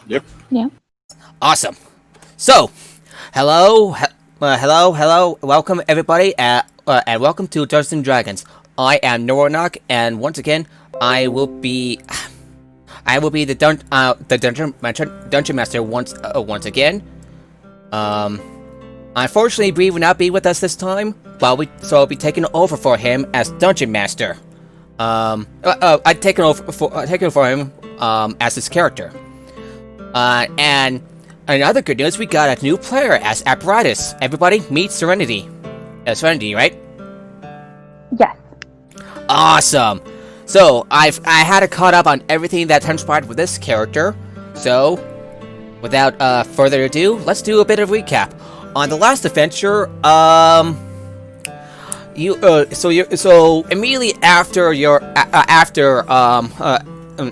Yep. Yeah. Awesome. So, hello. Welcome everybody, and welcome to Dungeons and Dragons. I am Noronok, and once again, I will be the dungeon master once again. Unfortunately, Bree will not be with us this time, so I'll be taking over for him as dungeon master. I've taken over for him as his character. And another good news, we got a new player as Apparatus. Everybody, meet Serenity. Serenity, right? Yes. Awesome. So I had to caught up on everything that transpired with this character. So, without further ado, let's do a bit of recap. On the last adventure, so immediately after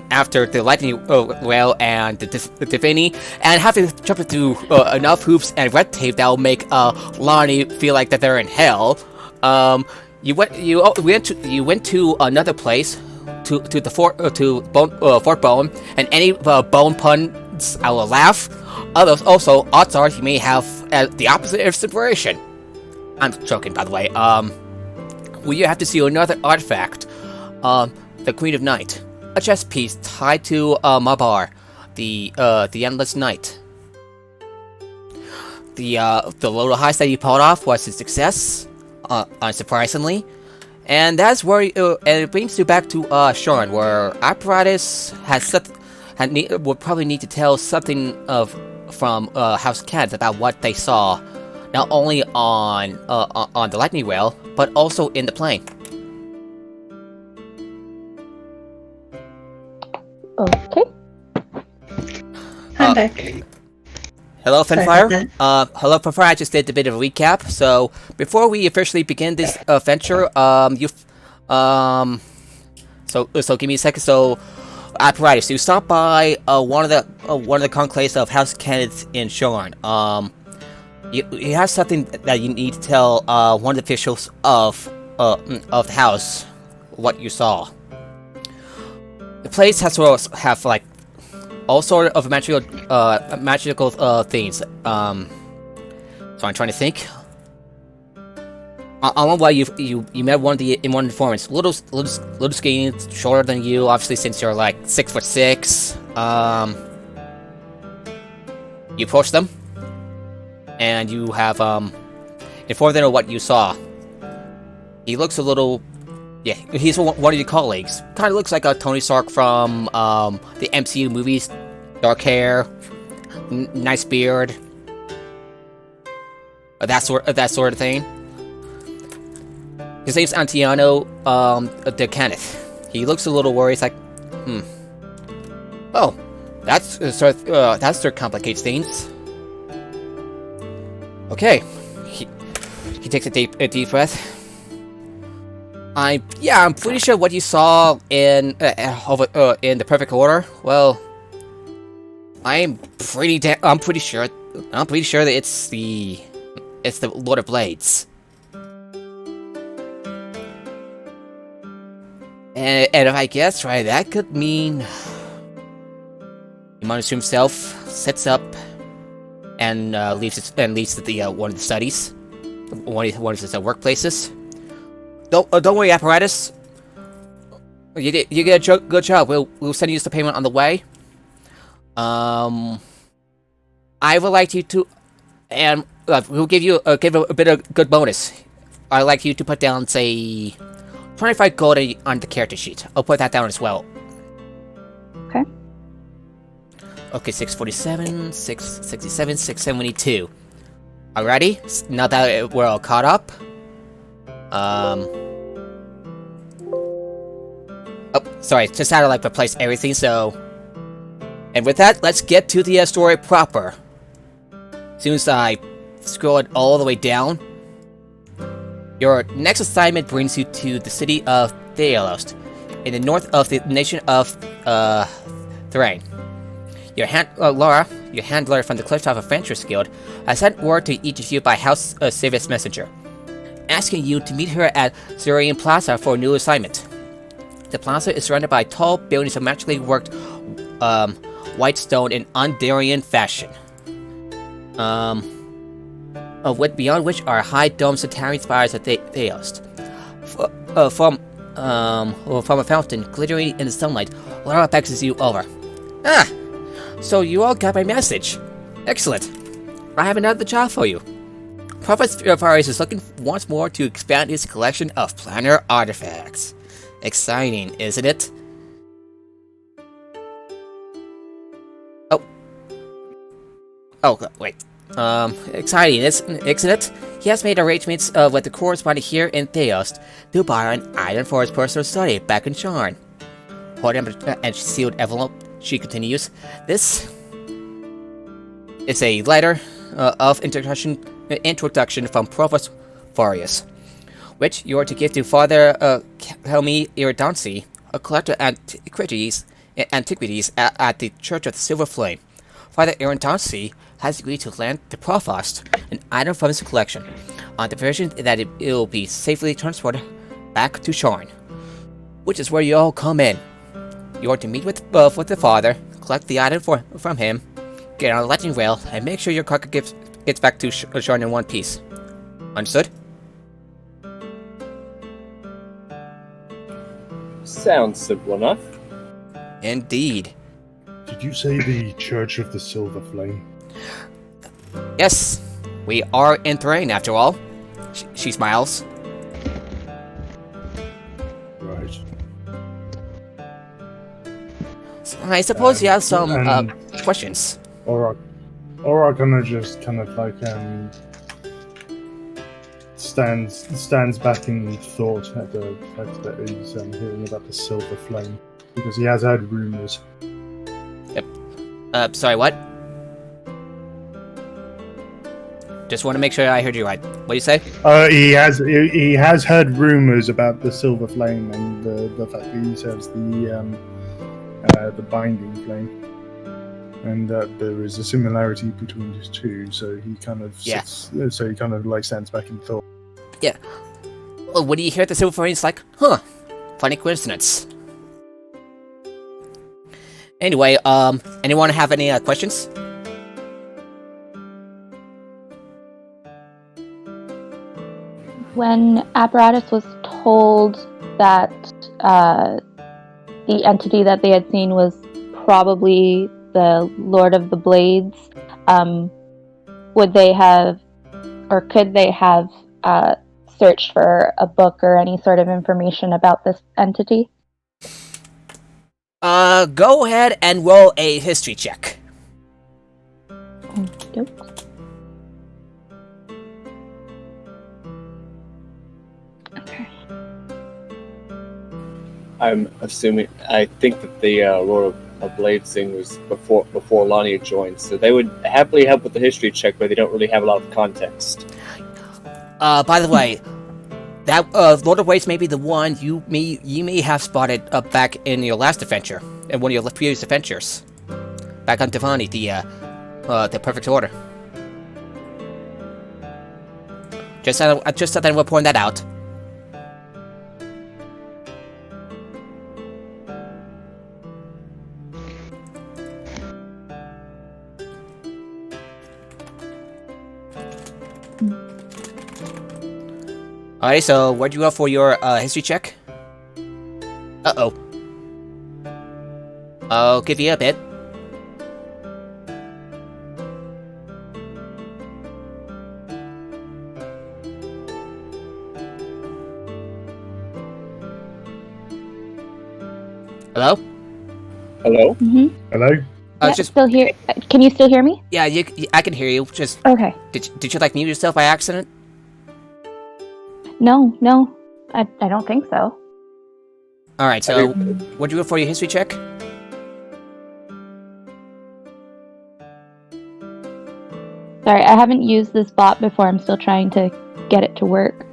after the lightning rail and the Divini, and having to jump through enough hoops and red tape that will make Lonnie feel like that they're in hell. You went to another place, to the Fort Bone, and any bone puns I will laugh. Others also, odds are you may have the opposite inspiration. I'm joking, by the way. You have to see another artifact, the Queen of Night, a chess piece tied to Mabar, the Endless Night. The little heist that you pulled off was a success, unsurprisingly, and that's where and it brings you back to Sharn, where Apparatus would probably need to tell something from House Kent about what they saw, not only on the lightning rail, but also in the plane. Okay. I'm back. Hello, Finfire. Sorry Hello, Finfire. I just did a bit of a recap. So before we officially begin this adventure, so give me a second. So, Apparatus, you stop by one of the conclaves of House Kenneth in Sharn. You have something that you need to tell one of the officials of the house what you saw. The place has like all sort of magical things. So I'm trying to think. On why you met one of the informants, little skinny, shorter than you, obviously, since you're like 6'6". You approach them, and you have informed them of what you saw. He looks a little. Yeah, he's one of your colleagues. Kind of looks like a Tony Stark from the MCU movies. Dark hair, nice beard, that sort of thing. His name's Antiano de Kenneth. He looks a little worried. He's like, oh, that sort of complicates things. Okay, he takes a deep breath. I'm pretty sure what you saw in the perfect order. Well, I'm pretty sure that it's the Lord of Blades. And if I guess right, that could mean Imanus himself sets up and leaves to the one of the studies, one of his workplaces. Don't worry, Apparatus. You did a good job. We'll send you the payment on the way. I would like you to, and we'll give you a bit of good bonus. I'd like you to put down, say, 25 gold on the character sheet. I'll put that down as well. Okay. Okay, 647, 667, 672. Alrighty, now that we're all caught up. Oh, sorry, just had to like replace everything, so. And with that, let's get to the story proper. As soon as I scroll it all the way down, your next assignment brings you to the city of Theolos, in the north of the nation of Thrain. Laura, your handler from the Clifftop Adventurers Guild, has sent word to each of you by House Civis Messenger, asking you to meet her at Zurian Plaza for a new assignment. The plaza is surrounded by tall buildings of magically worked white stone in Undarian fashion. Beyond which are high domed Centaurian spires that they host. From a fountain glittering in the sunlight, Lara beckons you over. Ah! So you all got my message. Excellent. I have another job for you. Prophet Faris is looking once more to expand his collection of planar artifacts. Exciting, isn't it? Wait. Exciting, isn't it? He has made arrangements with the correspondent here in Theos to buy an item for his personal study back in Sharn. Holding a sealed envelope, she continues, "This is a letter of introduction from Provost Farius, which you are to give to Father Helmi Iridansi, a collector of antiquities at the Church of the Silver Flame. Father Iridansi has agreed to lend the Provost an item from his collection, on the provision that it will be safely transported back to Sharn, which is where you all come in. You are to meet with the Father, collect the item from him, get on a lightning rail, and make sure your cargo gets back to Sharn in one piece. Understood?" Sounds simple enough. Indeed. Did you say the Church of the Silver Flame? Yes, we are in Thrain after all. She smiles. Right. So I suppose you have some and- questions. Or I gonna just kind of like stands back in thought at the fact that he's hearing about the Silver Flame, because he has heard rumors. Sorry, what? Just want to make sure I heard you right. What do you say? He has heard rumors about the Silver Flame and the fact that he serves the Binding Flame, and that there is a similarity between the two. So he kind of stands back in thought. Yeah. Well, when you hear the Silver Flame, it's like, huh, funny coincidence. Anyway, anyone have any questions? When Apparatus was told that the entity that they had seen was probably the Lord of the Blades, would they have, or could they have, searched for a book or any sort of information about this entity? Go ahead and roll a history check. Nope. Okay. I'm assuming. I think that the Lord of Blades thing was before Lonnie joined, so they would happily help with the history check, but they don't really have a lot of context. By the way, that Lord of Blades may be the one you may have spotted back in your last adventure, in one of your previous adventures, back on Devani, the Perfect Order. Just thought I would point that out. Alright, so where'd you go for your history check? Uh-oh. I'll give you a bit. Hello? Hello? Mm-hmm. Hello? Just still here. Can you still hear me? yeah, I can hear you. Just Okay. did you like mute yourself by accident? No. I don't think so. All right, so what'd you go for your history check? Sorry, I haven't used this bot before. I'm still trying to get it to work.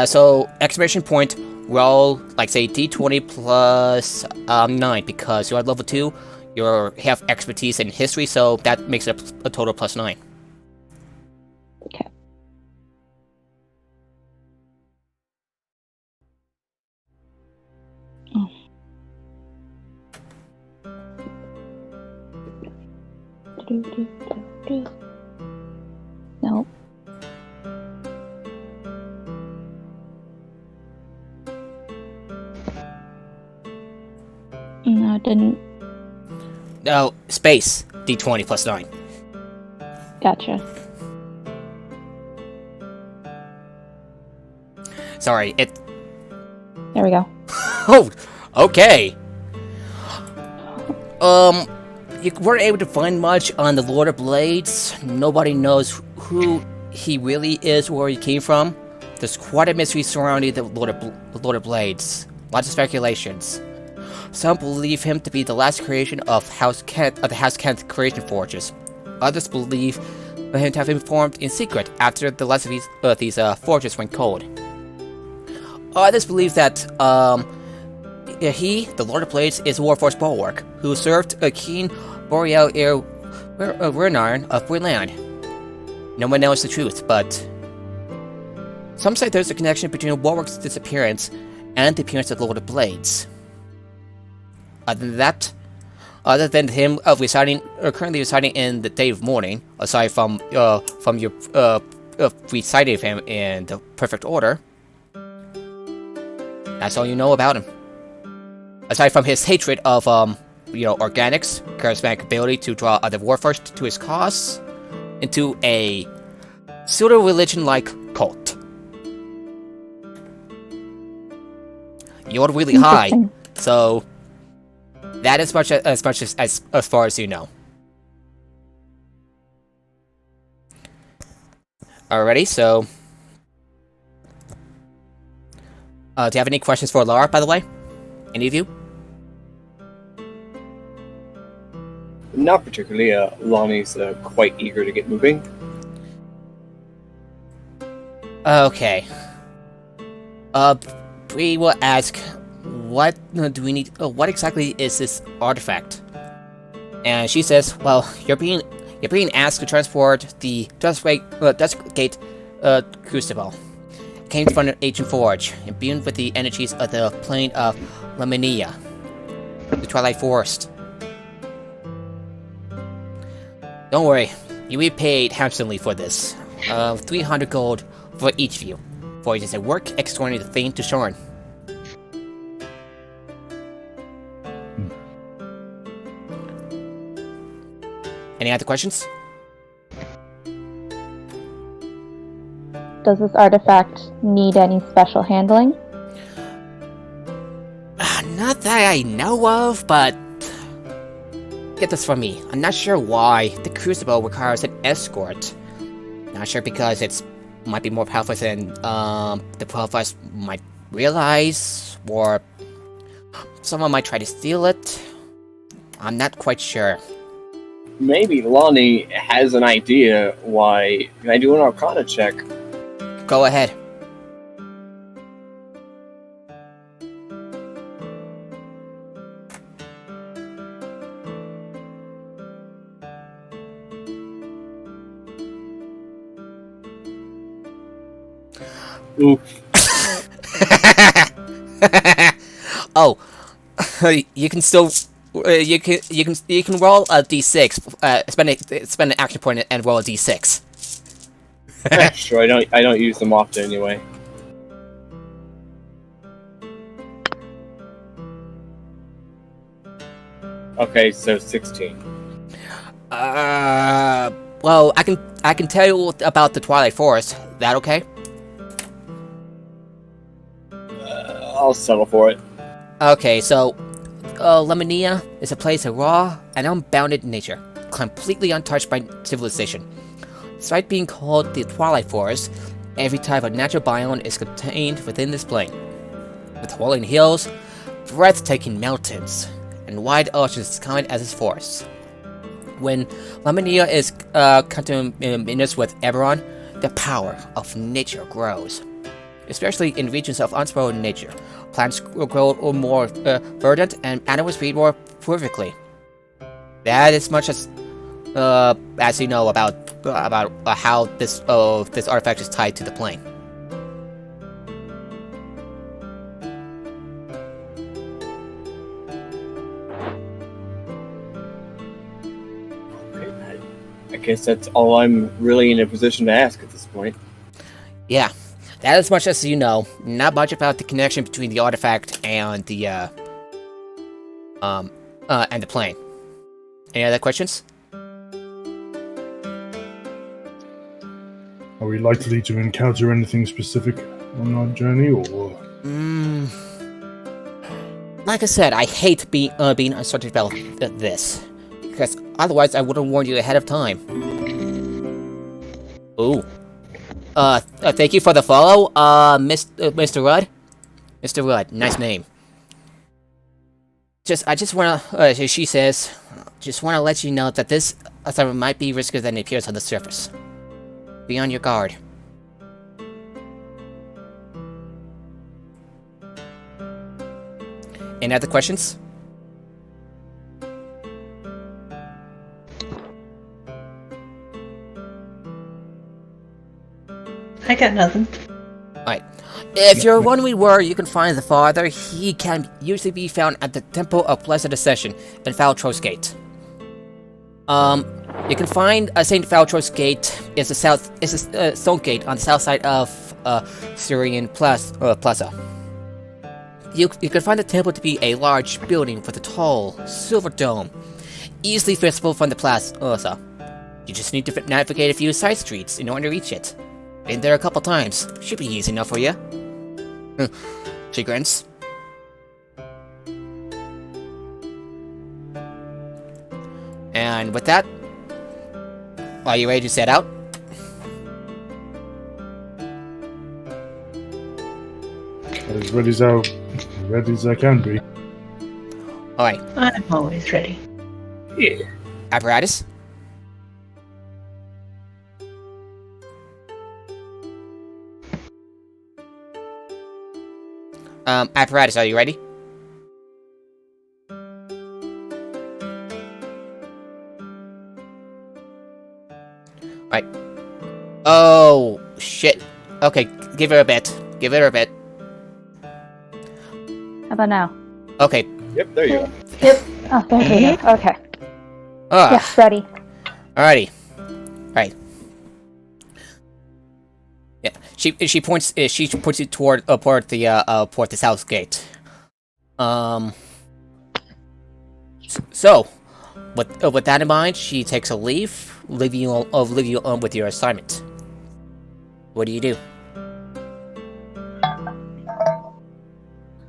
So exclamation point, roll like say d20 plus 9 because you're at level 2. You have expertise in history, so that makes it a total plus 9. Okay. Nope. No, it didn't. No, space. D20 plus 9. Gotcha. Sorry, it... There we go. Oh, okay. You weren't able to find much on the Lord of Blades. Nobody knows who he really is, where he came from. There's quite a mystery surrounding the Lord of Blades. Lots of speculations. Some believe him to be the last creation of the House Kent creation forges. Others believe him to have been formed in secret after the last of these forges went cold. Others believe that he, the Lord of Blades, is Warforged Bulwark, who served King Boreal Renarn of Greenland. No one knows the truth, but some say there's a connection between Warwick's disappearance and the appearance of the Lord of Blades. Other than him currently residing in the Day of Mourning, aside from your reciting of him in the perfect order, that's all you know about him. Aside from his hatred of organics, charismatic ability to draw other warforged to his cause, into a pseudo-religion-like cult. You're really high, so that is as far as you know. Alrighty, so do you have any questions for Lara, by the way? Any of you? Not particularly. Lonnie's quite eager to get moving. Okay. Bree will ask, what do we need? What exactly is this artifact? And she says, well, you're being asked to transport the Duskgate Crucible. It came from an ancient forge, imbued with the energies of the plane of Lamania, the Twilight Forest. Don't worry, you'll be paid handsomely for this. 300 gold for each of you, for it is a work extraordinary the thing to Shorn. Any other questions? Does this artifact need any special handling? Not that I know of, but get this from me. I'm not sure why the Crucible requires an escort. Not sure because it might be more powerful than the 12 of us might realize, or someone might try to steal it. I'm not quite sure. Maybe Lonnie has an idea why. Can I do an Arcana check? Go ahead. Oof. Oh, you can still you can roll a d6. Spend an action point and roll a d6. Sure, I don't use them often anyway. Okay, so 16. Well, I can tell you about the Twilight Forest. That okay? I'll settle for it. Okay, so Lamania is a place of raw and unbounded nature, completely untouched by civilization. Despite being called the Twilight Forest, every type of natural biome is contained within this plane, with rolling hills, breathtaking mountains, and wide oceans as kind as its forests. When Lamania is conterminous with Eberron, the power of nature grows. Especially in regions of unspoiled nature, plants grow more verdant and animals breed more perfectly. That is much as you know about how this artifact is tied to the plane. Okay, I guess that's all I'm really in a position to ask at this point. Yeah, that is much as you know. Not much about the connection between the artifact and the plane. Any other questions? Are we likely to encounter anything specific on our journey, or? Like I said, I hate being uncertain about this, because otherwise I would have warned you ahead of time. Ooh. Thank you for the follow, Mr. Rudd. Mr. Rudd, nice name. I just wanna, she says, just wanna let you know that this assignment might be riskier than it appears on the surface. Be on your guard. Any other questions? I got nothing. Alright. If you're wondering where you can find the father, he can usually be found at the Temple of Blessed Ascension in Faltro's Gate. You can find St. Faltro's Gate is a stone gate on the south side of Syrian Plaza. You can find the temple to be a large building with a tall silver dome, easily visible from the plaza. You just need to navigate a few side streets in order to reach it. Been there a couple times. Should be easy enough for you. She grins. And with that, are you ready to set out? As ready as I can be. Alright. I'm always ready. Yeah. Apparatus? Apparatus, are you ready? Right. Oh, shit. Okay, give her a bit. Give her a bit. How about now? Okay. Yep, there you go. Yep. Oh, there you go. Okay. Ah, Yes, ready. alrighty. Right. Yeah, she points it toward the south gate. So, with that in mind, she takes a leave, leaving you on with your assignment. What do you do?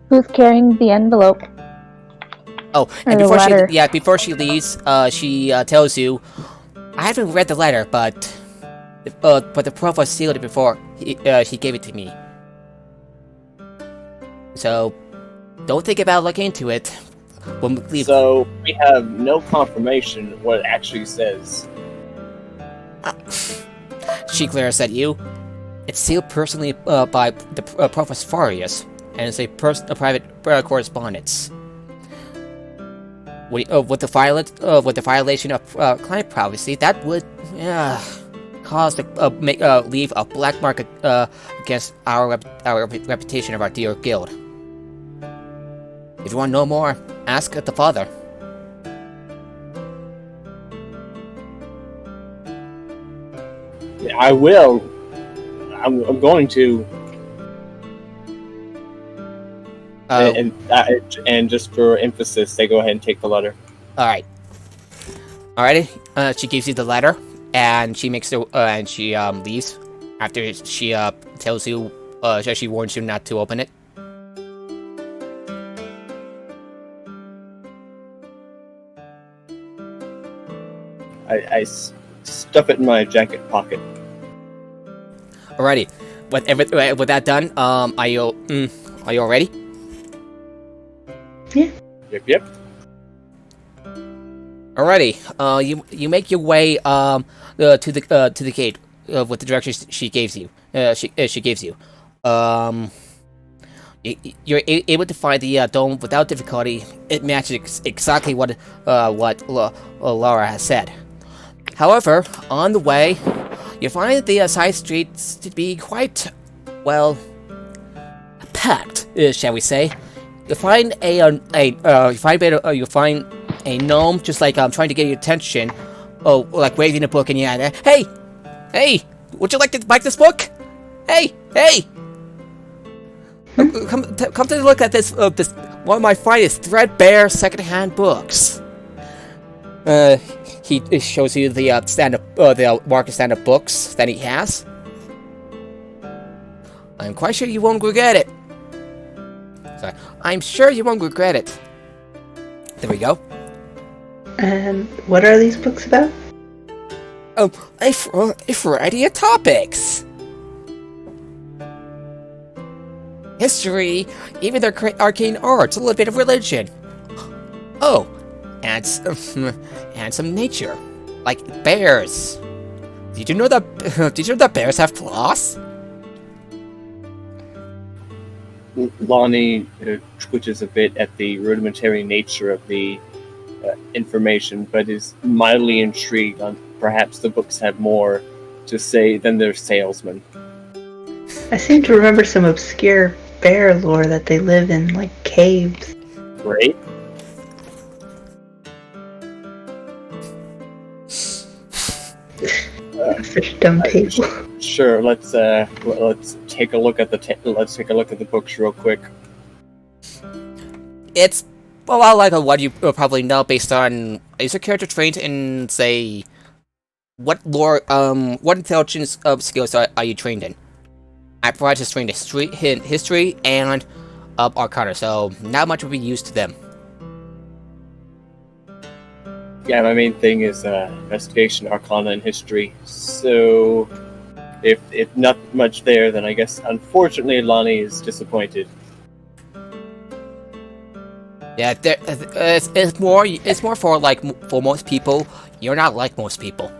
Who's carrying the envelope? Oh, Or and the letter. before she leaves, she tells you, I haven't read the letter, but the prof sealed it before he gave it to me. So, don't think about looking into it when we leave. So we have no confirmation what it actually says. She glares at you. It's sealed personally by the Provost Farius, and it's a private correspondence. With the violation of client privacy, that would cause leave a black mark against our reputation of our dear guild. If you want to know more, ask the father. I will. I'm going to. And just for emphasis, they go ahead and take the letter. Alright. Alrighty. She gives you the letter, and she makes and she leaves after she tells you she warns you not to open it. I stuff it in my jacket pocket. Alrighty. With that done, are you all ready? Yeah. Yep. Alrighty. You make your way to the gate with the directions she gives you. She gives you. You're able to find the dome without difficulty. It matches exactly what Laura has said. However, on the way, you find the side streets to be quite, well, packed, shall we say? You find a gnome just like trying to get your attention, like waving a book in your hand. Hey, would you like to buy this book? Hey! Come take a look at this one of my finest threadbare secondhand books. He shows you the the market stand-up books that he has. I'm quite sure you won't regret it. Sorry, I'm sure you won't regret it. There we go. And what are these books about? A variety of topics. History, even their arcane arts, a little bit of religion. Oh, and some nature, like bears. Did you know that bears have claws? Lonnie twitches a bit at the rudimentary nature of the information, but is mildly intrigued on perhaps the books have more to say than their salesman. I seem to remember some obscure bear lore that they live in, like, caves. Right? Such dumb people. Sure. Let's take a look at the books real quick. It's a lot like what you probably know based on, is your character trained in, say, what lore, what intelligence skills are you trained in? I provide just trained in history and arcana, so not much will be used to them. Yeah, my main thing is investigation, arcana, and history. So, if not much there, then I guess unfortunately Lonnie is disappointed. Yeah, it's more for most people. You're not like most people.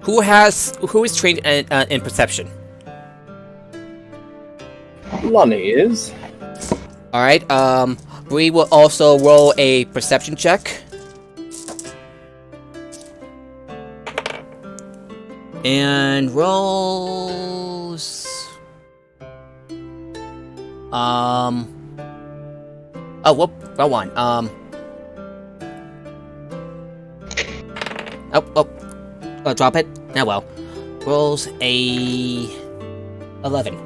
Who is trained in perception? Lonnie is. Alright, we will also roll a perception check. And rolls... Oh, whoop, wrong one. Drop it. Now well. Rolls a 11.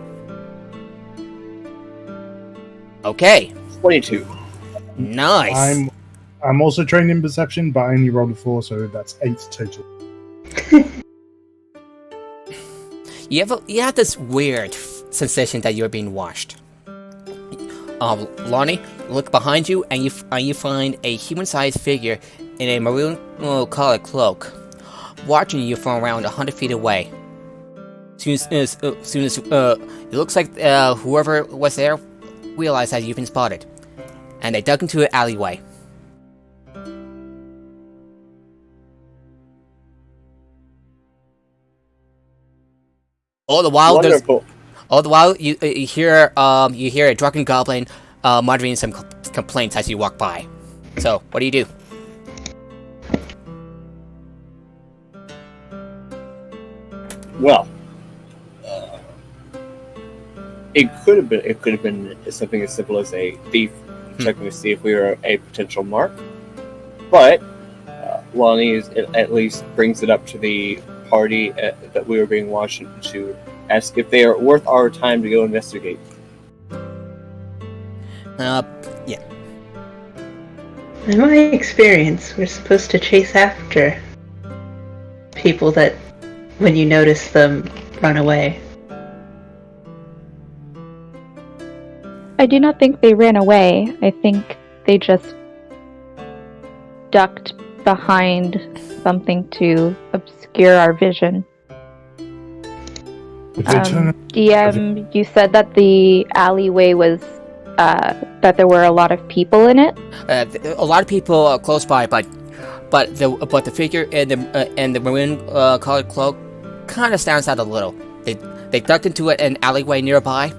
Okay. 22. Nice. I'm also trained in perception, but I only rolled a 4, so that's 8 total. You have this weird sensation that you're being watched. Lonnie, look behind you, and you find a human-sized figure in a maroon colored cloak, watching you from around 100 feet away. Soon as it looks like whoever was there realized that you've been spotted, and they dug into an alleyway. All the while, you hear a drunken goblin muttering some complaints as you walk by. So, what do you do? Well, it could have been something as simple as a thief checking to see if we were a potential mark. But Lonnie at least brings it up to the party that we were being watched to ask if they are worth our time to go investigate. Yeah. In my experience, we're supposed to chase after people that, when you notice them, run away. I do not think they ran away. I think they just ducked behind something to obscure our vision. DM, you said that the alleyway was that there were a lot of people in it. A lot of people close by, but the figure in the maroon colored cloak kind of stands out a little. They ducked into an alleyway nearby.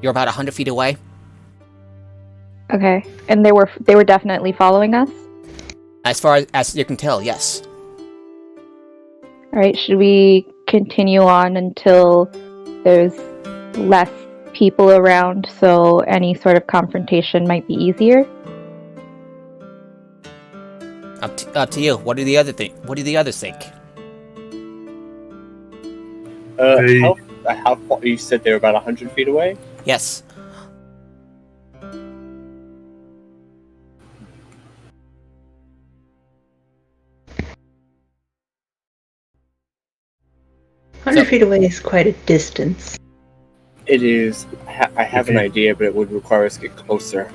You're about 100 feet away. Okay, and they were definitely following us. As far as you can tell, yes. All right, should we continue on until there's less people around, so any sort of confrontation might be easier. Up to you. What do the others think? They- How far? You said they're about 100 feet away? Yes. Hundred feet away is quite a distance. It is. I have an idea, but it would require us to get closer.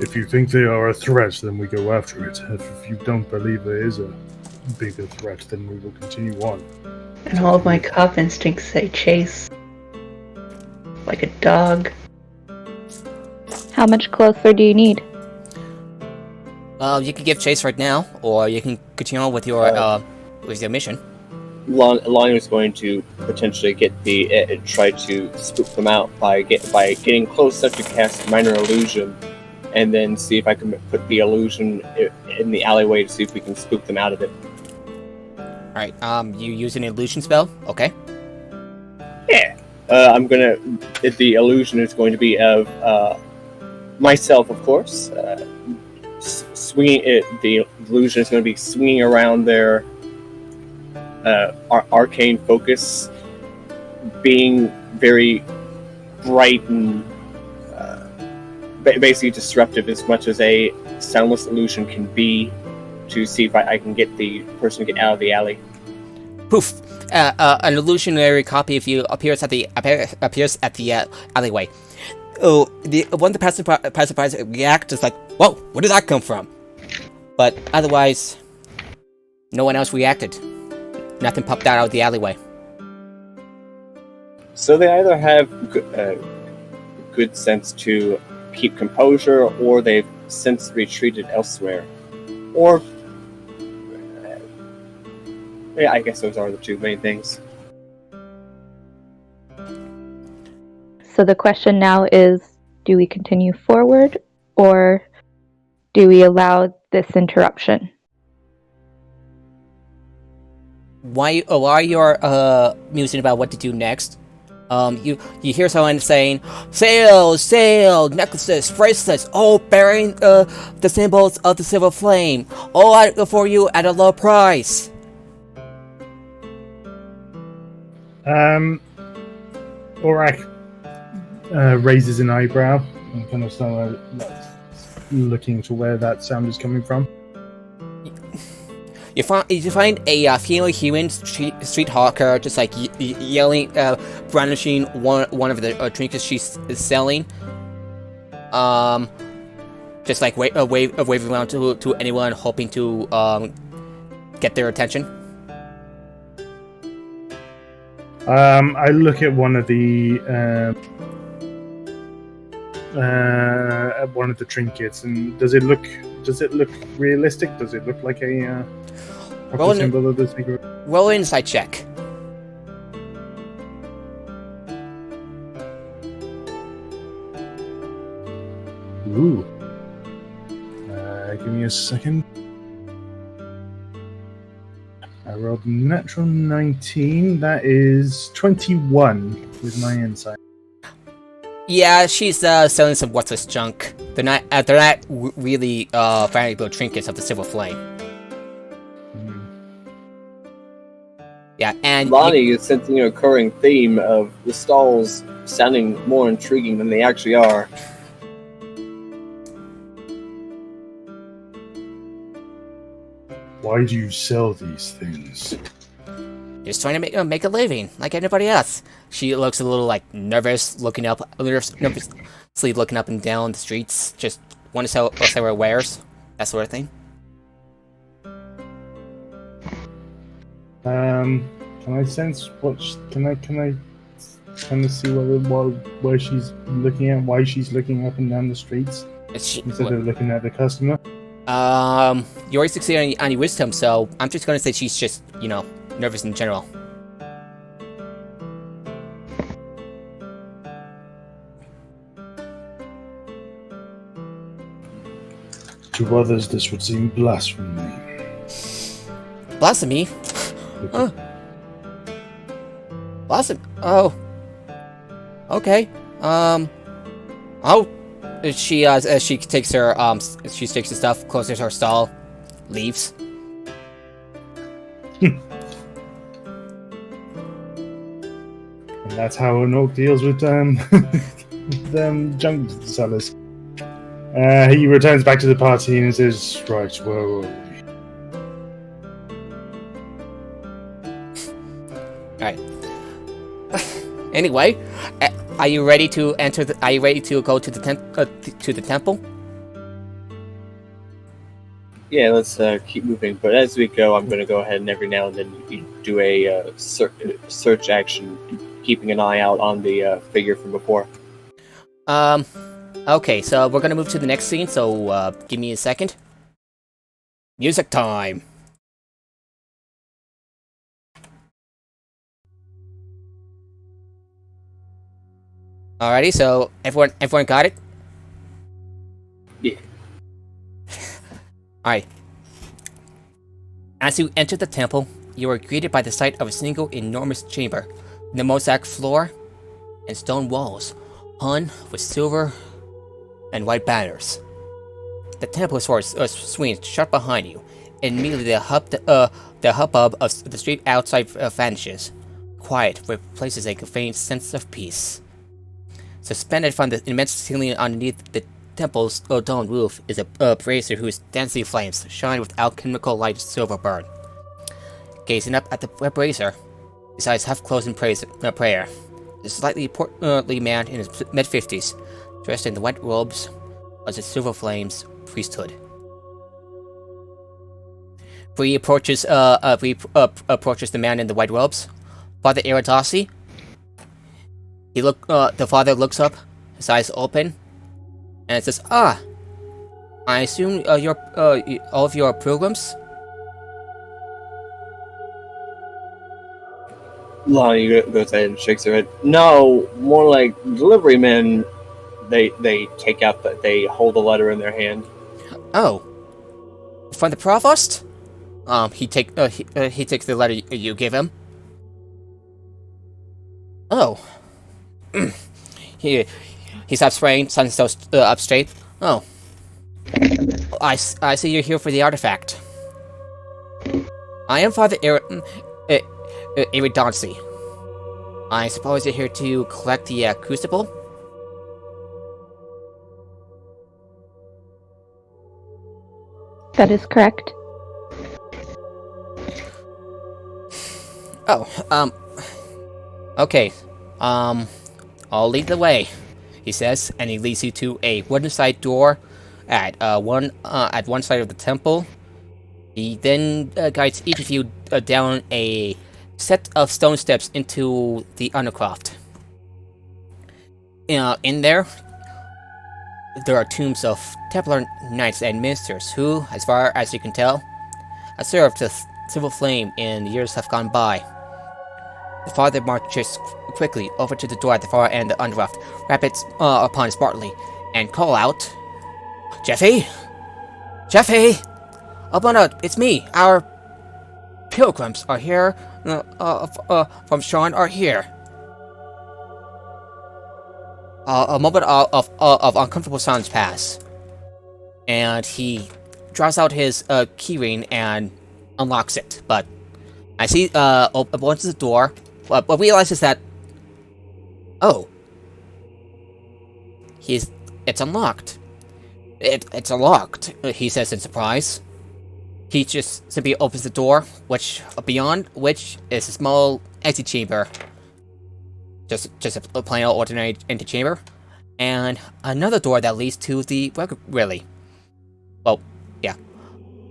If you think they are a threat, then we go after it. If you don't believe there is a bigger threat, then we will continue on. And all of my cop instincts say chase. Like a dog. How much closer do you need? You can give chase right now, or you can continue on with your mission. Lonnie was going to potentially get try to spook them out by getting close enough to cast minor illusion, and then see if I can put the illusion in the alleyway to see if we can spook them out of it. All right. You use an illusion spell. Okay. Yeah. I'm gonna. The illusion is going to be of myself, of course. Swinging it. The illusion is going to be swinging around their arcane focus, being very bright and basically disruptive as much as a soundless illusion can be, to see if I can get the person to get out of the alley. Poof! An illusionary copy of you appears at the alleyway. Oh, one of the passersby react just like, "Whoa! Where did that come from?" But otherwise, no one else reacted. Nothing popped out of the alleyway. So they either have good sense to keep composure, or they've since retreated elsewhere, or yeah, I guess those are the two main things. So the question now is, do we continue forward, or do we allow this interruption? Why you're musing about what to do next? You hear someone saying, "Sail, necklaces, bracelets, all bearing the symbols of the silver flame, all out for you at a low price." Aurak raises an eyebrow and kind of starts looking to where that sound is coming from. You find a female human street hawker just like yelling, brandishing one of the trinkets she's selling. Just like waving around to anyone hoping to get their attention. I look at one of the trinkets, and does it look realistic? Does it look like a symbol of the secret? Roll an insight check. Ooh. Give me a second. I rolled a natural 19. That is 21 with my insight. Yeah, she's selling some worthless junk. They're not really valuable trinkets of the silver flame. Yeah, and Lonnie is sensing a recurring theme of the stalls sounding more intriguing than they actually are. Why do you sell these things? just trying to make a living like anybody else. She looks a little like nervously looking up and down the streets. Just want to sell her wares, that sort of thing. Can I sense what? Can I kind of see where she's looking at? Why she's looking up and down the streets instead of looking at the customer? You already succeeded on your wisdom, so I'm just gonna say she's just, nervous in general. To others, this would seem blasphemy. Blasphemy? Blasphemy? Oh. Okay. Oh, she as she takes her she takes the stuff, closes her stall, leaves. And that's how an orc deals with junk sellers. He returns back to the party and says, "Right, whoa. Alright. Anyway, are you ready to enter? Are you ready to go to the temple? Yeah, let's keep moving. But as we go, I'm going to go ahead and every now and then do a search action, keeping an eye out on the figure from before. Okay, so we're gonna move to the next scene, so give me a second. Music time! Alrighty, so everyone got it? Yeah. Alright. As you enter the temple, you are greeted by the sight of a single enormous chamber, the mosaic floor and stone walls, hung with silver and white banners. The temple doors swings shut behind you, and immediately the hubbub of the street outside vanishes. Quiet replaces a faint sense of peace. Suspended from the immense ceiling underneath the temple's domed roof is a brazier whose dancing flames shine with alchemical light silver burn. Gazing up at the brazier, his eyes half closed in prayer, a slightly portly man in his mid-50s, dressed in the white robes of the Silver Flames priesthood. Bree approaches the man in the white robes. Father Eridasi. The father looks up, his eyes open, and says, "Ah, I assume all of your pilgrims." Lonnie goes ahead and shakes her head. No, more like delivery men. They take out they hold a letter in their hand. Oh, from the provost? He takes the letter you give him. Oh. he stops praying, stands up straight. Oh. I see you're here for the artifact. I am Father Eridancy. I suppose you're here to collect the crucible? That is correct. Oh, okay. I'll lead the way, he says, and he leads you to a wooden side door at one side of the temple. He then guides each of you down a set of stone steps into the undercroft. In there are tombs of Templar knights and ministers who, as far as you can tell, have served the Silver Flame in years have gone by. The father marches quickly over to the door at the far end of the undercroft, rap it upon smartly, and call out, "Jeffy! Jeffy! Open up, it's me! Our pilgrims are here, from Sean are here." A moment of uncomfortable silence pass, and he draws out his keyring and unlocks it. But I see opens the door, but realizes that it's unlocked. It's unlocked. He says in surprise. He just simply opens the door, beyond which is a small antechamber. Just a plain old ordinary antechamber, and another door that leads to the Reliquary. Well, yeah.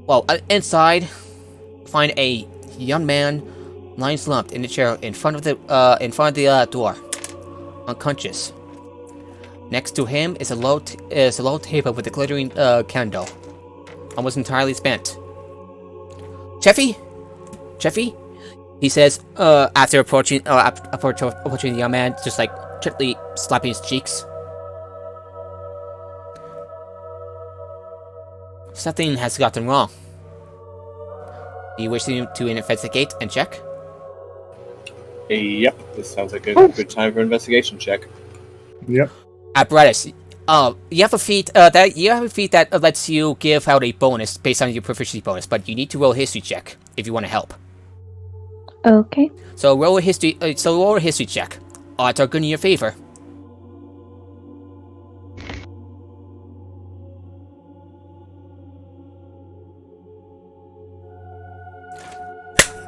Well, inside, find a young man lying slumped in a chair in front of the door, unconscious. Next to him is a low table with a glittering candle, almost entirely spent. Jeffy, he says, after approaching the young man, just like gently slapping his cheeks. Something has gotten wrong. Do you wish to investigate and check? Yep, this sounds like a good time for investigation check. Yep. Apparatus. You have a feat that lets you give out a bonus based on your proficiency bonus, but you need to roll a history check if you want to help. Okay. So roll a history. Roll a history check. Odds are good in your favor.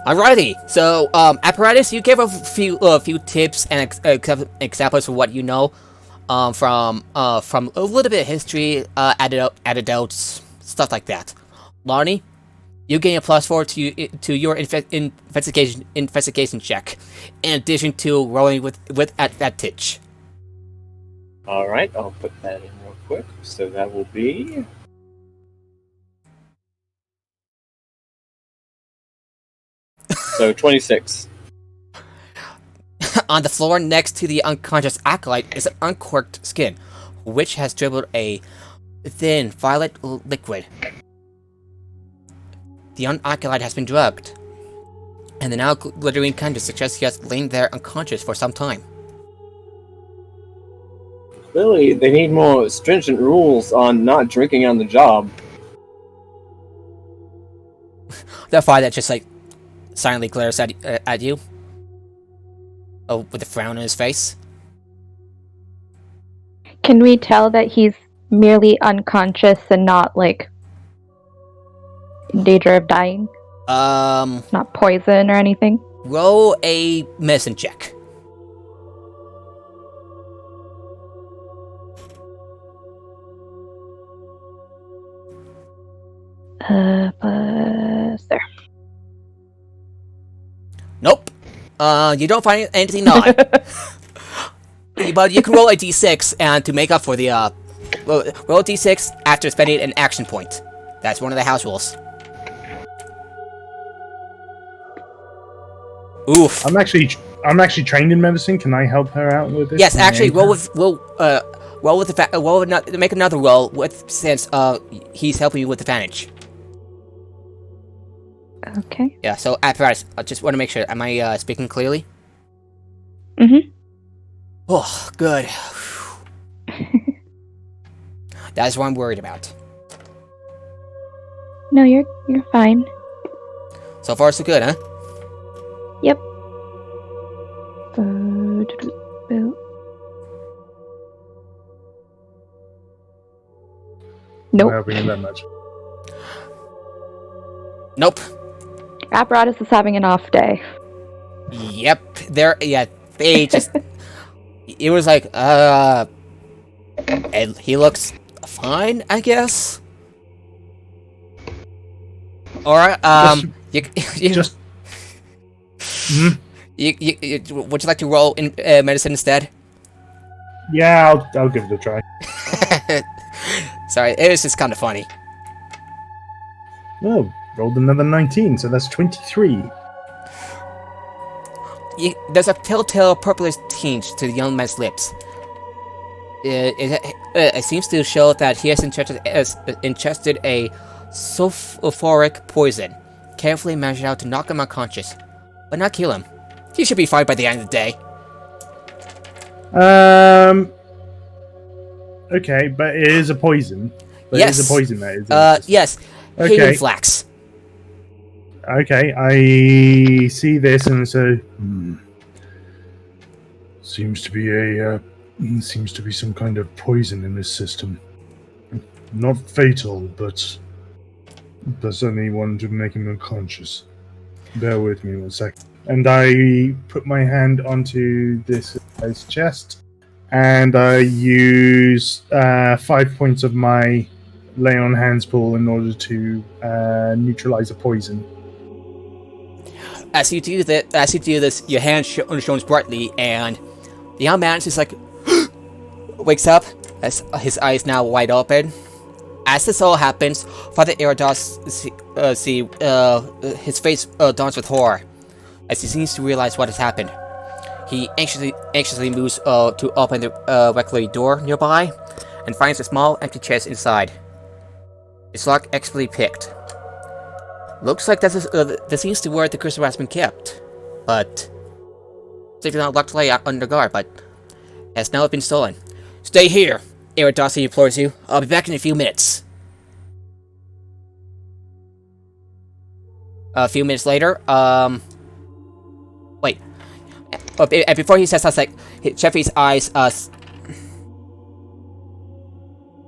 Alrighty, so apparatus, you gave a few tips and examples of what you know from a little bit of history, anecdotes, stuff like that. Lonnie, you gain a +4 to your investigation check, in addition to rolling with advantage. All right, I'll put that in real quick. So that will be. So 26. On the floor next to the unconscious acolyte is an uncorked skin, which has dribbled a thin violet liquid. The acolyte has been drugged, and the now glittering candle suggests he has lain there unconscious for some time. Clearly, they need more stringent rules on not drinking on the job. The fire that just silently glares at you. Oh, with a frown on his face. Can we tell that he's merely unconscious and not in danger of dying? Not poison or anything? Roll a medicine check. There. Nope. You don't find anything odd. But you can roll a d6 and to make up for the roll a d6 after spending an action point. That's one of the house rules. Oof. I'm actually trained in medicine. Can I help her out with this? Yes, actually, make another roll since he's helping you with advantage. Okay. Yeah. So apparatus. I just want to make sure. Am I speaking clearly? Mhm. Oh, good. That's what I'm worried about. No, you're fine. So far, so good, huh? Yep. Nope. Not helping you that much. Nope. Apparatus is having an off day. Yep. They just. It was like, and he looks fine, I guess. Or would you like to roll in medicine instead? Yeah, I'll give it a try. Sorry, it was just kind of funny. Oh, rolled another 19, so that's 23. There's a telltale purplish tinge to the young man's lips. It seems to show that he has ingested a sulfuric poison, carefully measured out to knock him unconscious, but not kill him. He should be fine by the end of the day. Okay, but it is a poison. Yes. It is a poison, that is. Yes. Okay. Haven flax. Okay, I see this and so seems to be some kind of poison in this system. Not fatal, but certainly one to make him unconscious. Bear with me 1 second. And I put my hand onto this guy's chest, and I use 5 points of my lay on hands pool in order to neutralize a poison. As you do this, your hand shines brightly, and the young man just wakes up as his eyes now wide open. As this all happens, Father Erados his face dawns with horror as he seems to realize what has happened. He anxiously moves to open the Reliquary door nearby and finds a small empty chest inside. Its lock expertly picked. Looks like this seems to where the crystal has been kept, but it's not locked away under guard. But has now been stolen. Stay here, Iridarcy implores you. I'll be back in a few minutes. A few minutes later, wait. And before he says that, like, Jeffrey's eyes,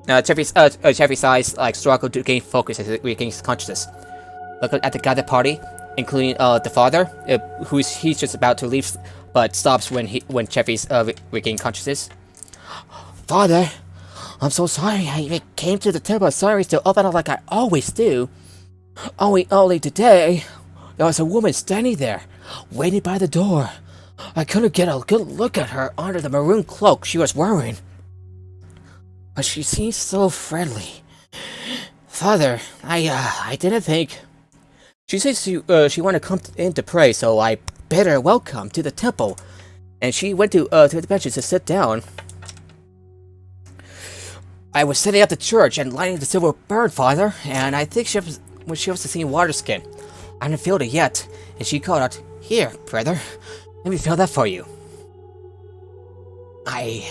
Jeffrey's eyes, like, struggle to gain focus as he regains consciousness. Looking at the gathered party, including, the father, he's just about to leave, but stops when Jeffrey's, regains consciousness. Father, I'm so sorry I came to the temple of sorry to open up like I always do. Only today, there was a woman standing there, waiting by the door. I couldn't get a good look at her under the maroon cloak she was wearing. But she seemed so friendly. Father, I didn't think... She said she wanted to come in to pray, so I bid her welcome to the temple. And she went to the benches to sit down. I was setting up the church and lighting the silver bird, Father, and I think she was seeing water skin. I haven't filled it yet, and she called out, "Here, brother, let me fill that for you." I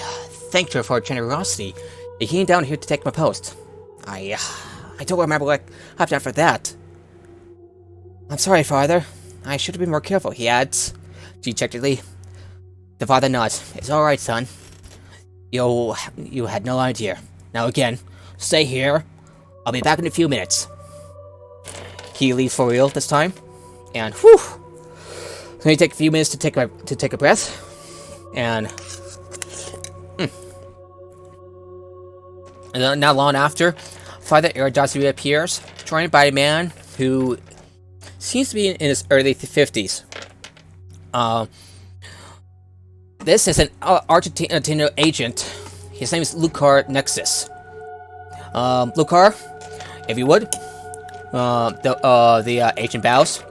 thanked her for her generosity. He came down here to take my post. I don't remember what happened after that. I'm sorry, Father. I should have been more careful, he adds, dejectedly. The father nods. It's alright, son. You had no idea. Now again, stay here. I'll be back in a few minutes. He leaves for real this time. And whew! So you take a few minutes to take a breath. And And not long after, Father Iridarcy reappears, joined by a man who seems to be in his early 50s. This is an Argentino agent. His name is Lucar Nexus. Lucar, if you would. The agent bows.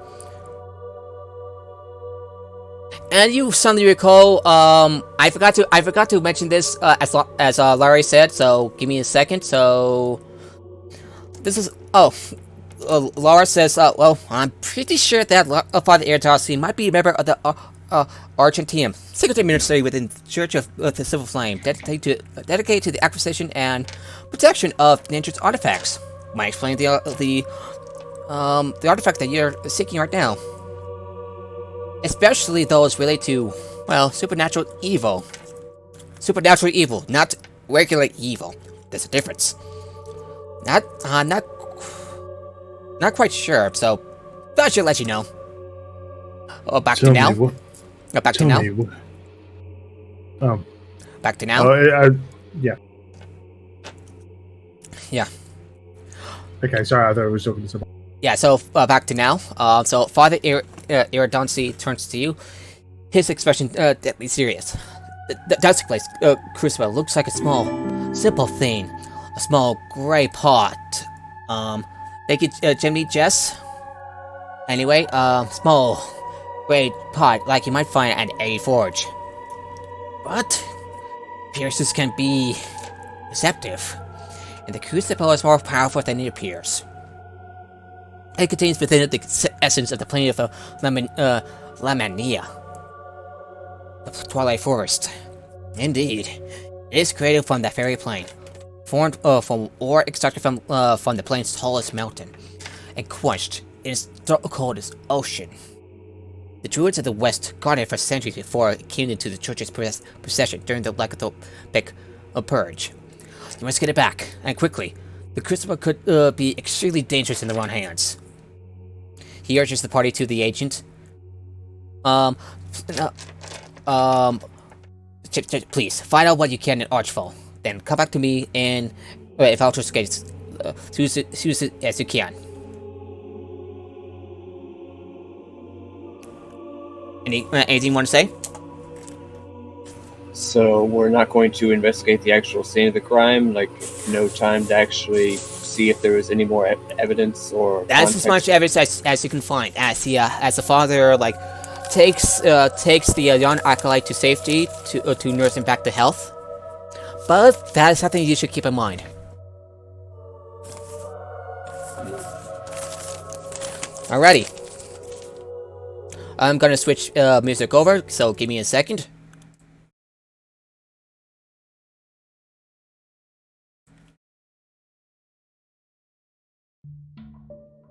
And you suddenly recall, I forgot to mention this, as Larry said, so give me a second. So, this is, Laura says, well, I'm pretty sure that Father Iridarcy might be a member of the Argentinian Secretary Ministry within the Church of the Silver Flame, dedicated to the acquisition and protection of dangerous artifacts. Might explain the artifact that you're seeking right now. Especially those related to, well, supernatural evil. Supernatural evil, not regular evil. There's a difference. Not quite sure, so I should let you know. Back to now. Back to now. Back to now. Yeah. Yeah. Okay, sorry, I thought I was talking to someone. Yeah, so back to now. So Father Iridarcy turns to you. His expression deadly serious. The dusty place crucible looks like a small, simple thing. A small gray pot. Thank you, Jimmy Jess. Anyway, small gray pot like you might find at a forge. But pierces can be deceptive, and the crucible is more powerful than it appears. It contains within it the essence of the plane of Lamania, the Twilight Forest. Indeed, it is created from that very plane, formed from ore extracted from the plane's tallest mountain, and quenched in its coldest ocean. The Druids of the West guarded it for centuries before it came into the church's possession during the Lycanthropic Purge. You must get it back, and quickly. The crucible could be extremely dangerous in the wrong hands. He urges the party to the agent. Please, find out what you can in Archfall. Then come back to me in Valtor's Gates soon as you can. Anything you want to say? So we're not going to investigate the actual scene of the crime, like no time to actually see if there was any more evidence or that's as much evidence as you can find. As the father takes the young acolyte to safety to nurse him back to health. But that is something you should keep in mind. Alrighty. I'm gonna switch music over, so give me a second.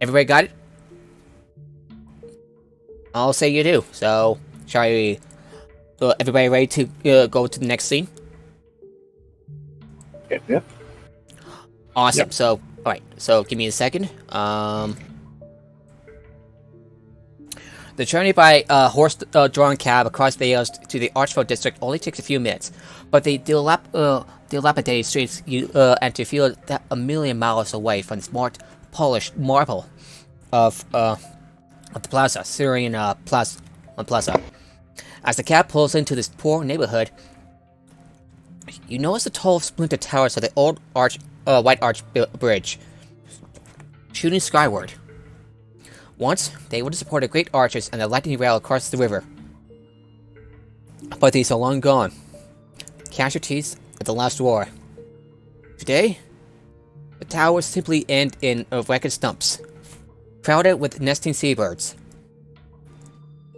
Everybody got it? I'll say you do. So, shall we... everybody ready to go to the next scene? Yep. Awesome. Yep. So, alright. So, give me a second. The journey by horse-drawn cab across the hills to the Archville district only takes a few minutes, but the dilapidated streets and to feel that a million miles away from the smart, polished marble of the plaza, Syrian plaza. As the cab pulls into this poor neighborhood, you notice the tall splintered towers of the old white arch bridge, shooting skyward. Once, they would support the great arches and the lightning rail across the river. But these are long gone. Casualties of the last war. Today, the towers simply end in ragged stumps, crowded with nesting seabirds.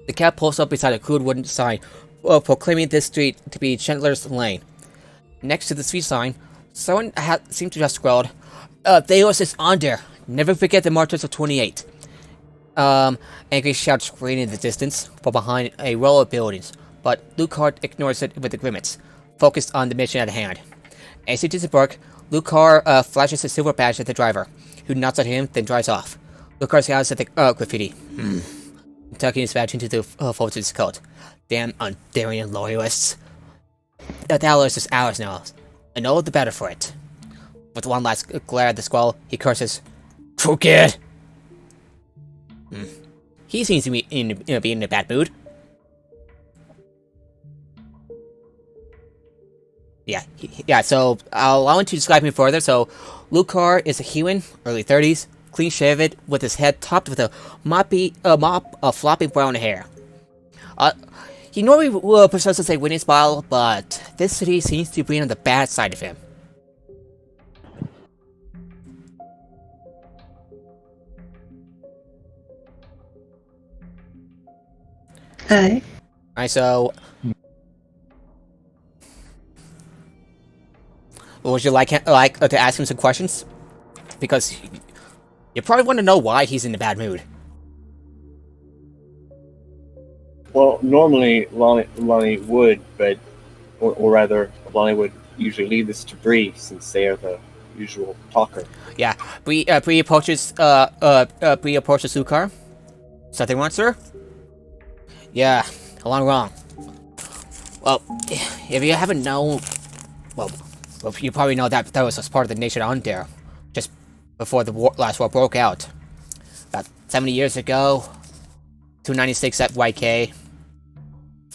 The cab pulls up beside a crude wooden sign, proclaiming this street to be Chandler's Lane. Next to the street sign, someone seemed to have scrawled, Theos is under. Never forget the martyrs of 28. Angry shouts ring in the distance from behind a row of buildings, but Lucar ignores it with a grimace, focused on the mission at hand. As he disembarks, Lucar flashes a silver badge at the driver, who nods at him, then drives off. Lucar scowls at the graffiti, tucking his badge into the folds of his coat. Damn undaring loyalists. That list is ours now, and all the better for it. With one last glare at the squall, he curses, "Crooked!" He seems to be in a bad mood. Yeah, so I'll allow him to describe him further. So, Lucar is a human, early 30s, clean-shaven, with his head topped with a mop of floppy brown hair. He normally possesses a winning smile, but this city seems to be on the bad side of him. Hi. Alright, so... would you like to ask him some questions? Because you probably want to know why he's in a bad mood. Well, normally Lonnie would, but or rather, Lonnie would usually leave this to Bree since they are the usual talker. Yeah, Bree approaches Lucar. Something wrong, sir? Yeah, along wrong. Well, if you haven't known, well, you probably know that was as part of the nation on there, just before the last war broke out. About 70 years ago, 296 at YK,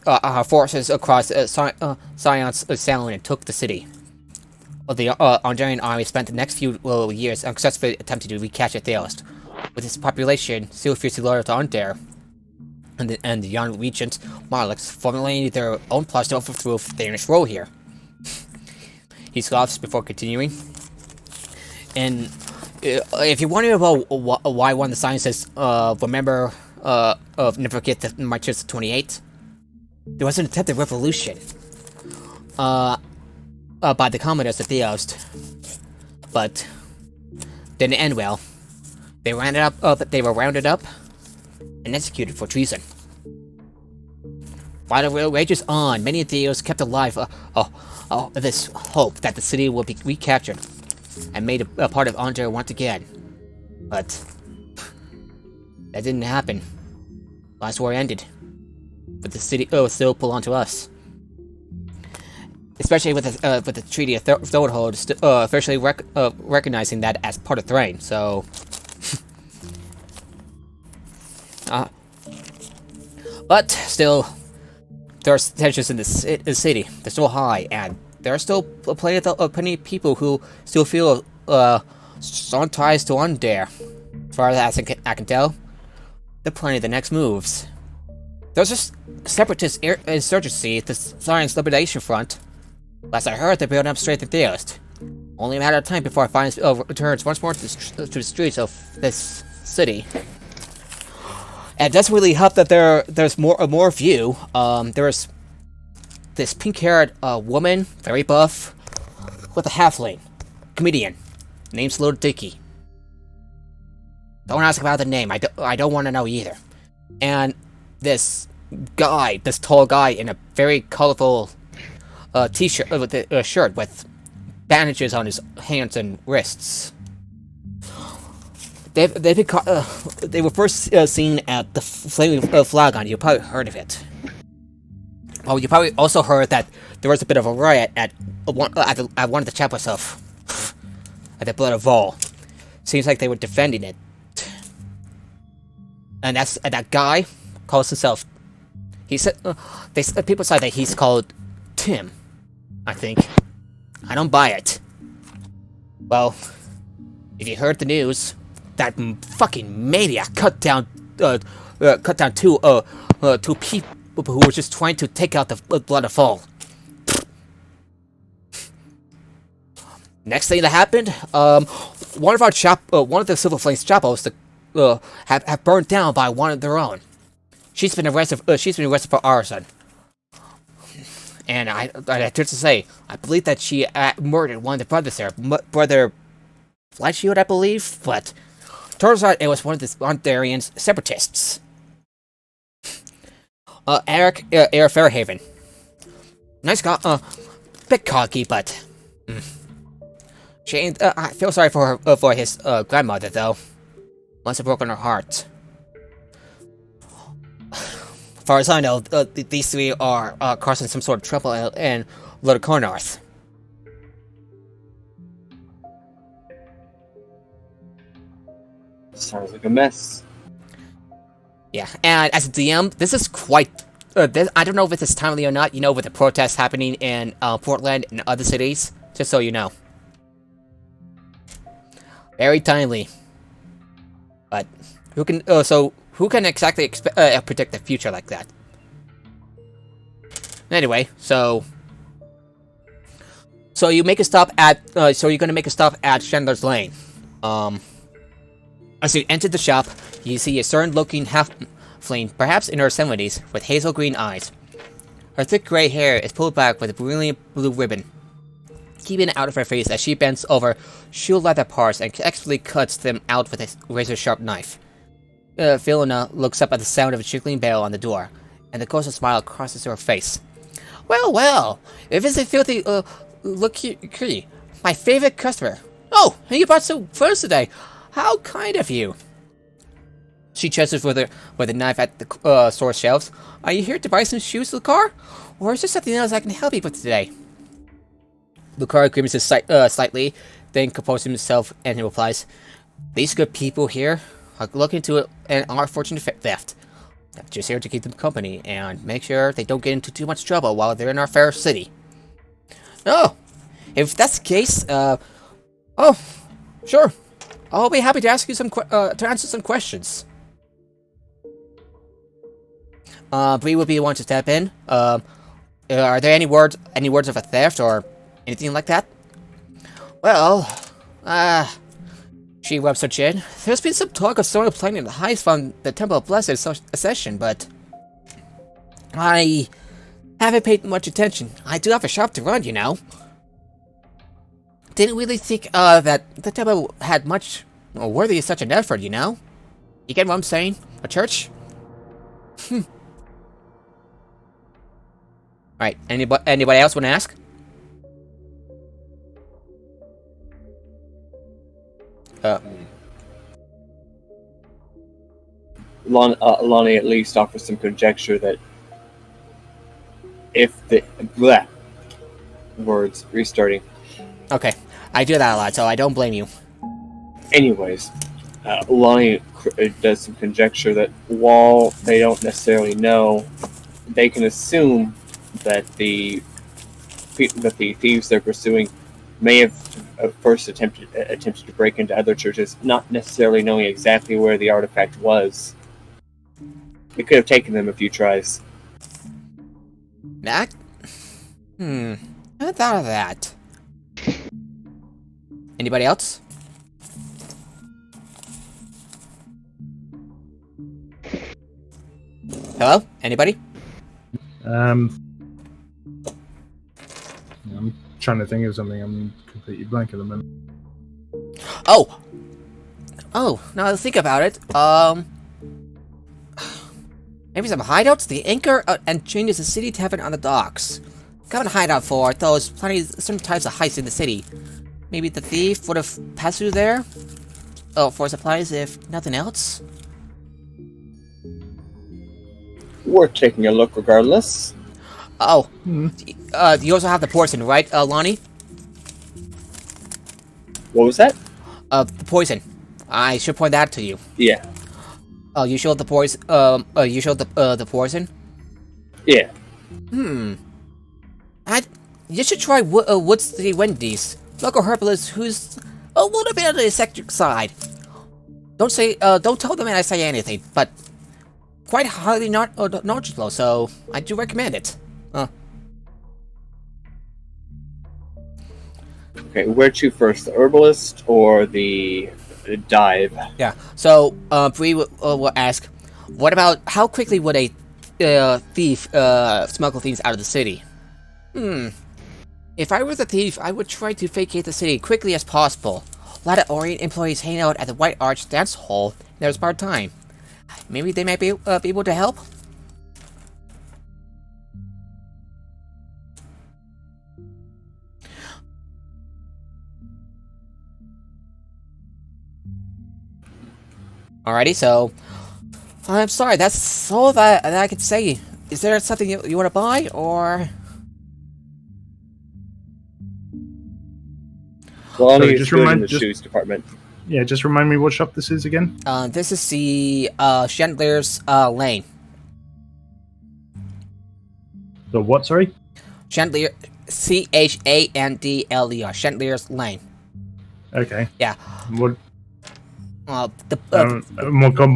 our forces across Scion's Sound and took the city. The Andarian army spent the next few years unsuccessfully attempting to recapture Theos, with its population still fiercely loyal to Andar, and the young regent Marlix formulating their own plots to overthrow Danish rule here. He scoffs before continuing. And if you're wondering about why one of the signs says, remember, never forget the martyrs of 28, there was an attempted revolution by the commanders of Theos, but didn't end well. They were rounded up and executed for treason. While the rages on, many of Theos kept alive this hope that the city would be recaptured and made a part of Andar once again. But that didn't happen. Last war ended, but the city still belonged to us. Especially with the Treaty of Throathold officially recognizing that as part of Thrain, so... but still, there are tensions in the city. They're still high, and there are still plenty of people who still feel strong ties to Andar. As far as I can tell, they're planning the next moves. There's a separatist insurgency, the Science Liberation Front. Last I heard, they're building up straight to Theos. Only a matter of time before Finance returns once more to the streets of this city. And it doesn't really help that there's more of you. There's this pink-haired woman, very buff, with a halfling, comedian, named Slow Dicky. Don't ask about the name. I don't want to know either. And this guy, this tall guy in a very colorful t-shirt with a shirt with bandages on his hands and wrists. They were first seen at the Flaming Flagon. You probably heard of it. Well, you probably also heard that there was a bit of a riot at one of the chapels of at the Blood of Vol. Seems like they were defending it. And that guy calls himself. He said people say that he's called Tim. I think. I don't buy it. Well, if you heard the news, that fucking maniac cut down two people who were just trying to take out the Blood of Vol. Next thing that happened, one of the Silver Flames chapels have burned down by one of their own. She's been arrested for arson. And I dare to say, I believe that she murdered one of the brothers there, Brother Flightshield, I believe. But turns out it was one of the Ondarian's separatists. Eric Fairhaven. Nice guy, bit cocky, but I feel sorry for his grandmother though. Must have broken her heart. As far as I know, these three are causing some sort of trouble in Lightless. Sounds like a mess. Yeah, and as a DM, this is quite. I don't know if this is timely or not. You know, with the protests happening in Portland and other cities, just so you know. Very timely. But who can exactly predict the future like that? Anyway, so you make a stop at so you're gonna make a stop at Chandler's Lane. As you enter the shop, you see a certain-looking half-flame, perhaps in her 70s, with hazel green eyes. Her thick gray hair is pulled back with a brilliant blue ribbon, keeping it out of her face as she bends over shoe leather parts and expertly cuts them out with a razor-sharp knife. Fiona looks up at the sound of a trickling bell on the door, and the ghostly smile crosses her face. Well, well, if it's a filthy, Reliquary, my favorite customer. Oh, and you brought some furs today. How kind of you. She gestures with a knife at the store shelves. Are you here to buy some shoes to the car? Or is there something else I can help you with today? Lucari grimaces slightly, then composes himself and he replies, These good people here are looking into an unfortunate theft. I'm just here to keep them company and make sure they don't get into too much trouble while they're in our fair city. Oh, if that's the case, oh, sure. I'll be happy to ask you to answer some questions. Bree would be the one to step in. Are there any words of a theft or anything like that? Well, she rubs her chin. There's been some talk of someone planning the heist from the Temple of Blessed Accession, but I haven't paid much attention. I do have a shop to run, you know. Didn't really think that the temple had much worthy of such an effort, you know? You get what I'm saying? A church? Alright, anybody else want to ask? Lonnie at least offers some conjecture that if the words restarting. Okay, I do that a lot, so I don't blame you. Anyways, Lonnie does some conjecture that while they don't necessarily know, they can assume that the thieves they're pursuing may have first attempted to break into other churches, not necessarily knowing exactly where the artifact was. It could have taken them a few tries. That? I haven't thought of that. Anybody else? Hello? Anybody? I'm trying to think of something. I'm completely blank at the moment. Oh! Oh, now to think about it, maybe some hideouts? The anchor and changes the city tavern on the docks. Common hideout for those certain types of heists in the city. Maybe the thief would have passed through there? Oh, for supplies if nothing else? We're taking a look regardless. Oh, you also have the poison, right, Lonnie? What was that? The poison. I should point that to you. Yeah. Oh, you showed the poison. You showed the poison. Yeah. You should try Woods the Wendy's local herbalist who's a little bit on the eccentric side. Don't tell them I say anything, but quite highly knowledgeable. So I do recommend it. Okay, where to first, the herbalist or the dive? Yeah. So Bree will ask, what about how quickly would a thief smuggle things out of the city? If I were the thief, I would try to vacate the city quickly as possible. Let the Orient employees hang out at the White Arch dance hall in their spare time. Maybe they might be able to help? Alrighty, so I'm sorry, that's all that I could say. Is there something you want to buy, or? Well, Sorry, only just good in remind- the just- shoes department. Yeah, just remind me what shop this is again. This is the Chandler's Lane. The what? Sorry. Chandler, Chandler, Chandler's Lane. Okay. Yeah. What? The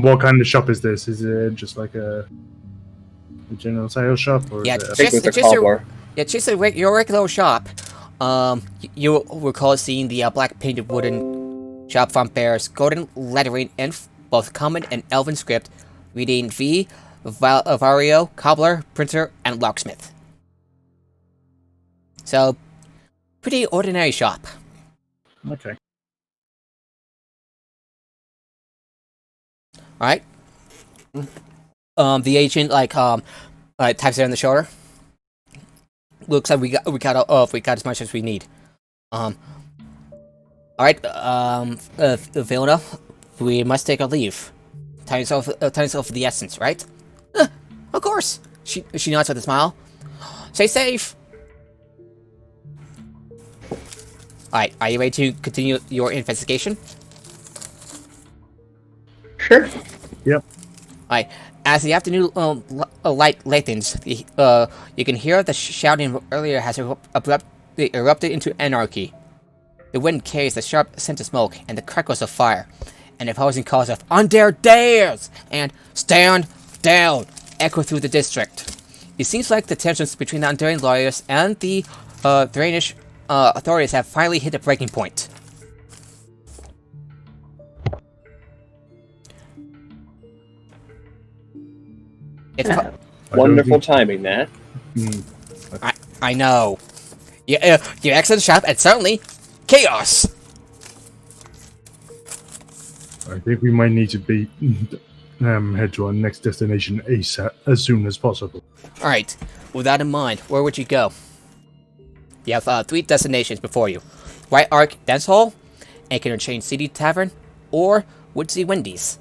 What kind of shop is this? Is it just like a general sales shop, or Yeah, is it I think it was a Just a- cobbler. yeah, just your regular shop. You will recall seeing the black painted wooden shop front bears golden lettering in both common and elven script, reading V, Vario, cobbler, printer, and locksmith. So, pretty ordinary shop. Okay. Alright. The agent taps it on the shoulder. Looks like we got as much as we need. Alright, Vilna, we must take our leave. Time is of the essence, right? Of course. She nods with a smile. Stay safe. Alright, are you ready to continue your investigation? Sure. Yep. Alright, as the afternoon light lengthens, you can hear the shouting earlier has abruptly erupted into anarchy. The wind carries the sharp scent of smoke and the crackles of fire, and the opposing calls of "Undared dares!" and "Stand down!" echo through the district. It seems like the tensions between the Undaring lawyers and the Drainish authorities have finally hit a breaking point. It's Wonderful timing, that. I know. You exit the shop and suddenly, chaos! I think we might need to head to our next destination ASAP, as soon as possible. Alright, with that in mind, where would you go? You have 3 destinations before you. White Ark Dance Hall, Anchor and Chain City Tavern, or Woodsy Wendy's.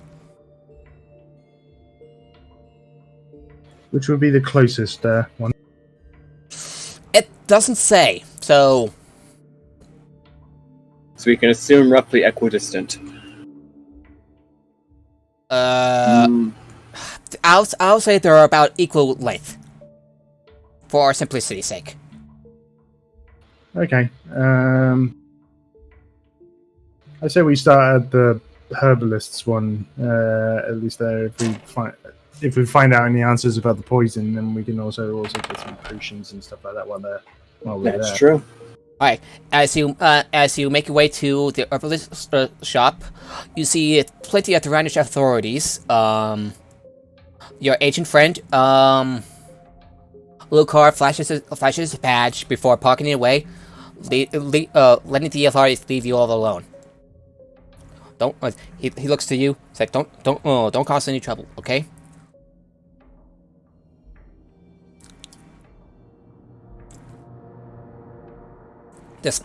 Which would be the closest one? It doesn't say, so... So we can assume roughly equidistant. I'll say they're about equal length. For simplicity's sake. Okay. I say we start at the herbalists one. At least there, if we find out any answers about the poison, then we can also get some potions and stuff like that while we're That's there. true. Alright, as you make your way to the herbalist shop, you see plenty of Tyrannish authorities. Your agent friend, Lucar flashes his badge before parking it away, letting the authorities leave you all alone. don't. He looks to you. He's like, don't cause any trouble, okay? This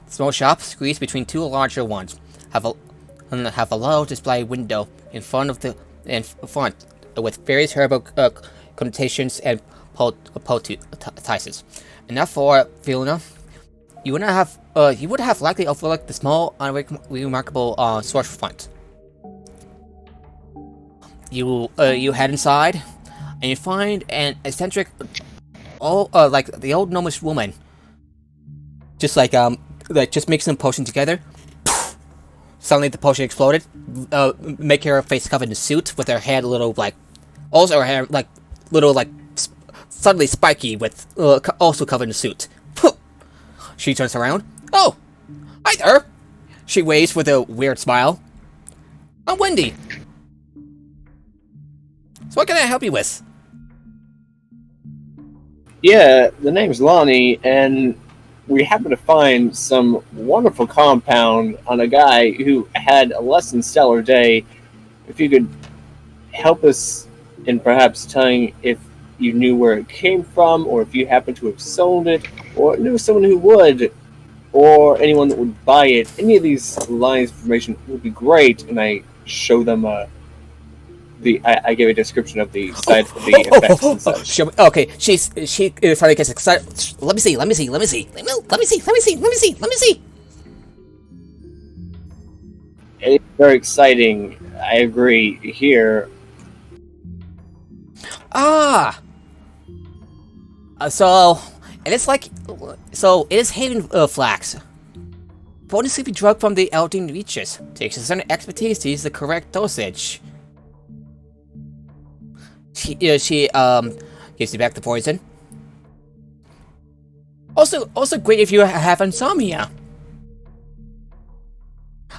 small shop, squeezed between two larger ones, have a low display window in front with various herbal connotations and poultices. Enough for Fiona. You would have likely overlooked the small, unremarkable source front. You head inside, and you find an eccentric, like the old gnomish woman. Just like mixing a potion together. Suddenly the potion exploded, making her face covered in soot, with her head also her hair suddenly spiky, with also covered in soot. She turns around. Oh, hi there. She waves with a weird smile. I'm Wendy. So what can I help you with? Yeah, the name's Lonnie, and we happen to find some wonderful compound on a guy who had a less than stellar day. If you could help us in perhaps telling if you knew where it came from, or if you happen to have sold it, or knew someone who would, or anyone that would buy it, any of these lines of information would be great. And I show them I give a description of the side of the effects and such. Okay, she finally gets excited. Let me see. It's very exciting. I agree. Here. So it is Haven Flax. Potent sleepy drug from the Eldin Reaches. Takes a certain expertise to use the correct dosage. She gives you back the poison. Also great if you have insomnia.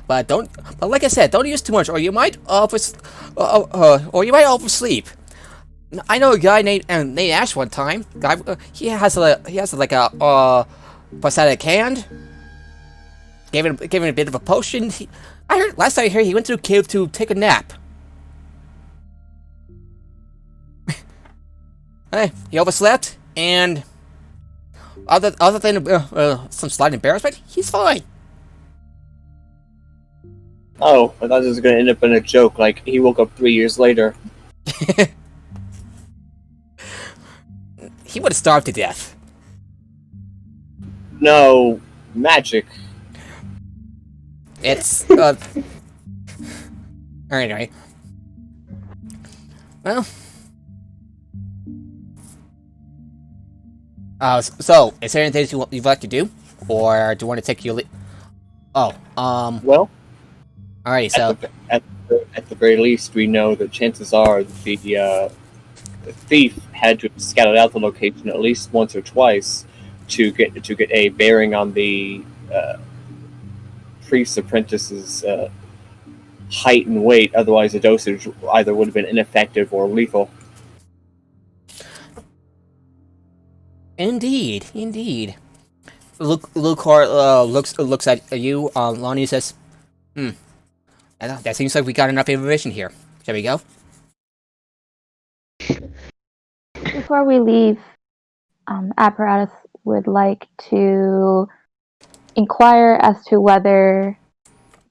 But like I said, don't use too much, or you might oversleep. I know a guy named Ash one time. He has a prosthetic hand. Gave him a bit of a potion. Last time I heard he went to a cave to take a nap. Hey, he overslept, and other than some slight embarrassment, he's fine. Oh, I thought this was going to end up in a joke, like he woke up 3 years later. He would have starved to death. No, magic. It's, Alright. Well. So, is there anything you'd like to do? Or do you want to take your well... Alrighty, so... At the very least, we know that chances are that the thief had to have scouted out the location at least once or twice to get a bearing on the priest's apprentice's height and weight. Otherwise, the dosage either would have been ineffective or lethal. Indeed. Looks at you. Lonnie says, that seems like we got enough information here. Shall we go? Before we leave, Apparatus would like to inquire as to whether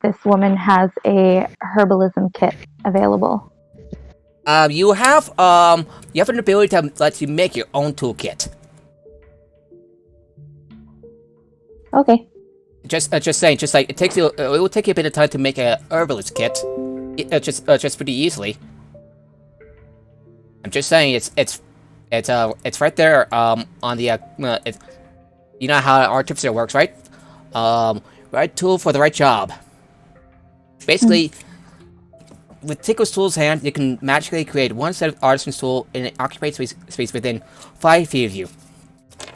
this woman has a Herbalism Kit available. You have an ability to let you make your own toolkit. Okay. Just saying, it will take you a bit of time to make a Herbalist Kit. Just pretty easily. I'm just saying, it's right there, on the, you know how Artificer works, right? Right tool for the right job. Basically, with Tico's tools hand, you can magically create one set of Artisan's tool in an occupied space within 5 feet of you.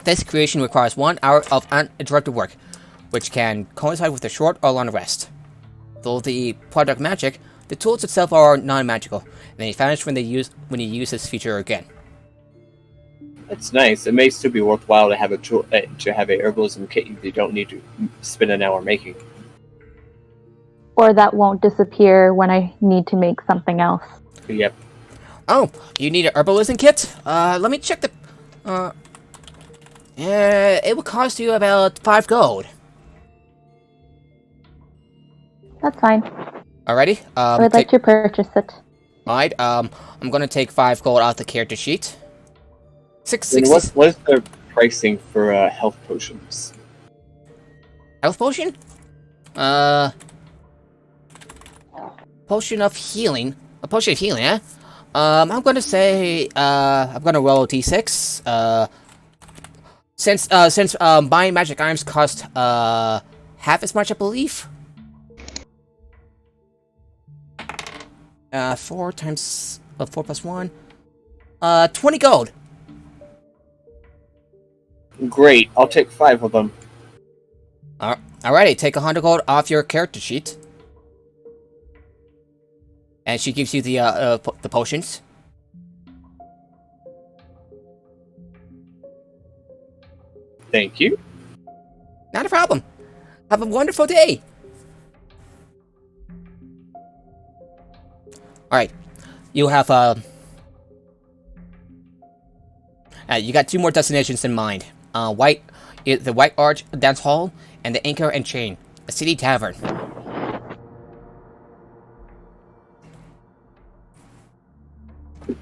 This creation requires 1 hour of uninterrupted work, which can coincide with a short or long rest. Though the product magic, the tools itself are non-magical, and they vanish when you use this feature again. That's nice. It may still be worthwhile to have a tool, to have a herbalism kit you don't need to spend an hour making. or that won't disappear when I need to make something else. Yep. Oh, you need an Herbalism Kit? Let me check the... it will cost you about 5 gold. That's fine. Alrighty. I would like to purchase it. Alright, I'm gonna take 5 gold off the character sheet. 660... What is the pricing for health potions? Health potion? Potion of healing. A potion of healing, eh? I'm gonna say, I'm gonna roll T6. Since buying magic items cost, half as much, I believe. 4 times, 4 plus 1. 20 gold. Great, I'll take 5 of them. Alrighty, take 100 gold off your character sheet. And she gives you the potions. Thank you. Not a problem. Have a wonderful day. Alright. You have, you got 2 more destinations in mind. The White Arch Dance Hall, and the Anchor and Chain, a city tavern.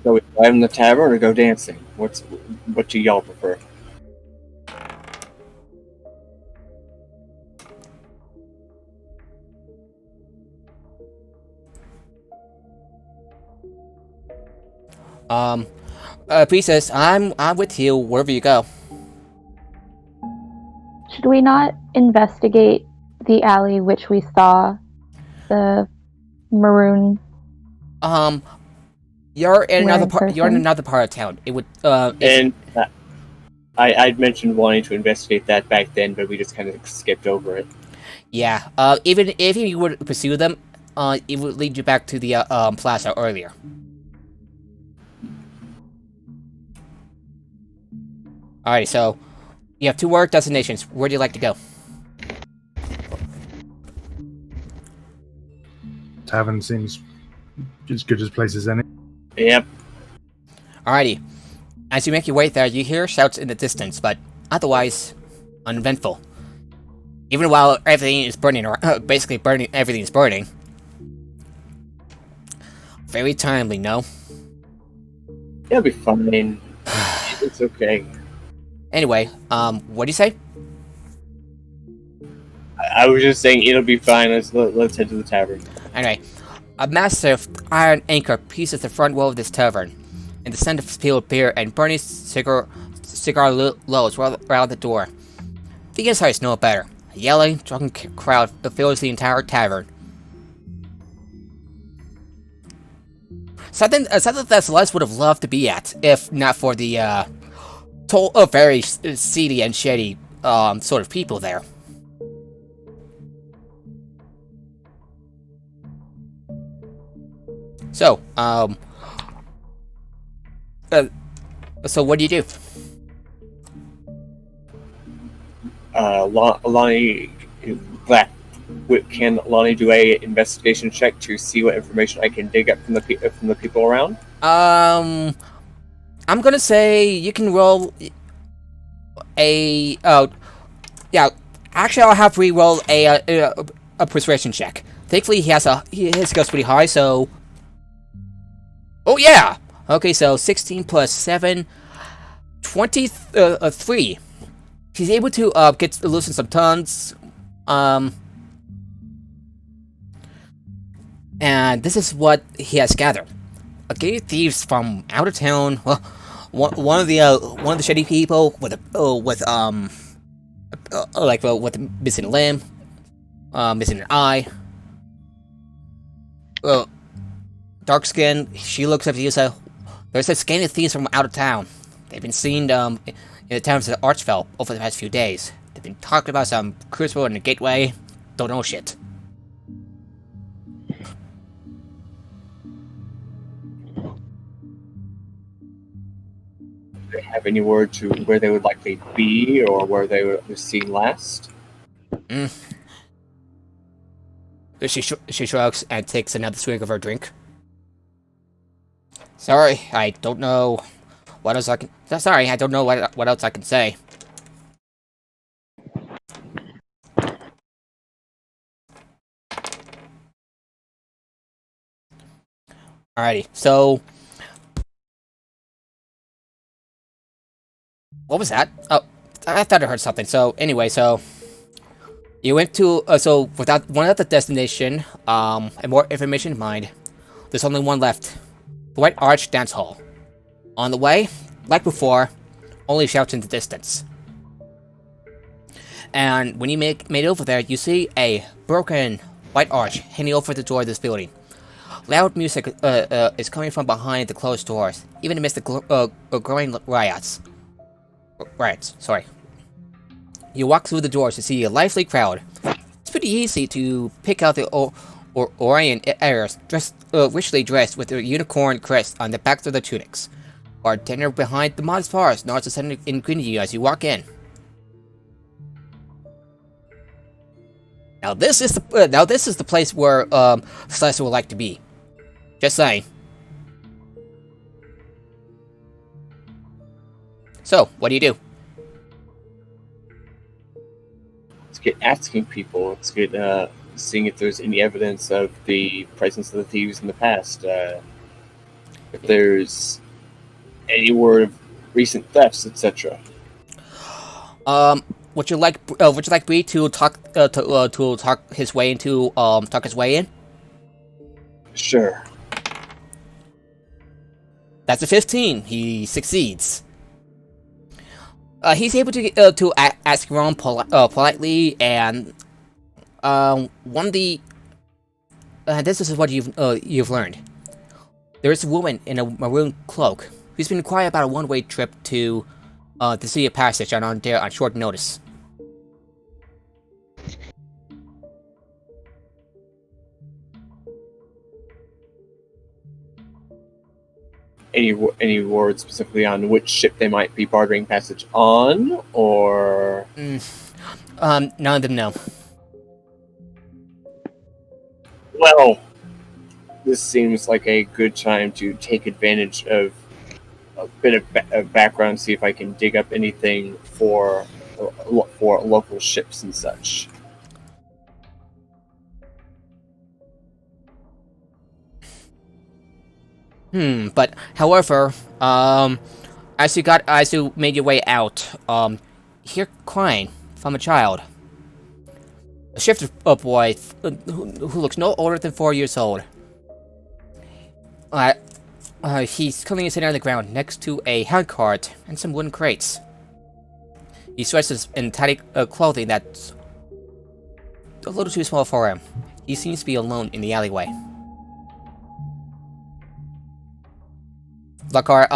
So we dive in the tavern or go dancing? What do y'all prefer? Princess, I'm with you wherever you go. Should we not investigate the alley which we saw the maroon? You're in another part. person? You're in another part of town. It would. And I'd mentioned wanting to investigate that back then, but we just kind of skipped over it. Yeah. Even if you would pursue them, it would lead you back to the plaza earlier. Alright, so you have 2 more destinations. Where do you like to go? Tavern seems as good as place as any. Yep. Alrighty. As you make your way there, you hear shouts in the distance, but otherwise uneventful. Even while everything is burning, or basically burning, everything is burning. Very timely, no? It'll be fine. It's okay. Anyway, what do you say? I was just saying it'll be fine. Let's head to the tavern. Anyway, a massive iron anchor pieces the front wall of this tavern, and the scent of spilled beer and burning cigar loads around the door. The insides know better. A yelling, drunken crowd fills the entire tavern. Something that Celeste would have loved to be at, if not for the very seedy and shady sort of people there. So, so what do you do? Lonnie, can Lonnie do a investigation check to see what information I can dig up from the people around? I'm gonna say you can roll a yeah. Actually, I'll have re-roll a persuasion check. Thankfully, his goes pretty high, so. Oh yeah. Okay, so 16 plus 7, 23. He's able to get loosen some tongues. And this is what he has gathered. A gang of thieves from out of town. Well, one of the shady people with missing a limb, missing an eye. Dark skin. She looks up to you and says, "There's a gang of thieves from out of town. They've been seen in the towns of Archfell over the past few days. They've been talking about some crucible in the gateway. Don't know shit." Do they have any word to where they would likely be or where they were seen last? She shrugs and takes another swig of her drink. Sorry, I don't know what else I can. Sorry, I don't know what else I can say. Alrighty, so what was that? Oh, I thought I heard something. So anyway, so you went to so without one other destination, and more information in mind, there's only one left: the White Arch Dance Hall. On the way, like before, only shouts in the distance. And when you made it over there, you see a broken white arch hanging over the door of this building. Loud music is coming from behind the closed doors, even amidst the growing riots. Riots, sorry. You walk through the doors to see a lively crowd. It's pretty easy to pick out the Orion heirs, richly dressed with their unicorn crest on the backs of their tunics. Bartender behind the modest bars nods a sudden in greeting you as you walk in. Now this is the place where Celeste would like to be. Just saying. So, what do you do? It's good asking people. It's good seeing if there's any evidence of the presence of the thieves in the past. If there's any word of recent thefts, etc. Would you like Bree to talk his way in? Sure. That's a 15. He succeeds. He's able to ask around politely, and one of the this is what you've learned. There is a woman in a maroon cloak who's been inquiring about a one-way trip to the Sea of Passage on short notice. Any words specifically on which ship they might be bartering passage on, or? None of them know. Well, this seems like a good time to take advantage of a bit of background, see if I can dig up anything for local ships and such. But however, as you made your way out, you hear crying from a child. A shifter boy who looks no older than 4 years old. He's currently sitting on the ground next to a hand cart and some wooden crates. He's dressed in tidy clothing that's a little too small for him. He seems to be alone in the alleyway. Lakar,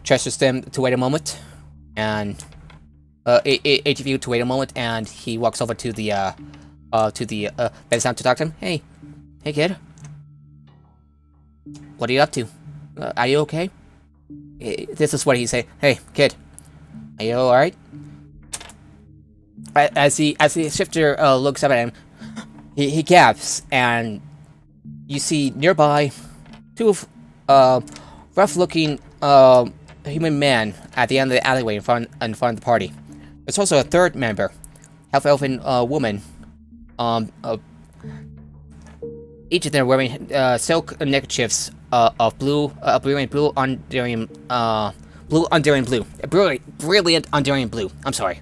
gestures them to wait a moment, and each of you to wait a moment, and he walks over to the bends down to talk to him. Hey kid, what are you up to? Are you okay? This is what he say. Hey kid, are you all right? As the shifter looks up at him, he gasps, and you see nearby two rough-looking human man at the end of the alleyway in front of the party. There's also a third member, half-elfin woman. Each of them wearing silk neckerchiefs of blue and blue Undying blue. Brilliant Undying blue. I'm sorry.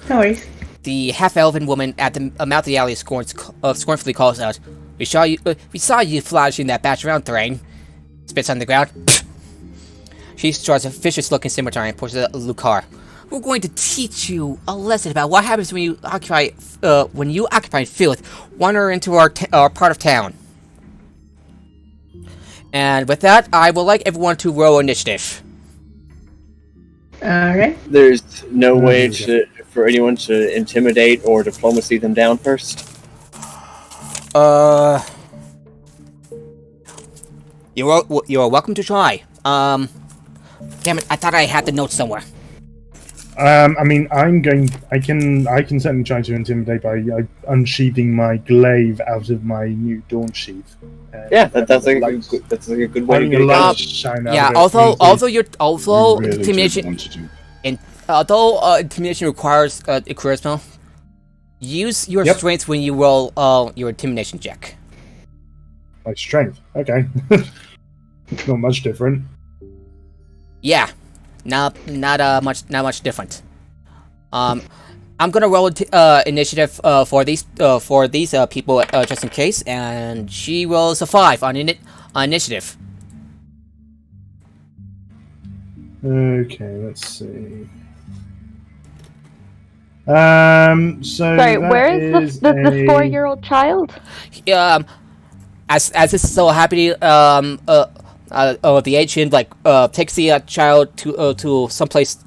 No worries. The half-elven woman at the mouth of the alley scornfully calls out, We saw you flashing that batch around, Thrain. Spits on the ground. She draws a vicious-looking scimitar and points at Lucar. We're going to teach you a lesson about what happens when you occupy filth, wander into our part of town. And with that, I would like everyone to roll initiative. Alright. There's no way for anyone to intimidate or diplomacy them down first? You're welcome to try. Damn it, I thought I had the notes somewhere. I mean, I can certainly try to intimidate by unsheathing my glaive out of my new dawn sheath. Yeah, that's like a good way to get it light going. shine out Yeah, of it. although really intimidation, did want to do. intimidation requires a charisma. Use your Yep. strength when you roll your intimidation check. My strength. Okay. Not much different. Yeah, not much different. I'm gonna roll initiative for these people just in case, and she rolls a 5 on initiative. Okay, let's see. So Sorry, that where is the 4-year-old child? As this so happy the agent takes the child to someplace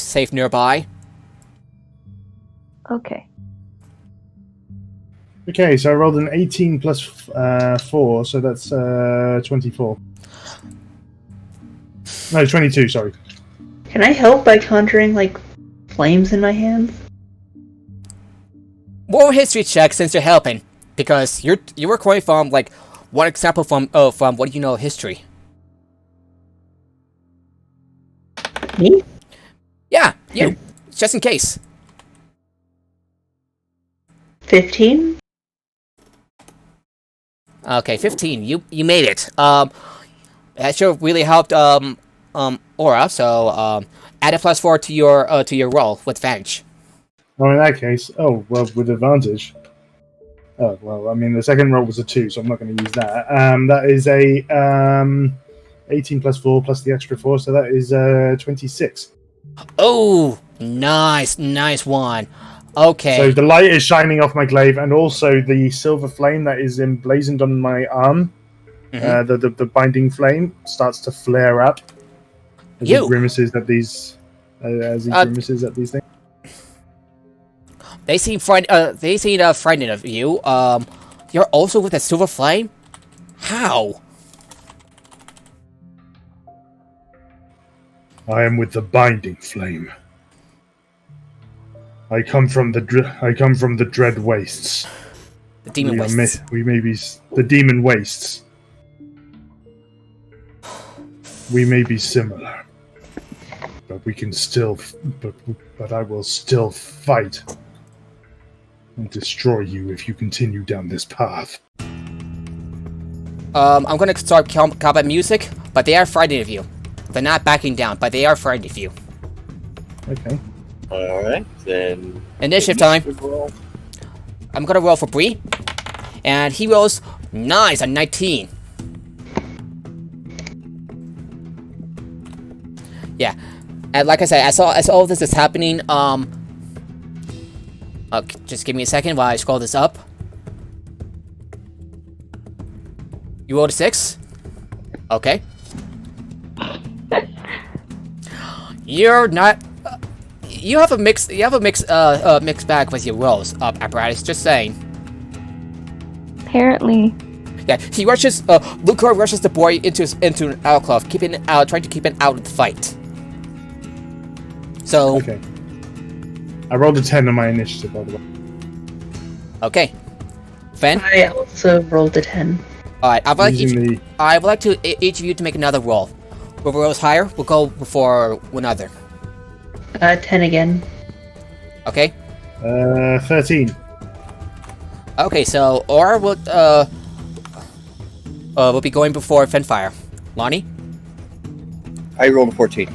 safe nearby. Okay. Okay, so I rolled an 18 plus 4, so that's 24. No, 22. Sorry. Can I help by conjuring like flames in my hands? More history check since you're helping, because you were quite from like one example from what you know of history. Me? Yeah, you. Just in case. 15? Okay, 15. You made it. That sure really helped Aura. So add a +4 to your roll with advantage. Well, in that case, with advantage. Oh, well, I mean, the second roll was a 2, so I'm not going to use that. That is a 18 plus 4 plus the extra 4, so that is 26. Oh, nice one. Okay. So the light is shining off my glaive, and also the silver flame that is emblazoned on my arm, the binding flame, starts to flare up as he grimaces at these things. They seem frightened of you. You're also with a silver flame? How? I am with the binding flame. I come from the dread wastes. The demon wastes. We may be the demon wastes. We may be similar, but we can still. But I will still fight and destroy you if you continue down this path. I'm gonna start combat music, but they are frightened of you. They're not backing down, but they are frightened of you. Okay. Alright, then... Initiative time. I'm gonna roll for Bree. And he rolls nice on 19. Yeah. And like I said, as all this is happening, just give me a second while I scroll this up. You rolled a 6? Okay. You're not... You have a mixed bag with your rolls, apparatus. Just saying. Apparently. Yeah, he rushes. Lucor rushes the boy into an alcove, trying to keep it out of the fight. So. Okay. I rolled a 10 on my initiative, by the way. Okay. Fen. I also rolled a 10. All right. I would like each of you to make another roll. Whoever rolls higher, we'll go before one other. 10 again. Okay. 13. Okay, so Aura will be going before Fenfire. Lonnie? I rolled a 14.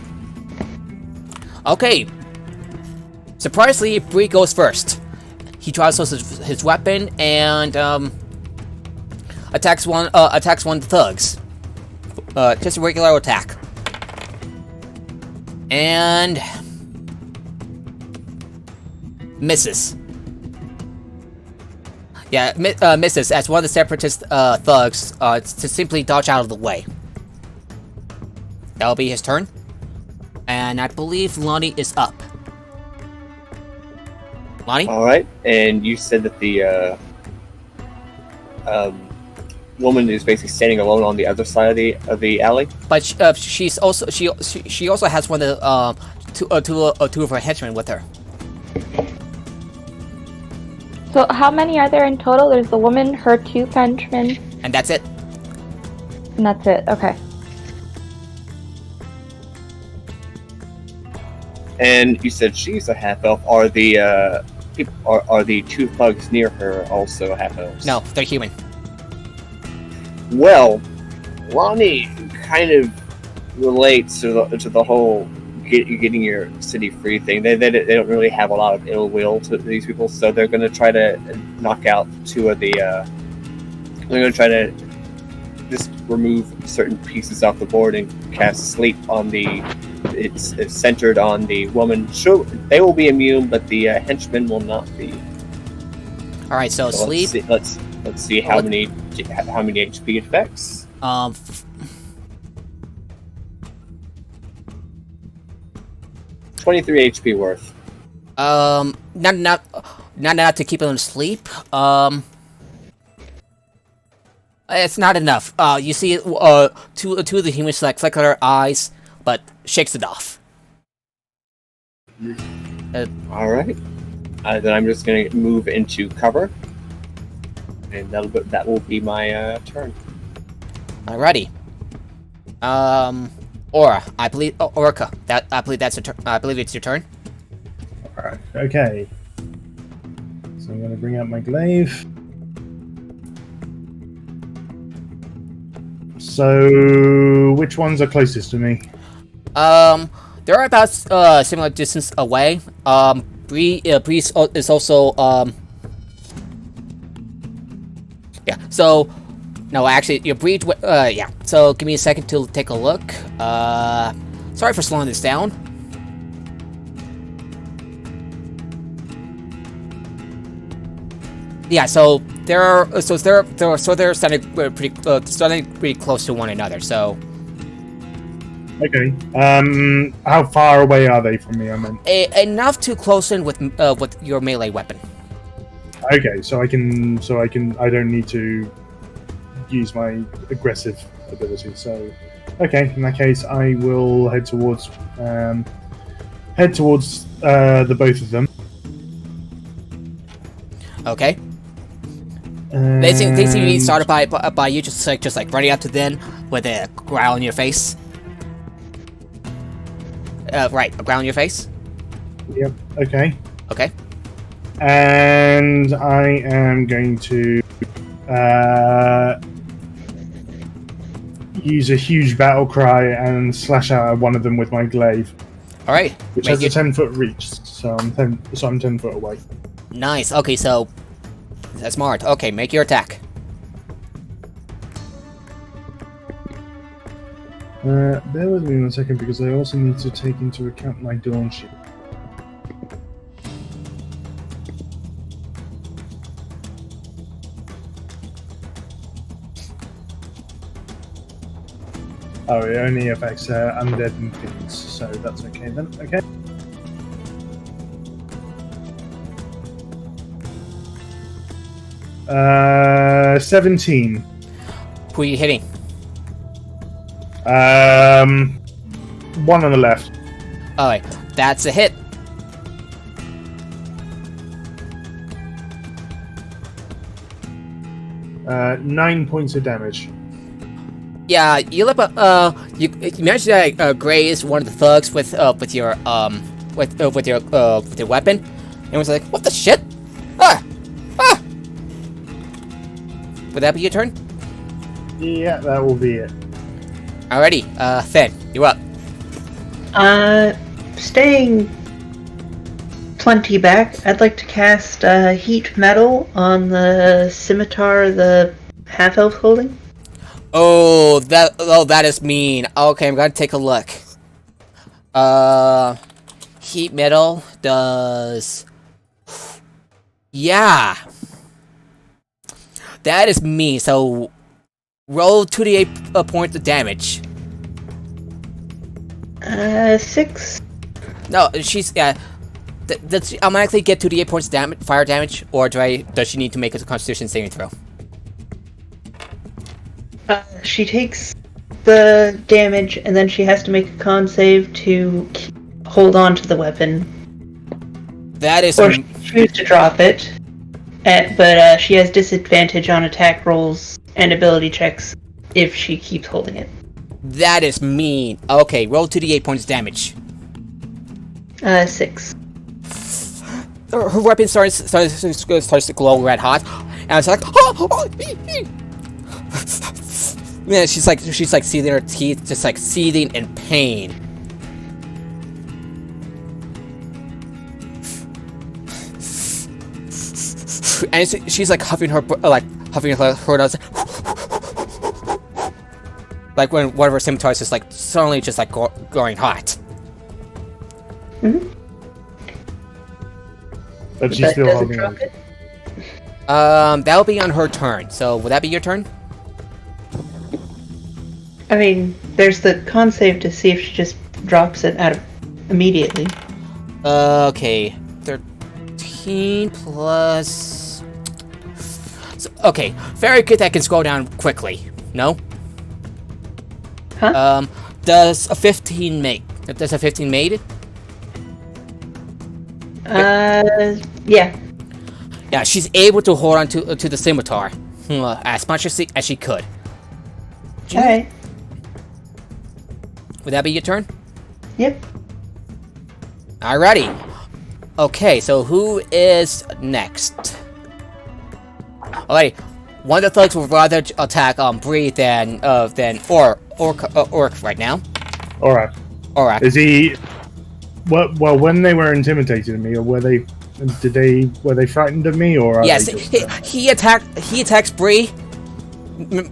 Okay. Surprisingly, Bree goes first. He draws his weapon and attacks one of the thugs. Just a regular attack. And misses. Yeah, misses as one of the separatist thugs to simply dodge out of the way. That'll be his turn. And I believe Lonnie is up. Lonnie? Alright, and you said that the woman is basically standing alone on the other side of the alley? But she also has one of the two of her henchmen with her. So how many are there in total? There's the woman, her 2 henchmen, And that's it. and that's it. Okay. And you said she's a half elf. Are the are the 2 thugs near her also half elves? No, they're human. Well, Lonnie kind of relates to the whole getting your city free thing. They don't really have a lot of ill will to these people, so they're going to try to knock out 2 of the. They're going to try to just remove certain pieces off the board and cast sleep on the. It's centered on the woman. Sure, they will be immune, but the henchmen will not be. All right, so sleep. Let's see how many HP effects. 23 HP worth. Not enough to keep them asleep. It's not enough. You see, two of the humans like flicker their eyes, but shakes it off. All right. Then I'm just gonna move into cover, and that will be my turn. Alrighty. Aura, I believe. Oh, Orca. I believe that's your turn. I believe it's your turn. Alright, okay. So I'm going to bring out my glaive. So, which ones are closest to me? They're about similar distance away. Bree is also yeah. So no, actually, your Bree. Yeah. So give me a second to take a look. Sorry for slowing this down. Yeah. So they're standing pretty close to one another. So. Okay. How far away are they from me? I meant. Enough to close in with your melee weapon. Okay, so I don't need to use my aggressive ability. So, okay, in that case, I will head towards the both of them. Okay. They seem to be started by you just like running up to them with a growl on your face. Right, a growl on your face. Yep. Okay. Okay. And I am going to use a huge battle cry and slash out at one of them with my glaive. All right. Which has a 10-foot reach, so I'm 10 foot away. Nice. Okay, so that's smart. Okay, make your attack. Bear with me 1 second because I also need to take into account my dawn shield. Oh, it only affects undead and things, so that's okay then. Okay. Uh, 17. Who are you hitting? One on the left. Alright, that's a hit. Uh, 9 points of damage. Yeah, you managed to graze one of the thugs with your weapon, and was like, "What the shit? Ah! Ah!" Would that be your turn? Yeah, that will be it. Alrighty, Finn, you're up. Staying plenty back, I'd like to cast Heat Metal on the scimitar the half-elf holding. Oh, that is mean. Okay, I'm gonna take a look. Heat metal does. Yeah, that is mean. So, roll 2d8 points of damage. 6. No, she's does she automatically get 2d8 points of fire damage, or does she need to make a Constitution saving throw? She takes the damage, and then she has to make a con save to hold on to the weapon, That is or choose to drop it. But she has disadvantage on attack rolls and ability checks if she keeps holding it. that is mean. Okay, roll 2d8 points of damage. 6. Her weapon starts to glow red hot, and it's like, yeah, she's like seething her teeth, just like seething in pain. And she's like huffing her nose, like when one of her scimitars is like suddenly just like going hot. Mm-hmm. But she's still doesn't holding drop it. it. That'll be on her turn. So would that be your turn? I mean, there's the con save to see if she just drops it out of immediately. Okay, 13 plus. So, okay, very good. That can scroll down quickly. No. Huh? Does a 15 make? Does a 15 made it? Yeah. Yeah, she's able to hold on to the scimitar as much as she could. Alright. Would that be your turn? Yep. Alrighty. Okay, so who is next? Alright, one of the thugs would rather attack Bree than Orc right now. Alright. Alright. Is he... Well, when they were intimidating me, or were they frightened of me, or are Yes, they just, he attacks Bree,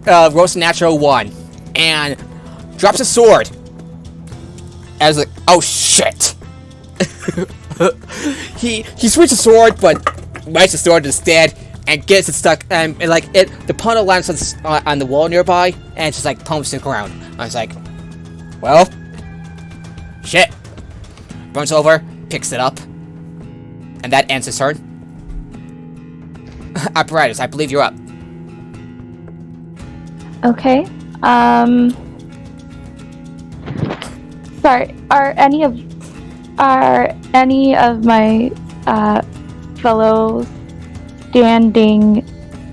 rolls a natural 1, and drops a sword. As like, oh shit! he switches sword, but rights the sword instead, and gets it stuck, and like the puddle lands on the wall nearby, and it's just like pumps the ground. I was like, well, shit. Runs over, picks it up, and that ends his turn. Apparatus, I believe you're up. Okay. Sorry. Are any of my fellows standing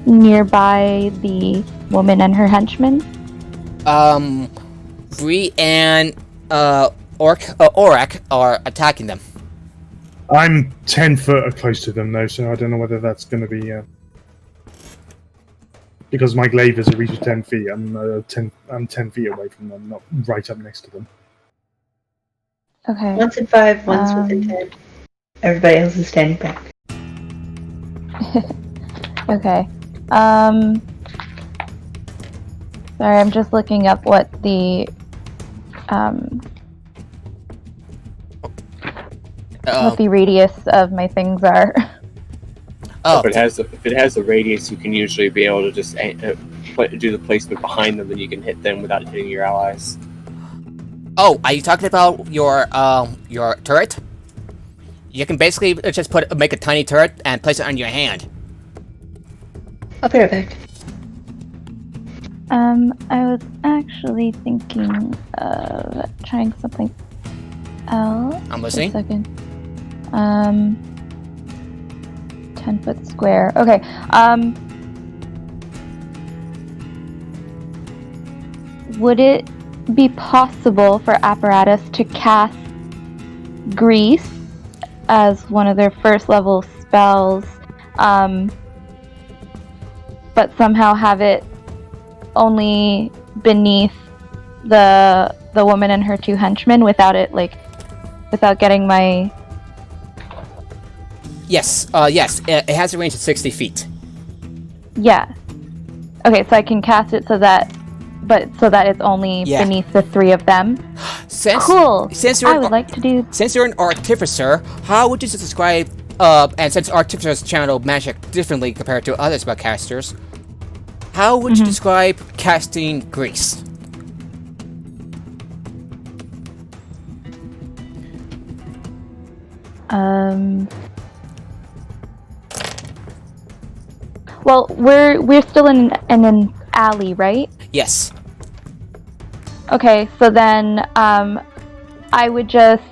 nearby the woman and her henchmen? Bree and Aurak are attacking them. I'm 10 foot close to them though, so I don't know whether that's going to be because my glaive is a reach of 10 feet. I'm 10 feet away from them, not right up next to them. Okay. Once in 5, once within 10. Everybody else is standing back. Okay. Sorry, I'm just looking up what the what the radius of my things are. Oh, If it has a radius, you can usually be able to just do the placement behind them, then you can hit them without hitting your allies. oh, are you talking about your turret? You can basically just make a tiny turret and place it on your hand. I'll be right back. I was actually thinking of trying something else. I'm Just a listening. second. 10-foot square. Okay. Would it be possible for Apparatus to cast Grease as one of their first level spells, but somehow have it only beneath the woman and her 2 henchmen without getting my... Yes, it has a range of 60 feet. Yeah. Okay, so I can cast it so that it's only beneath the 3 of them. Cool. I would like to do... Since you're an artificer, how would you describe, and since artificers channel magic differently compared to other spellcasters, how would you describe casting Grease? Well, we're still in an alley, right? Yes. Okay, so then I would just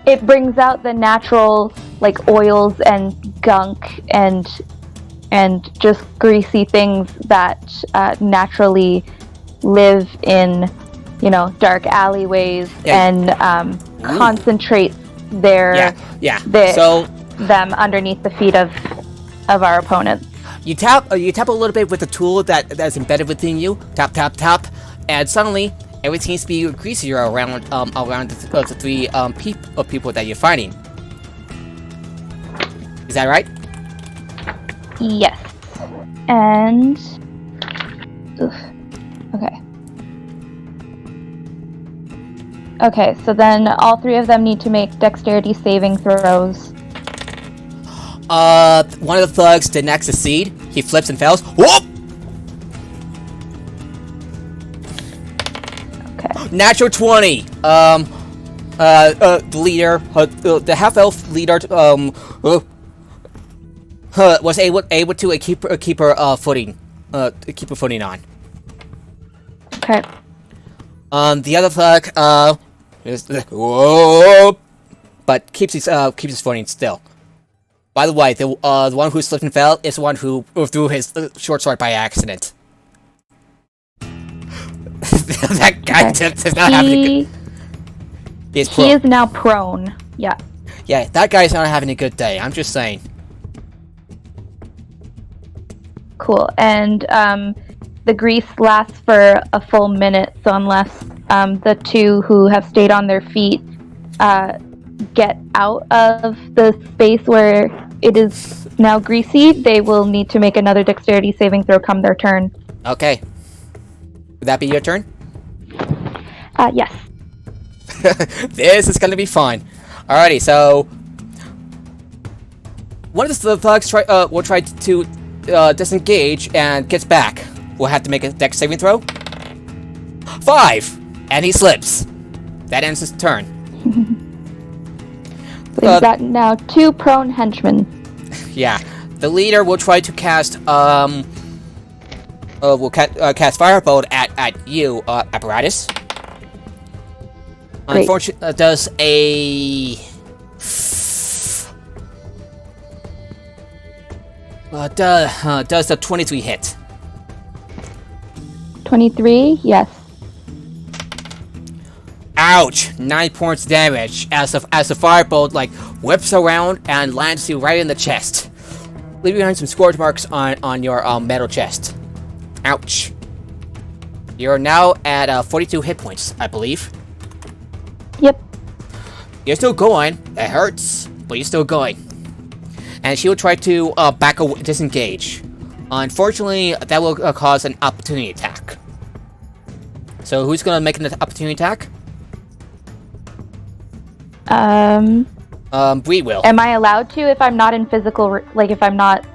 it brings out the natural like oils and gunk and just greasy things that naturally live in, you know, dark alleyways and concentrates them underneath the feet of our opponents. You tap a little bit with the tool that's embedded within you. Tap, tap, tap, and suddenly everything seems to be greasier around the three people that you're fighting. Is that right? Yes. And Okay, so then all three of them need to make dexterity saving throws. One of the thugs did not succeed. He flips and fails. Whoop! Okay. Natural 20. The leader, the half-elf leader, was able to keep her footing on. Okay. The other thug, is whoa, but keeps his footing still. By the way, the one who slipped and fell is the one who threw his short sword by accident. That guy does not have a good... He is now prone. Yeah. Yeah, that guy's not having a good day. I'm just saying. Cool. And the grease lasts for a full minute, so unless the two who have stayed on their feet get out of the space where it is now greasy, they will need to make another dexterity saving throw come their turn. Okay. Would that be your turn? Yes. This is gonna be fun. Alrighty, so one of the thugs will try to disengage and gets back. We'll have to make a dex saving throw. 5! And he slips. That ends his turn. We've got now 2 prone henchmen. Yeah. The leader will try to cast cast Firebolt at you, Apparatus. Great. Unfortunately, does a... does a 23 hit? 23, yes. Ouch! 9 points damage as the firebolt whips around and lands you right in the chest, leaving behind some scorch marks on your metal chest. Ouch! You're now at 42 hit points, I believe. Yep. You're still going. It hurts, but you're still going. And she will try to disengage. Unfortunately, that will cause an opportunity attack. So who's gonna make an opportunity attack? Bree will. Am I allowed to if I'm not in physical, if I'm not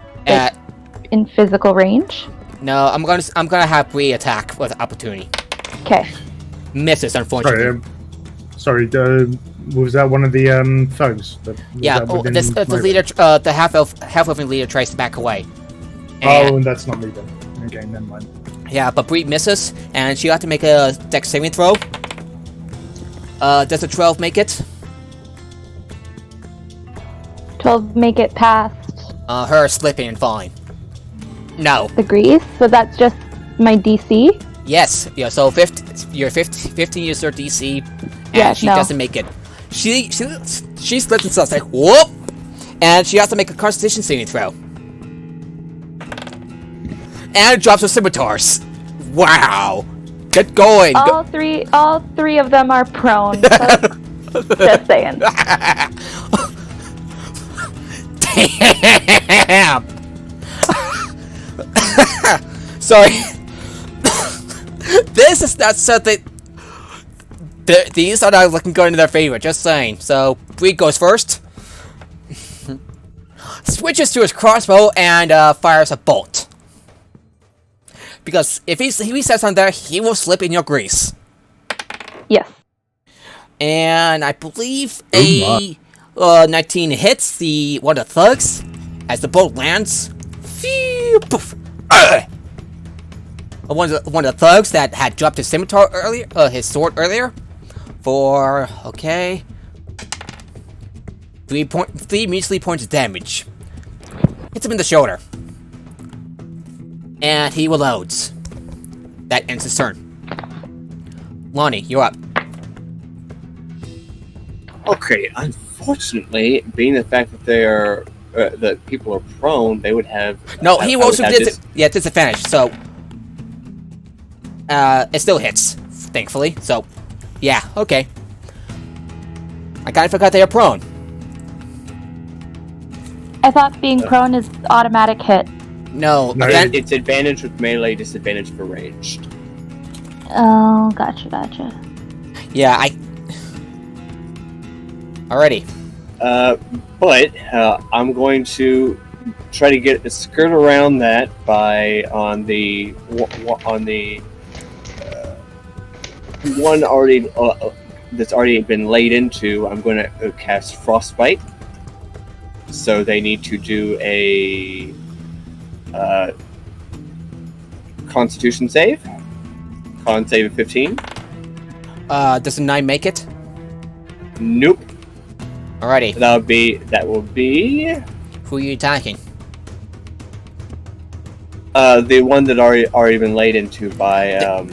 in physical range? No, I'm gonna have Bree attack with opportunity. Okay. Misses, unfortunately. Sorry, was that one of the thugs? Yeah, the leader, the half-elf leader tries to back away. And that's not me then. Okay, never mind. Yeah, but Bree misses, and she has to make a dex saving throw. Does a 12 make it? 12 make it past... her slipping and falling. No. The grease? So that's just my DC? Yes. Yeah, so 15 is her DC, and yeah, she doesn't make it. She slips and stuff, whoop! And she has to make a Constitution saving throw. And drops her scimitars. Wow! Get going! All three of them are prone. So just saying. Damn! Sorry. This is not something... These are not looking good in their favor, just saying. So, Bree goes first. Switches to his crossbow and fires a bolt. Because if he sets on there, he will slip in your grease. Yes. And I believe a 19 hits one of the thugs as the bolt lands. Phew, poof. One of the thugs that had dropped his scimitar earlier, his sword earlier. For 3 measly points of damage. Hits him in the shoulder. And he reloads. That ends his turn. Lonnie, you're up. Okay, unfortunately, being the fact that they are that people are prone, they would have. No, he rolls would with have disadvantage, so it still hits, thankfully. So, yeah, okay. I kind of forgot they are prone. I thought being prone is automatic hit. No, No, It's advantage with melee, disadvantage for ranged. Oh, gotcha. yeah, Alrighty. But I'm going to try to get a skirt around that by on the one already that's already been laid into. I'm going to cast Frostbite. So they need to do a Constitution save. Con save of 15. Does a 9 make it? Nope. Alrighty. That will be Who are you attacking? the one that already been laid into by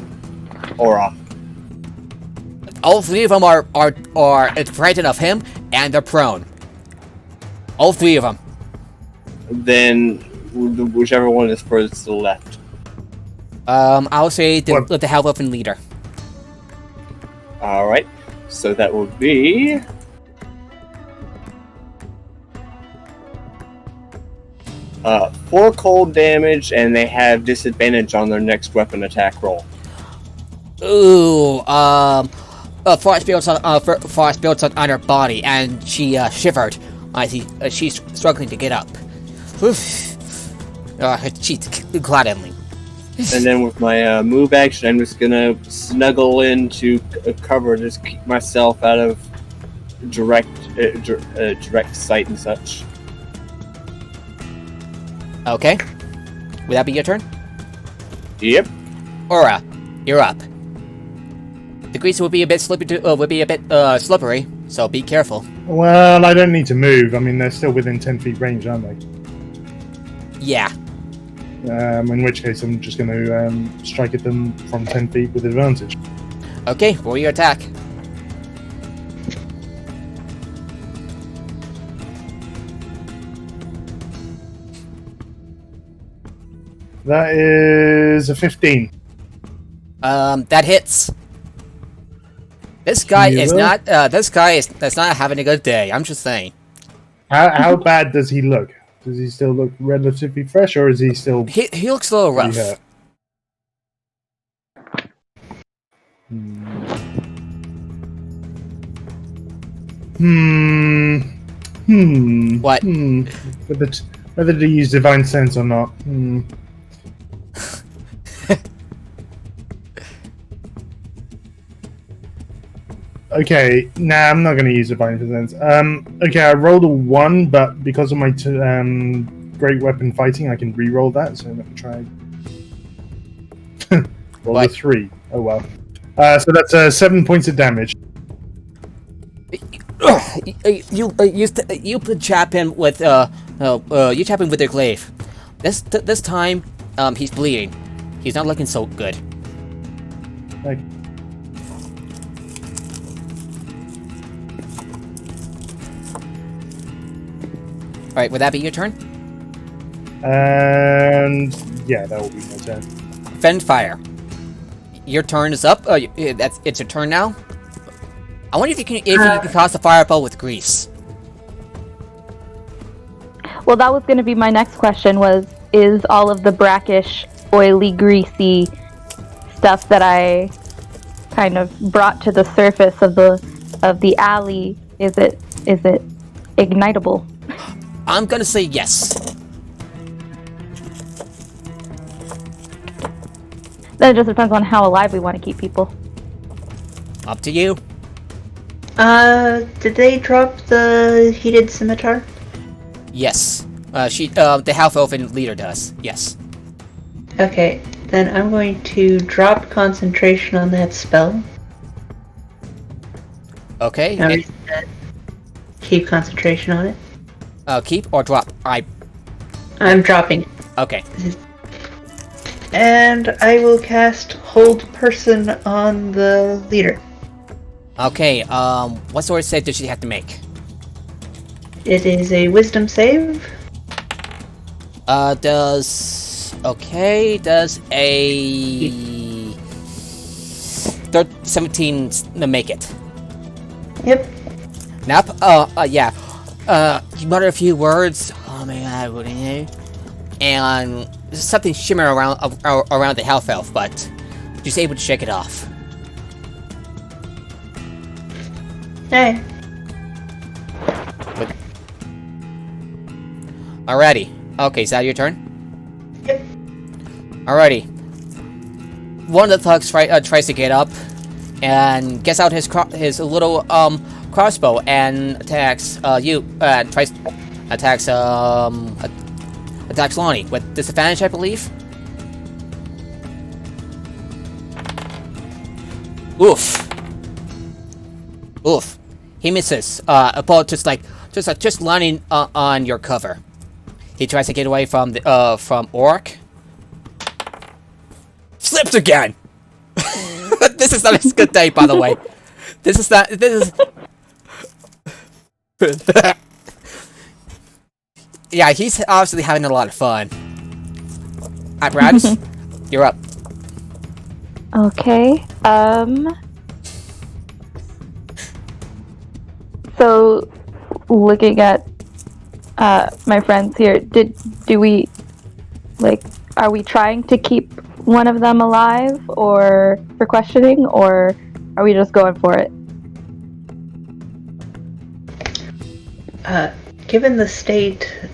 Aura. All 3 of them are frightened of him, and they're prone. All 3 of them. Then whichever one is furthest to the left. I'll say What? the Hell Weapon leader. All right. So that will be 4 cold damage, and they have disadvantage on their next weapon attack roll. Ooh, frost builds on her body, and she shivered. I see. She's struggling to get up. Oof. Her cheeks gladdenly. And then with my move action, I'm just gonna snuggle in to cover, just keep myself out of direct sight and such. Okay. Would that be your turn? Yep. Aura, you're up. The grease will be a bit slippery, so be careful. Well, I don't need to move. I mean, they're still within 10 feet range, aren't they? Yeah. In which case, I'm just going to strike at them from 10 feet with advantage. Okay, roll your attack. That is a 15. That hits. This guy You is will? not. That's not having a good day. I'm just saying. How bad does he look? Does he still look relatively fresh, or is he still He looks a little rough. hurt? What? Whether to use divine sense or not. Okay, nah, I'm not going to use divine sense. Okay, I rolled a 1, but because of my great weapon fighting, I can re-roll that. So let me try. Roll a What? 3. Oh well. So that's 7 points of damage. You chap him with your glaive. This time he's bleeding. He's not looking so good. Okay. All right, would that be your turn? And yeah, that will be my turn. Fend fire. Your turn is up. It's your turn now. I wonder if you can cast a fireball with grease. Well, that was going to be my next question. Is all of the brackish, oily, greasy stuff that I kind of brought to the surface of the alley, is it ignitable? I'm gonna say yes. Then it just depends on how alive we want to keep people. Up to you. Did they drop the heated scimitar? Yes. The half elven leader does. Yes. Okay, then I'm going to drop concentration on that spell. Okay. Now and- reset. keep concentration on it. Keep or drop? I'm dropping it. Okay. And I will cast Hold Person on the leader. Okay, what sort of save does she have to make? It is a Wisdom save. Does a 17 make it? Yep. Nope. Yeah. You mutter a few words. Oh my god, what do you know? And there's something shimmering around the half elf, but she's able to shake it off. Hey. Alrighty. Okay, is that your turn? Yep. Alrighty. One of the thugs tries to get up and gets out his little crossbow and attacks attacks Lonnie with disadvantage, I believe. Oof. Oof. He misses. A bullet just landing on your cover. He tries to get away from the from Orc. Slipped again. This is not a good day, by the way. This is. Yeah, he's obviously having a lot of fun. Apparatus, you're up. Okay. So, looking at my friends here, are we trying to keep one of them alive, or for questioning, or are we just going for it? Given the state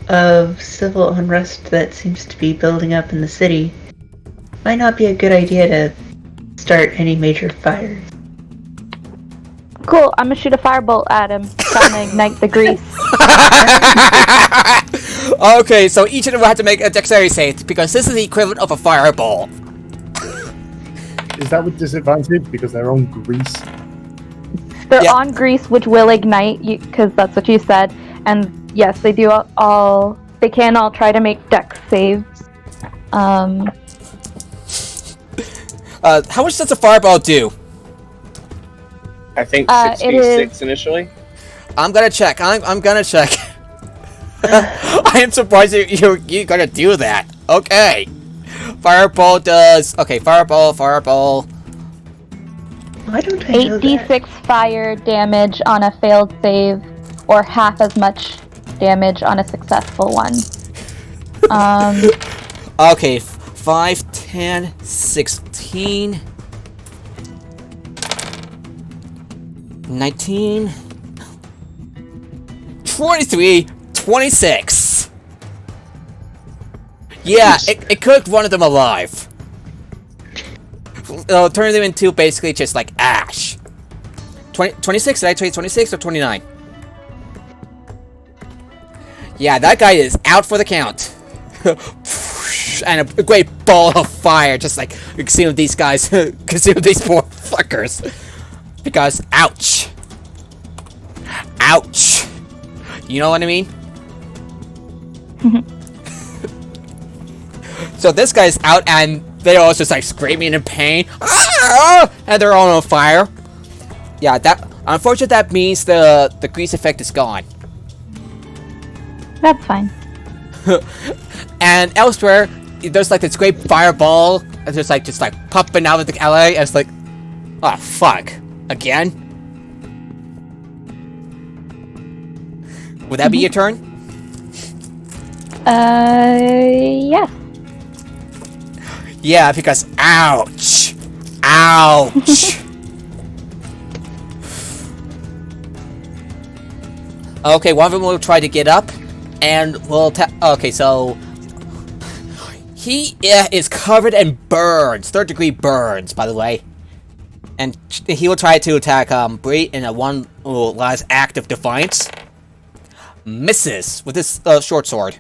of civil unrest that seems to be building up in the city, might not be a good idea to start any major fires. Cool, I'm gonna shoot a firebolt at him, trying to ignite the grease. Okay, so each of them will have to make a dexterity save, because this is the equivalent of a fireball. Is that with disadvantage because they're on grease? They're on grease, which will ignite, because that's what you said. And yes, they do all. They can all try to make dex saves. How much does a fireball do? I think It 66 initially. I'm gonna check. I'm gonna check. I am surprised you're gonna do that. Okay. Fireball does. Okay, fireball. Why don't I know that? 8d6 fire damage on a failed save, or half as much damage on a successful one. Okay, 5, 10, 16, 19, 23, 26. Yeah, it cooked one of them alive. Turn them into basically just like ash. 26? Did I say 26 or 29? Yeah, that guy is out for the count. And a great ball of fire just like consumed these guys, consumed these poor fuckers. Because, ouch. Ouch. You know what I mean? So this guy's out and they're all just like screaming in pain. And they're all on fire. Yeah, unfortunately that means the grease effect is gone. That's fine. And elsewhere, there's like this great fireball and just like popping out of the alley, and it's like, oh fuck, again? Would that be your turn? Yes. Yeah, because ouch, ouch. Okay, one of them will try to get up, and we'll okay, so he is covered in burns, 3rd-degree burns, by the way, and he will try to attack Bree in a one last act of defiance. Misses with his short sword.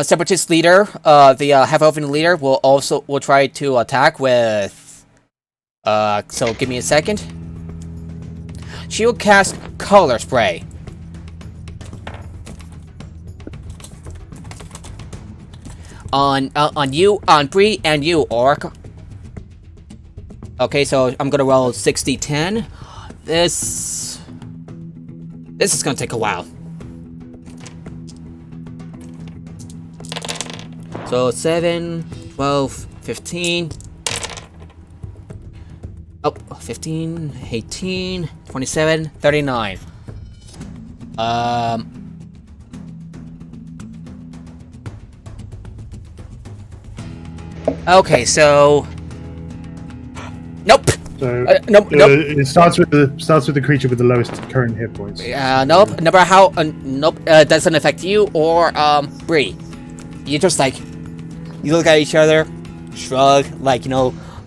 Separatist leader, the half-elven leader, will try to attack with. So give me a second. she will cast Color Spray. On you, on Bree, and you, Orc. Okay, so I'm gonna roll 60-10. This is gonna take a while. So 7, 12, 15. Oh, 15, 18, 27, 39. Okay, so nope. So Nope. it starts with the creature with the lowest current hit points. Nope. No matter how. Nope. Doesn't affect you or Bree. You just like you look at each other, shrug, like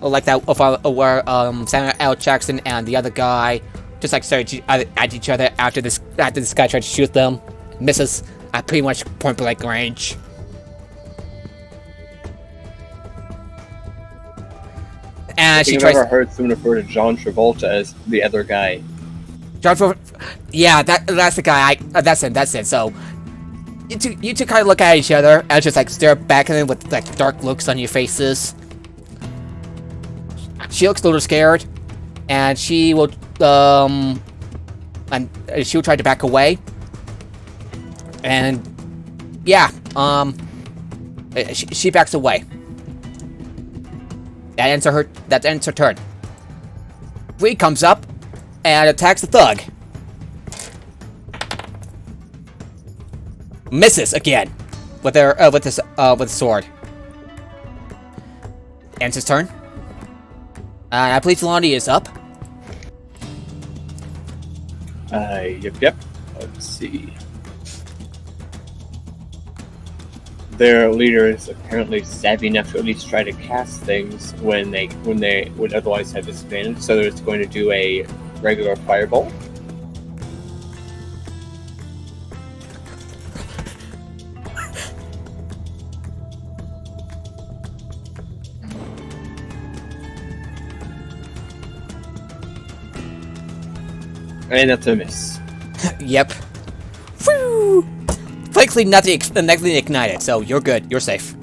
like that of where Samuel L. Jackson and the other guy just like start at each other after this guy tried to shoot them, misses at pretty much point blank range. And she tries. I've never heard someone refer to John Travolta as the other guy. Yeah, that's the guy. That's it. So you two kind of look at each other and just like stare back at him with like dark looks on your faces. She looks a little scared, and she will she'll try to back away. And yeah, she backs away. That ends her turn. Bree comes up and attacks the thug. Misses again with the sword. Ends his turn. I believe Lonnie is up. Yep. Let's see. Their leader is apparently savvy enough to at least try to cast things when they would otherwise have disadvantage. So it's going to do a regular fireball. And that's a miss. Yep. Woo! Thankfully, nothing ignited, so you're good. You're safe.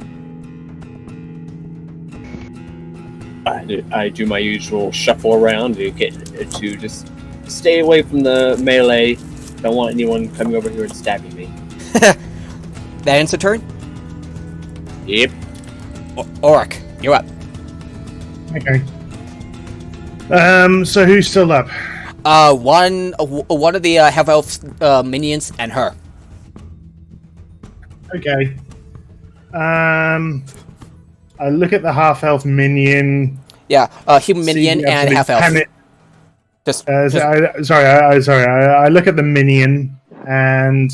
I do my usual shuffle around to get to just stay away from the melee. Don't want anyone coming over here and stabbing me. That ends the turn? Yep. Oric, you're up. Okay. So who's still up? One of the half-elf minions and her. Okay. I look at the half-elf minion. Yeah, human minion and half-elf. I look at the minion and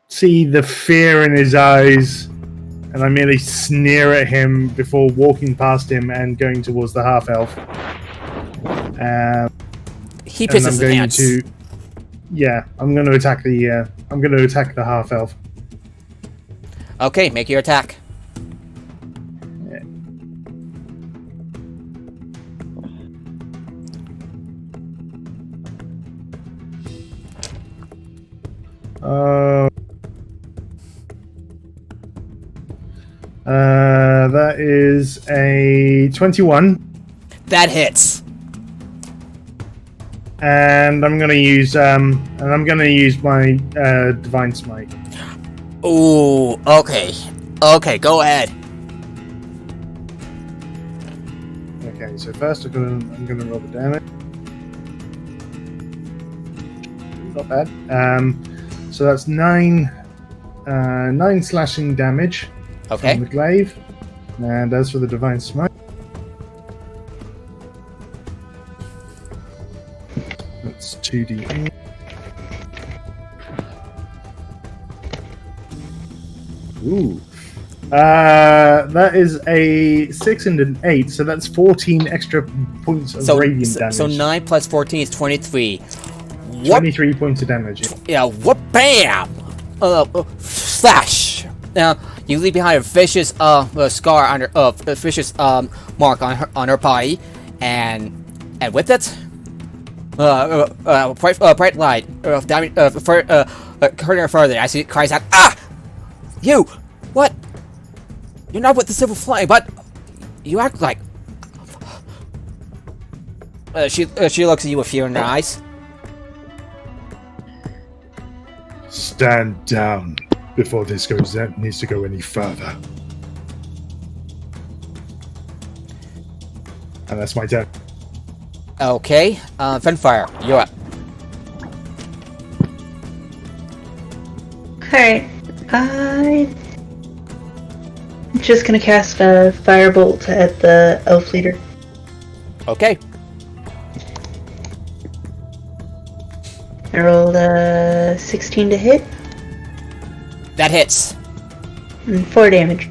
see the fear in his eyes, and I merely sneer at him before walking past him and going towards the half-elf. He pisses his pants. I'm going to attack the half-elf. Okay, make your attack. That is a 21. That hits. And I'm gonna use my divine smite. Ooh, okay. Okay, go ahead. Okay, so first I'm gonna roll the damage. Not bad. So that's 9 slashing damage. Okay. From the glaive. And as for the divine smite, that's 2d8. Ooh. That is a 6 and an 8, so that's 14 extra points of radiant damage. So 9 plus 14 is 23. 23 points of damage. Yeah, whoop, bam! Slash! Now, you leave behind a vicious scar on her, a vicious mark on her body, and with it, bright light, hurting her further as he cries out, "Ah! You! What? You're not with the Silver Flame, but you act like..." She looks at you with fear in her eyes. Stand down before this needs to go any further. And that's my turn. Okay, Finfire, you're up. Alright, I'm just gonna cast a firebolt at the elf leader. Okay. I rolled a 16 to hit That hits. and 4 damage.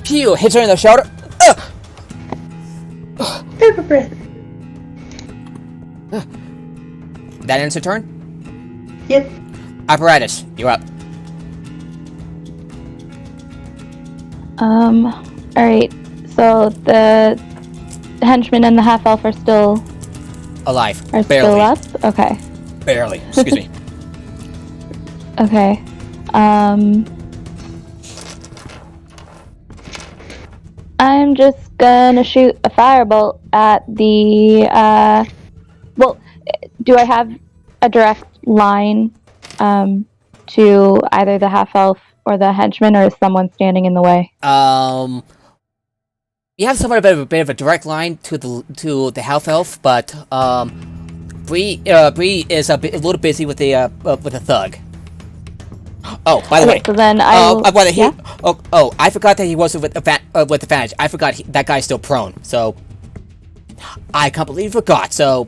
Pew! Hits her in the shoulder. Pepper breath. That ends her turn. Yep. Apparatus, you're up. Alright, so the henchman and the half elf are still Alive. Are Barely. still up? Okay. Barely. Excuse me. Okay. I'm just gonna shoot a firebolt at the, well, do I have a direct line, to either the half-elf or the henchman, or is someone standing in the way? You have somewhat of a bit of a direct line to the half elf, but Bree is a little busy with the thug. Oh, by the way, so then I forgot that he wasn't with advantage. I forgot that guy's still prone. So I completely forgot. So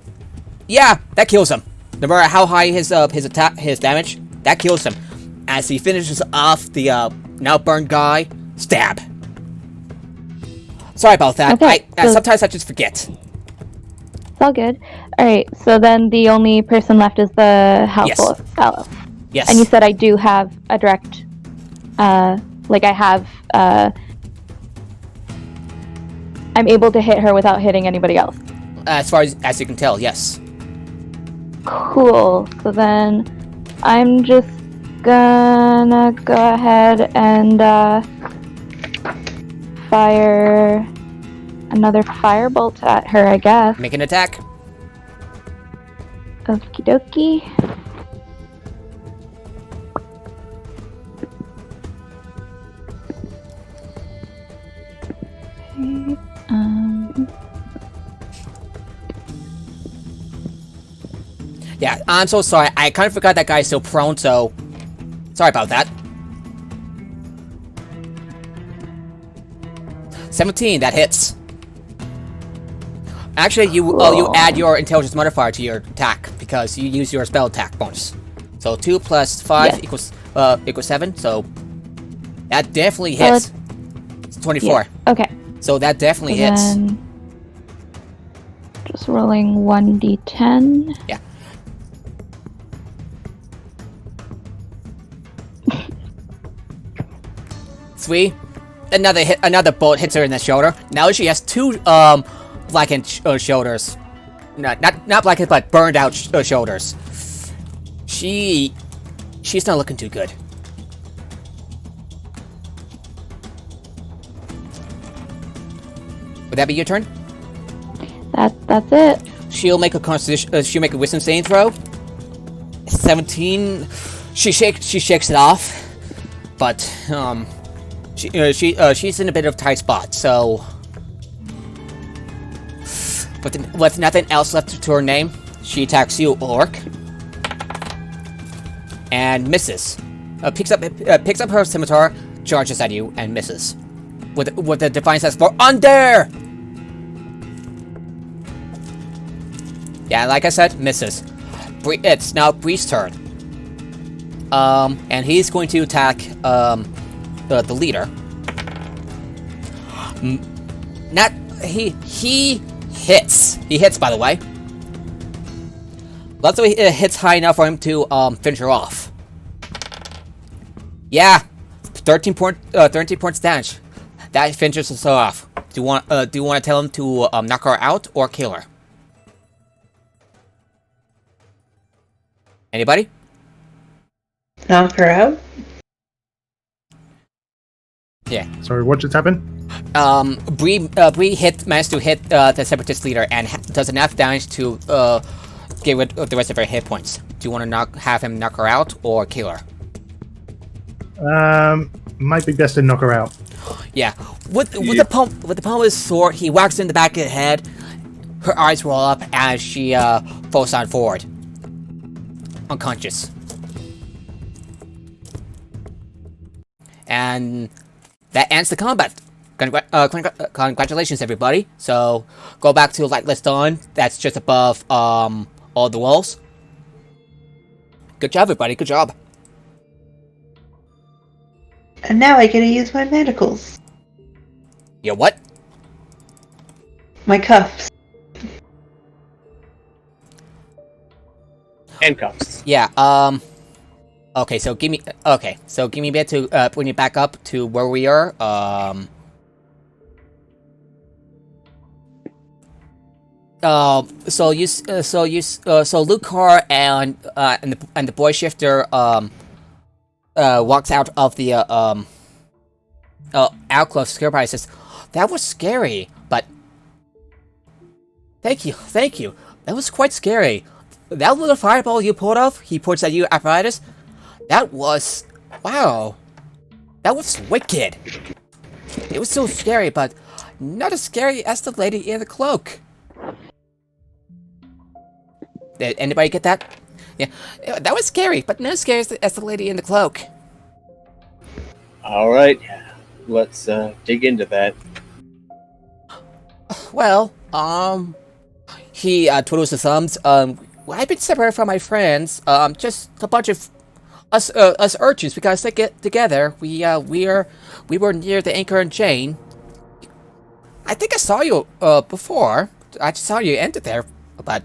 yeah, that kills him. No matter how high his damage, that kills him. As he finishes off the now burned guy, stab. Sorry about that. Okay, Sometimes I just forget. It's all good. Alright, so then the only person left is the half elf. Yes. And you said I do have a direct, I'm able to hit her without hitting anybody else. As far as you can tell, yes. Cool. So then I'm just gonna go ahead and fire another firebolt at her, I guess. Make an attack. Okie dokie. Yeah, I'm so sorry. I kind of forgot that guy's still prone, so sorry about that. 17, that hits. Actually, you add your intelligence modifier to your attack because you use your spell attack bonus. So 2 plus 5 equals 7. So that definitely hits. It's 24. Yeah. Okay. So that definitely hits. Then just rolling 1d10. Yeah. Three. Another bullet hits her in the shoulder. Now she has 2 blackened shoulders. Not blackened, but burned out shoulders. She's not looking too good. Would that be your turn? That's it. She'll make a constitution. She'll make a wisdom saving throw. 17. She shakes it off, but she's in a bit of a tight spot. So, with nothing else left to her name, she attacks you, Orc, and misses. Picks up her scimitar, charges at you, and misses. With the defiance that's for under. Yeah, like I said, misses. It's now Bree's turn. And he's going to attack the leader. He hits. He hits, by the way. Luckily, it hits high enough for him to finish her off. Yeah, 13 points damage. That finishes her off. Do you want to tell him to knock her out or kill her? Anybody? Knock her out? Yeah. Sorry, what just happened? Bree managed to hit the Separatist leader and does enough damage to get rid of the rest of her hit points. Do you want to have him knock her out or kill her? Might be best to knock her out. Yeah. With the palm of his sword, he whacks her in the back of the head. Her eyes roll up as she falls on forward, unconscious. And that ends the combat. Congratulations, everybody. So go back to Lightless Dawn. That's just above all the walls. Good job, everybody. Good job. And now I get to use my manacles. Your what? My cuffs. Handcuffs. Yeah. Okay. So give me a bit to bring it back up to where we are. So Lucar and the boy shifter walks out of the alcove. Scarecrow says, "That was scary, but thank you. That was quite scary. That little fireball you pulled off." He points at you, apparatus. That was wow. That was wicked. It was so scary, but not as scary as the lady in the cloak. Did anybody get that? Yeah, that was scary, but not as scary as the lady in the cloak. All right, let's dig into that. Well, he twiddles his thumbs. I've been separated from my friends. Just a bunch of us urchins. We gotta stick together. We were near the Anchor and Chain. I think I saw you before. I just saw you enter there, but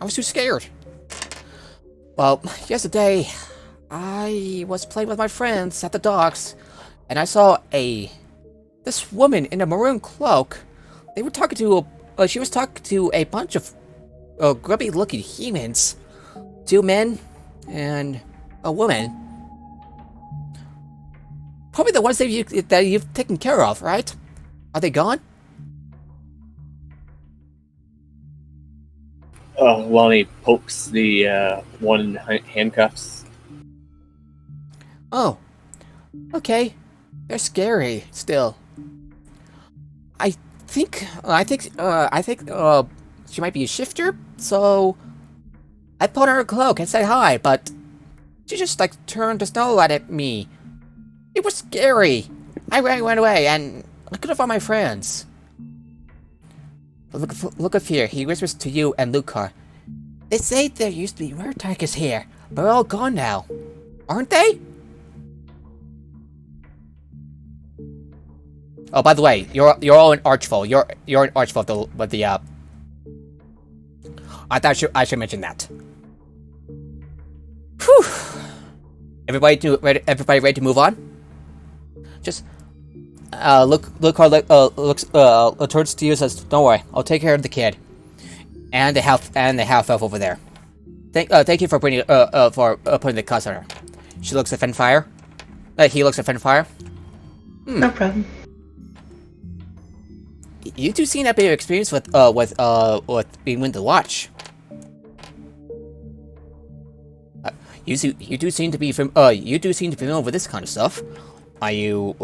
I was too scared. Well, yesterday, I was playing with my friends at the docks, and I saw this woman in a maroon cloak. They were talking to she was talking to a bunch of grubby-looking humans, 2 men and a woman. Probably the ones that you've taken care of, right? Are they gone? Lonnie pokes the one in handcuffs. Oh, okay. They're scary still. I think she might be a shifter, so I put on her cloak and said hi, but she just turned the snow at me. It was scary. I ran away and I couldn't find my friends. But look up here. He whispers to you and Lucar. They say there used to be rare tigers here, but they're all gone now, aren't they? Oh, by the way, you're all an archfoe. You're an archfoe, but the I thought I should mention that. Whew. Everybody ready to move on? Just looks turns to you and says, "Don't worry, I'll take care of the kid and the half elf over there. Thank you for bringing for putting the cuss on her." She looks at Fenfire. He looks at Fenfire. No problem. You two seem to have a bit of experience with being willing to watch. You do seem to be familiar with this kind of stuff. Are you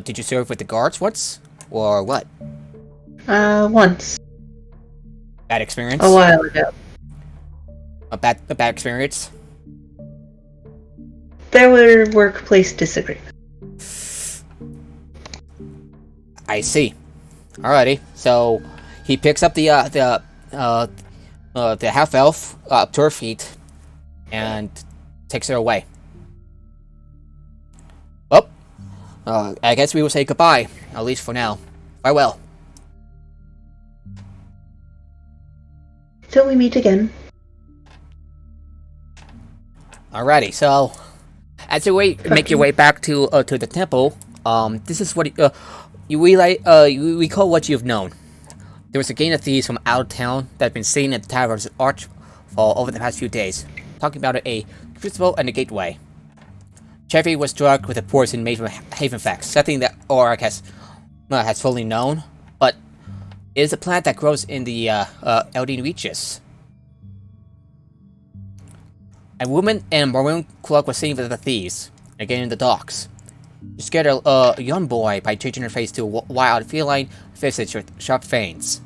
did you serve with the guards once, or what? Once. Bad experience? A while ago. A bad experience? There were workplace disagreements. I see. Alrighty. So he picks up the half elf up to her feet and takes her away. Well, I guess we will say goodbye, at least for now. Farewell. Till we meet again. Alrighty, so as you make your way back to the temple, this is what you recall what you've known. There was a gang of thieves from out of town that had been seen at the Tavern's Archfall over the past few days. talking about a crucible and a gateway. Chevy was drugged with a poison made from Havenfax, something that Auroch has fully known, but it is a plant that grows in the Eldine reaches. A woman in a maroon cloak was seen with the thieves, again in the docks. She scared a young boy by changing her face to a wild feline visage with sharp fangs.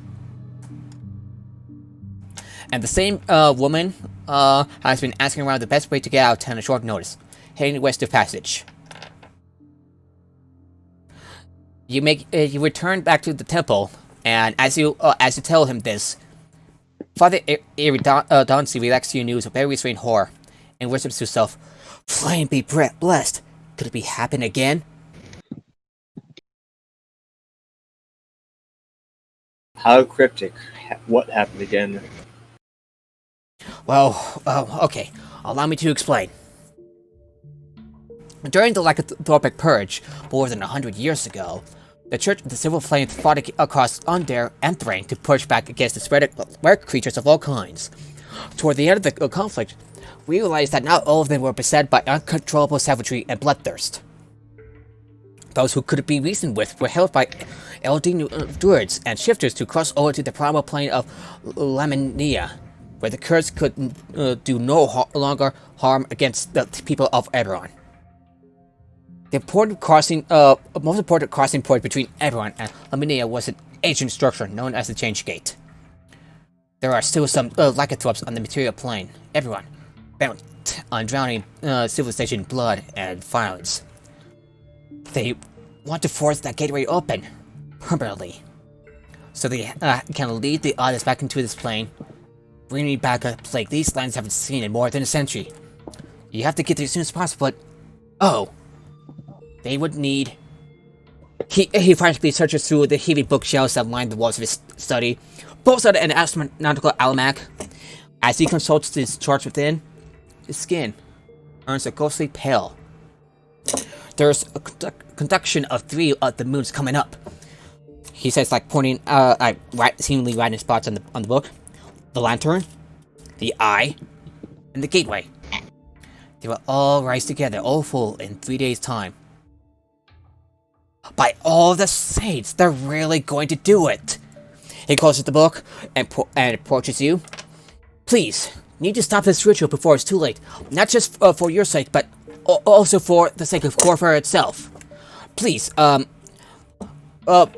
And the same woman has been asking around the best way to get out of town at short notice, heading west of Passage. You return back to the temple, and as you tell him this, Father Donsi relaxes to your news of very restrained horror, and whispers to himself, "Flame be blessed. Could it be happen again?" How cryptic. What happened again? Well, okay. Allow me to explain. During the lycanthropic purge, more than 100 years ago, the Church of the Silver Flame fought across Under and Thrain to push back against the spread of rare creatures of all kinds. Toward the end of the conflict, we realized that not all of them were beset by uncontrollable savagery and bloodthirst. Those who could be reasoned with were held by Eldine druids and shifters to cross over to the primal plane of Laminia, where the curse could do no longer harm against the people of Eberron. The most important crossing point between Eberron and Laminia was an ancient structure known as the Change Gate. There are still some lycanthropes on the material plane. Everyone bent on drowning civilization in blood and violence. They want to force that gateway open permanently, so they can lead the others back into this plane, bringing back a plague these lands haven't seen in more than a century. You have to get there as soon as possible, but they would need. He frantically searches through the heavy bookshelves that line the walls of his study, pulls out an astronomical almanac. As he consults his charts within, his skin turns a ghostly pale. There's a conjunction of 3 of the moons coming up. He says, pointing seemingly right in spots on the book. The lantern, the eye, and the gateway. They will all rise together, all full in 3 days' time. By all the saints, they're really going to do it! He closes the book and approaches you. Please, you need to stop this ritual before it's too late. Not just for your sake, but also for the sake of Corvair itself. Please,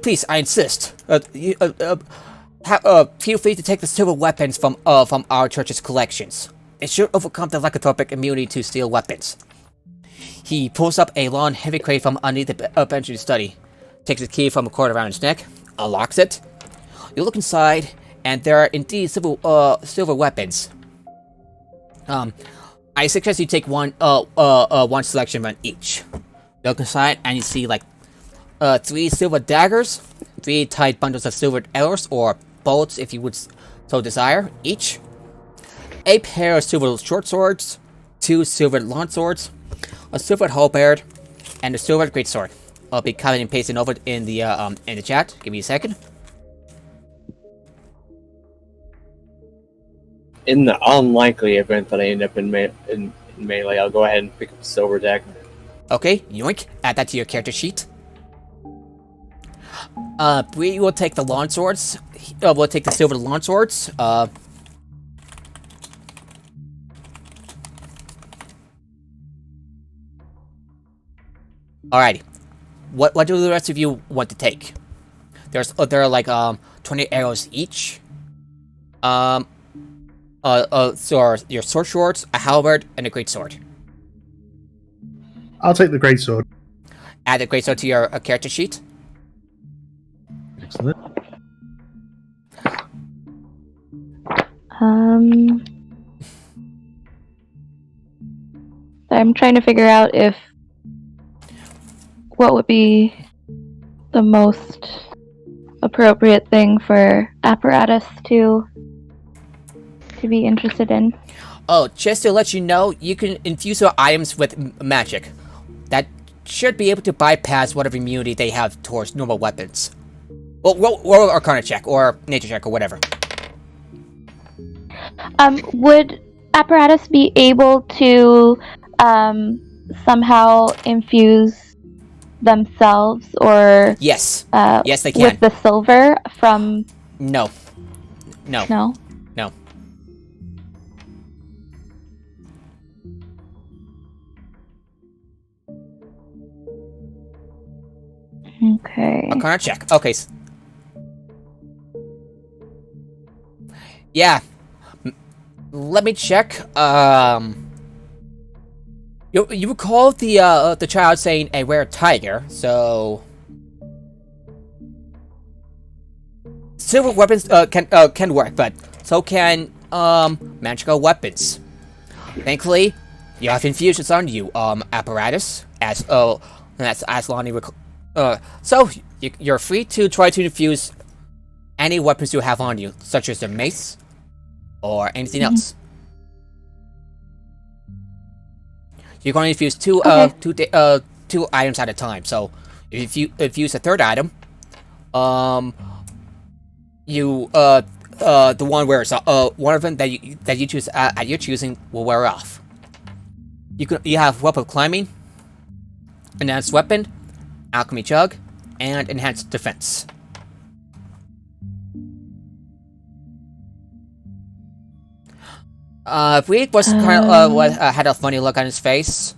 please, I insist. Feel free to take the silver weapons from our church's collections. It should overcome the lycanthropic immunity to steel weapons. He pulls up a long, heavy crate from underneath the bench of his study, takes a key from a cord around his neck, unlocks it. You look inside, and there are indeed silver weapons. I suggest you take one selection from each. You look inside, and you see 3 silver daggers, 3 tight bundles of silver arrows or bolts, if you would so desire, each. A pair of silver short swords, 2 silver long swords, a silver halberd, and a silver greatsword. I'll be copying and pasting over in the chat. Give me a second. In the unlikely event that I end up in melee, I'll go ahead and pick up a silver dagger. Okay, yoink. Add that to your character sheet. Bree will take the long swords. We'll take the silver long swords. Alrighty. What do the rest of you want to take? There are 20 arrows each. So your sword swords, a halberd, and a greatsword. I'll take the greatsword. Add the greatsword to your character sheet. Excellent. I'm trying to figure out what would be the most appropriate thing for apparatus to be interested in. Oh, just to let you know, you can infuse your items with magic. That should be able to bypass whatever immunity they have towards normal weapons. Well, roll Arcana check, or Nature check, or whatever. Would apparatus be able to somehow infuse themselves or Yes. Yes, they can. with the silver from? No. No. Okay. Arcana check. Okay. Yeah. Let me check. You recall the child saying a rare tiger, so silver weapons can work, but so can magical weapons. Thankfully, you have infusions on you, apparatus, as Lonnie so you're free to try to infuse any weapons you have on you, such as a mace or anything else. You're going to infuse two items at a time. So if you infuse a third item, the one wears one of them that you choose at your choosing will wear off. You have weapon climbing, enhanced weapon, alchemy chug, and enhanced defense. Reed was kind of had a funny look on his face.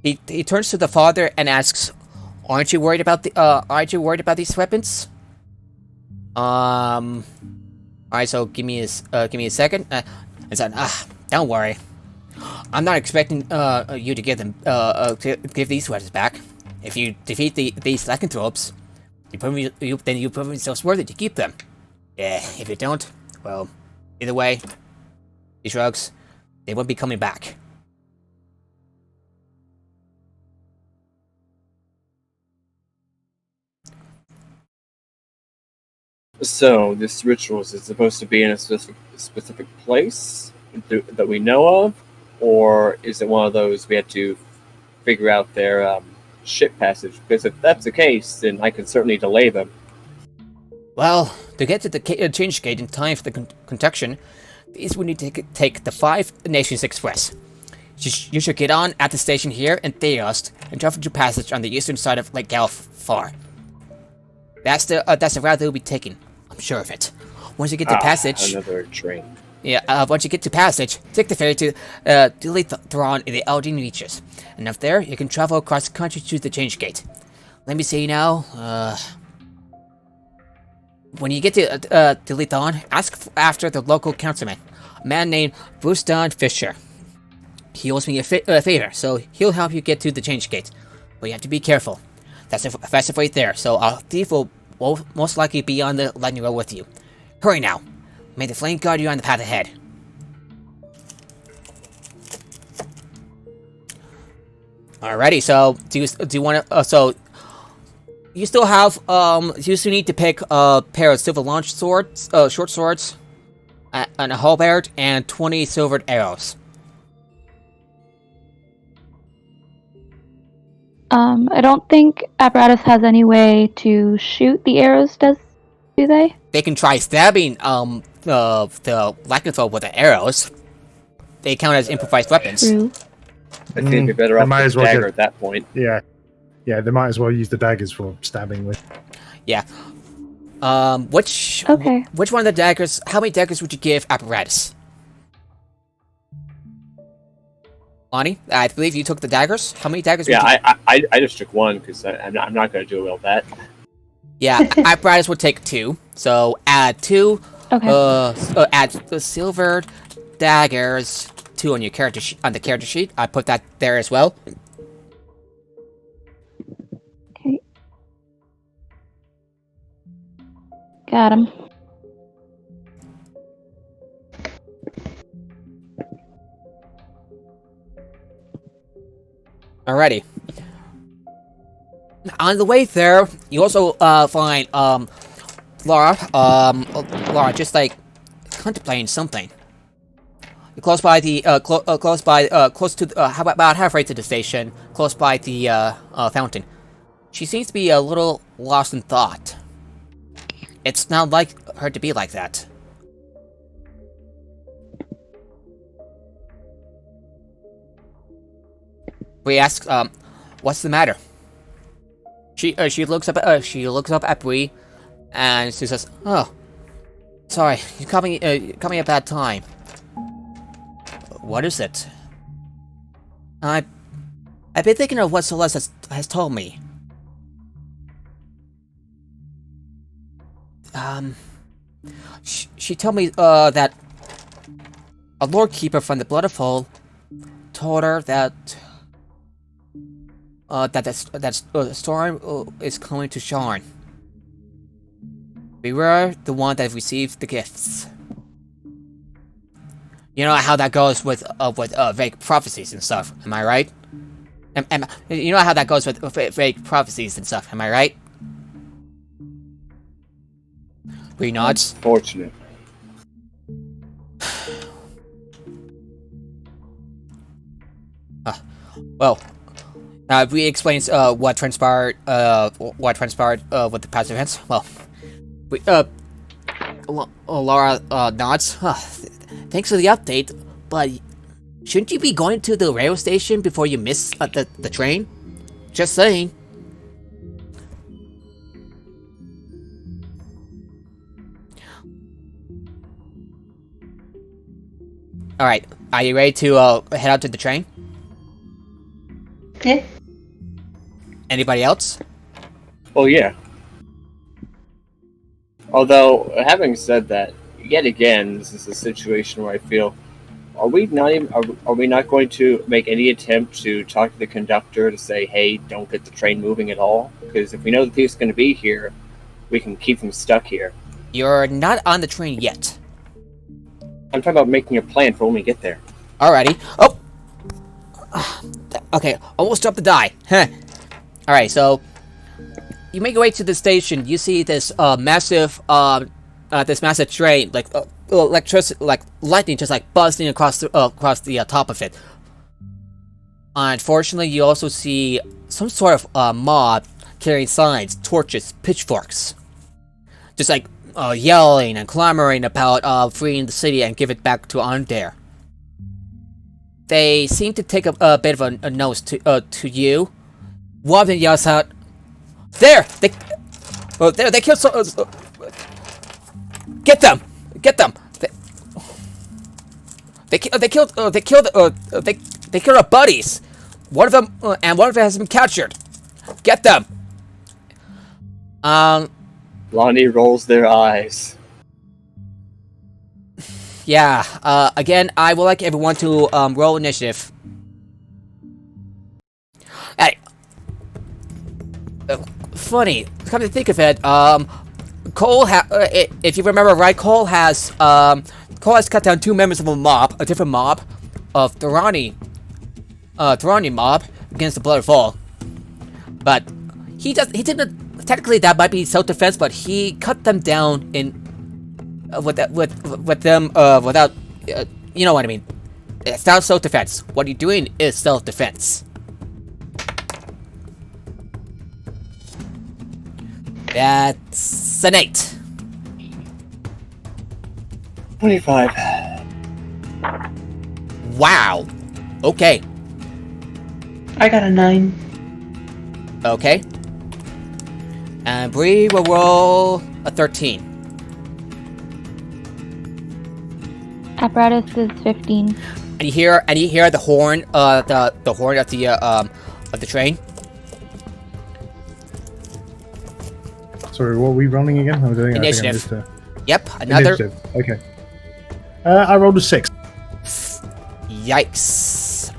He turns to the father and asks, "Aren't you worried about these weapons?" Alright, so give me a second. And said, don't worry. I'm not expecting you to give them give these weapons back. If you defeat these lycanthropes, you prove yourselves worthy to keep them. Yeah, if you don't, well, either way, he shrugs. They won't be coming back. So, this ritual, is it supposed to be in a specific place that we know of? Or is it one of those we had to figure out their ship passage? Because if that's the case, then I can certainly delay them. Well, to get to the change gate in time for the conduction, these would need to take the 5 Nations Express. You should get on at the station here in Theost and travel to passage on the eastern side of Lake Galfar. That's the route they'll be taking. I'm sure of it. Once you get to passage, another train. Yeah. Once you get to passage, take the ferry to Thron in the Aldine Reaches, and up there you can travel across the country to the change gate. Let me see now. When you get to Lithon, ask after the local councilman, a man named Bruston Fisher. He owes me a favor, so he'll help you get to the change gate. But you have to be careful. That's right there, so our thief will most likely be on the lightning road with you. Hurry now. May the flame guard you on the path ahead. Alrighty, so do you want to? So you still have you still need to pick a pair of silver launch swords, short swords, and a halberd, and 20 silvered arrows. I don't think apparatus has any way to shoot the arrows. Do they? They can try stabbing the lycanthrope with the arrows. They count as improvised weapons. True. I think it'd be better off with a dagger at that point. Yeah, they might as well use the daggers for stabbing with. Yeah. Which one of the daggers? How many daggers would you give apparatus? Lonnie, I believe you took the daggers. How many daggers? I just took one because I'm not going to do all that. Yeah, apparatus would take 2. So add 2. Okay. Add the silvered daggers 2 on your character on the character sheet. I put that there as well. Okay. Got him. Alrighty. On the way there, you also find Laura just like contemplating something. Close by the close to about halfway to the station, close by the fountain. She seems to be a little lost in thought. It's not like her to be like that. Bree asks, what's the matter? She looks up at Bree, and she says, "Oh, sorry, you caught me at a bad time." What is it? I've been thinking of what Celeste has told me. She told me that a Lord Keeper from the Blood of Hole told her that the storm is coming to Sharn. We were the one that received the gifts. You know how that goes with vague prophecies and stuff. Am I right? You know how that goes with vague prophecies and stuff. Am I right? We nods. Fortunate. Well, Bree explains what transpired with the past events. Well, Laura nods. Thanks for the update, but shouldn't you be going to the rail station before you miss the train? Just saying. Alright, are you ready to head out to the train? Okay. Anybody else? Well, yeah. Although, having said that, yet again, this is a situation where I feel, are we not going to make any attempt to talk to the conductor to say, hey, don't get the train moving at all? Because if we know the thief's going to be here, we can keep them stuck here. You're not on the train yet. I'm talking about making a plan for when we get there. Alrighty. Oh! Okay, almost dropped the die. Huh. Alright, so you make your way to the station. You see this massive train, like electricity, like lightning, just like buzzing across the top of it. Unfortunately, you also see some sort of mob carrying signs, torches, pitchforks, just like yelling and clamoring about freeing the city and give it back to Undair. They seem to take a bit of a nose to you. One of them yells out, "There! They killed get them! Get them! They killed our buddies. One of them has been captured. Get them!" Lonnie rolls their eyes. Yeah, again, I would like everyone to roll initiative. Hey, funny, come to think of it, Cole if you remember right, Cole has cut down 2 members of a different mob, of Durrani mob against the Blood of Fall. But he didn't, technically that might be self-defense, but he cut them down in with them without you know what I mean. It's not self-defense. What you're doing is self-defense. That's an 8. 25. Wow. Okay. I got a 9. Okay. And Bree will roll a 13. Apparatus is 15. And you hear the horn, the horn of the train. Sorry, what are we rolling again? I'm doing Initiative. I think I missed Yep, another. Initiative. Okay. I rolled a 6. Yikes.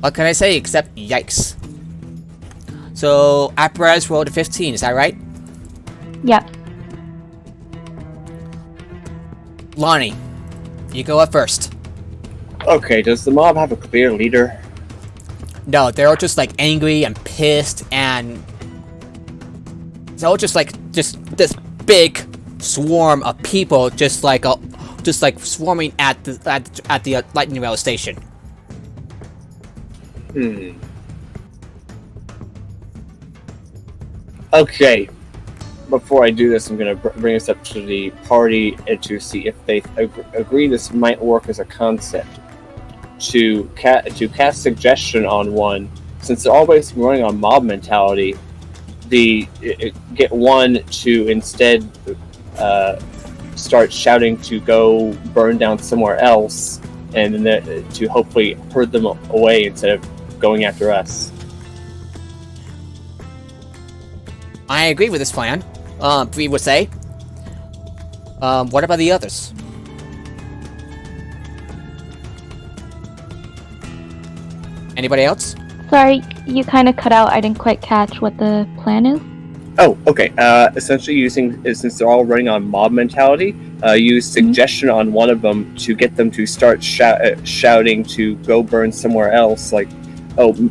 What can I say except yikes? So Apparatus rolled a 15. Is that right? Yep. Lonnie, you go up first. Okay, does the mob have a clear leader? No, they're all just like angry and pissed, and it's all just this big swarm of people, just like swarming at the lightning rail station. Okay. Before I do this, I'm going to bring us up to the party and to see if they agree this might work as a concept. to cast suggestion on one, since they're always running on mob mentality. Get one to instead start shouting to go burn down somewhere else, and then to hopefully herd them away instead of going after us. I agree with this plan. Bree would say. What about the others? Anybody else? Sorry, you kind of cut out. I didn't quite catch what the plan is. Oh, okay. Essentially, since they're all running on mob mentality, use suggestion on one of them to get them to start shouting to go burn somewhere else. Like,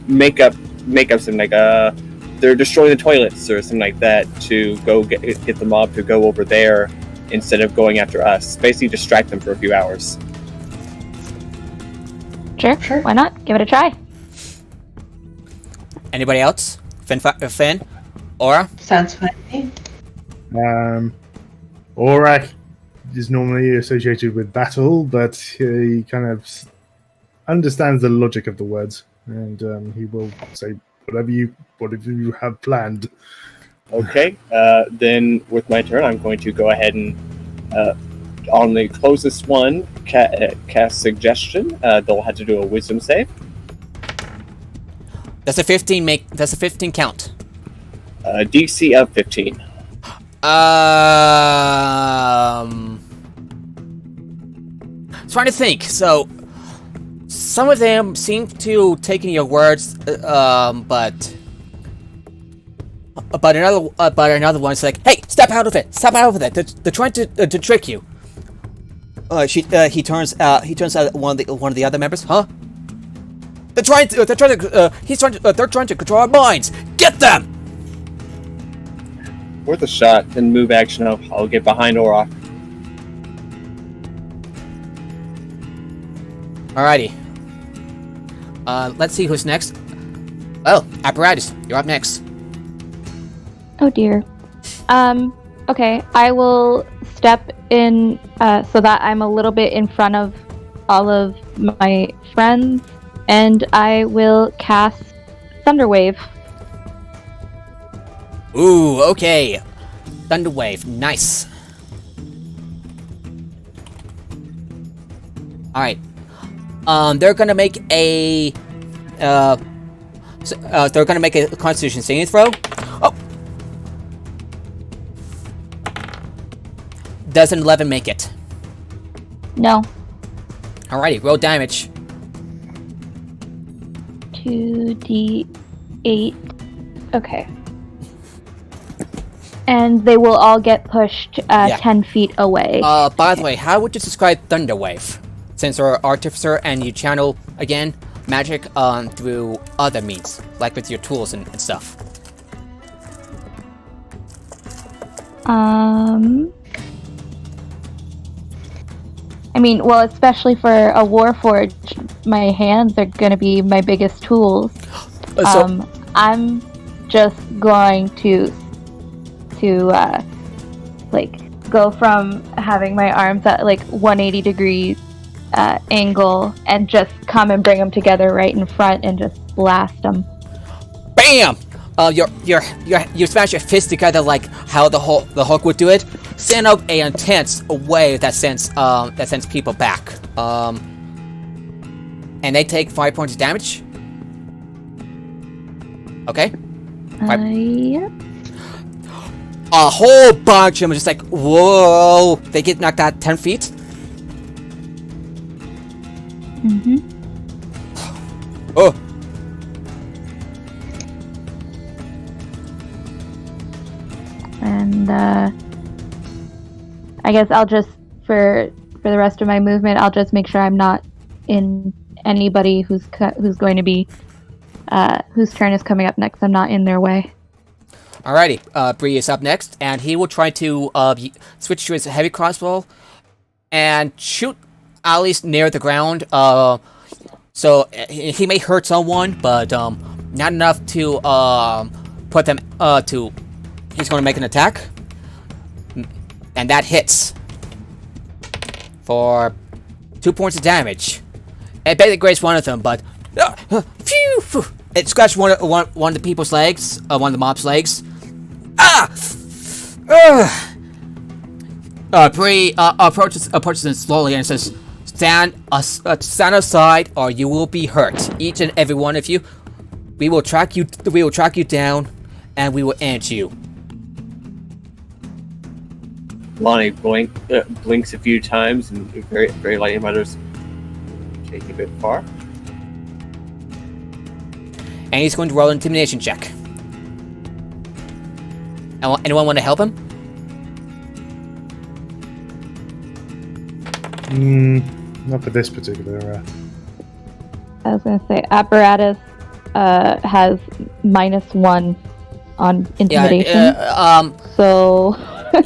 make up something like they're destroying the toilets or something like that, to go get the mob to go over there instead of going after us. Basically, distract them for a few hours. Sure. Why not? Give it a try. Anybody else? Finn? Aura? Sounds fine to me. Aura is normally associated with battle, but he kind of understands the logic of the words, and he will say whatever you have planned. Okay, then with my turn, I'm going to go ahead and on the closest one cast suggestion. They'll have to do a wisdom save. Does a 15 count? DC of 15. Trying to think. So, some of them seem to taking your words, but another one's like, "Hey, step out of it! Step out of it! They're trying to trick you." He turns out one of the other members, huh? They're trying to control our minds. Get them! Worth a shot. Then move action. I'll get behind Orok. Alrighty. Let's see who's next. Oh, Apparatus, you're up next. Oh dear. Okay, I will step in so that I'm a little bit in front of all of my friends, and I will cast Thunderwave. Ooh, okay. Thunderwave, nice. Alright. They're gonna make a Constitution saving throw. Oh! Does an 11 make it? No. Alrighty, roll damage. 2d8. Okay. And they will all get pushed 10 feet away. By the way, how would you describe Thunderwave? Since you're an artificer and you channel, again, magic through other means, like with your tools and stuff. I mean, well, especially for a Warforged, my hands are going to be my biggest tools. I'm just going to go from having my arms at 180 degrees angle and just come and bring them together right in front and just blast them. Bam! You smash your fist together like how the Hulk would do it. Send out a intense wave that sends people back. And they take 5 points of damage. Okay. Yep. A whole bunch of them are just like, whoa! They get knocked out 10 feet. Mm-hmm. Oh. And I guess I'll just for the rest of my movement, I'll just make sure I'm not in anybody who's going to be whose turn is coming up next. I'm not in their way. Alrighty, Bree is up next, and he will try to switch to his heavy crossbow and shoot at least near the ground. So he may hurt someone, but not enough to put them to. He's going to make an attack, and that hits for 2 points of damage. It basically grazed one of them, but phew, it scratched one of the people's legs, one of the mob's legs. Bree approaches them slowly and says, stand aside or you will be hurt. Each and every one of you. We will track you down and we will end you. Lonnie blinks a few times and very, very lightly mutters, taking a bit far. And he's going to roll an intimidation check. Anyone want to help him? Not for this particular. I was going to say, apparatus has -1 on intimidation. So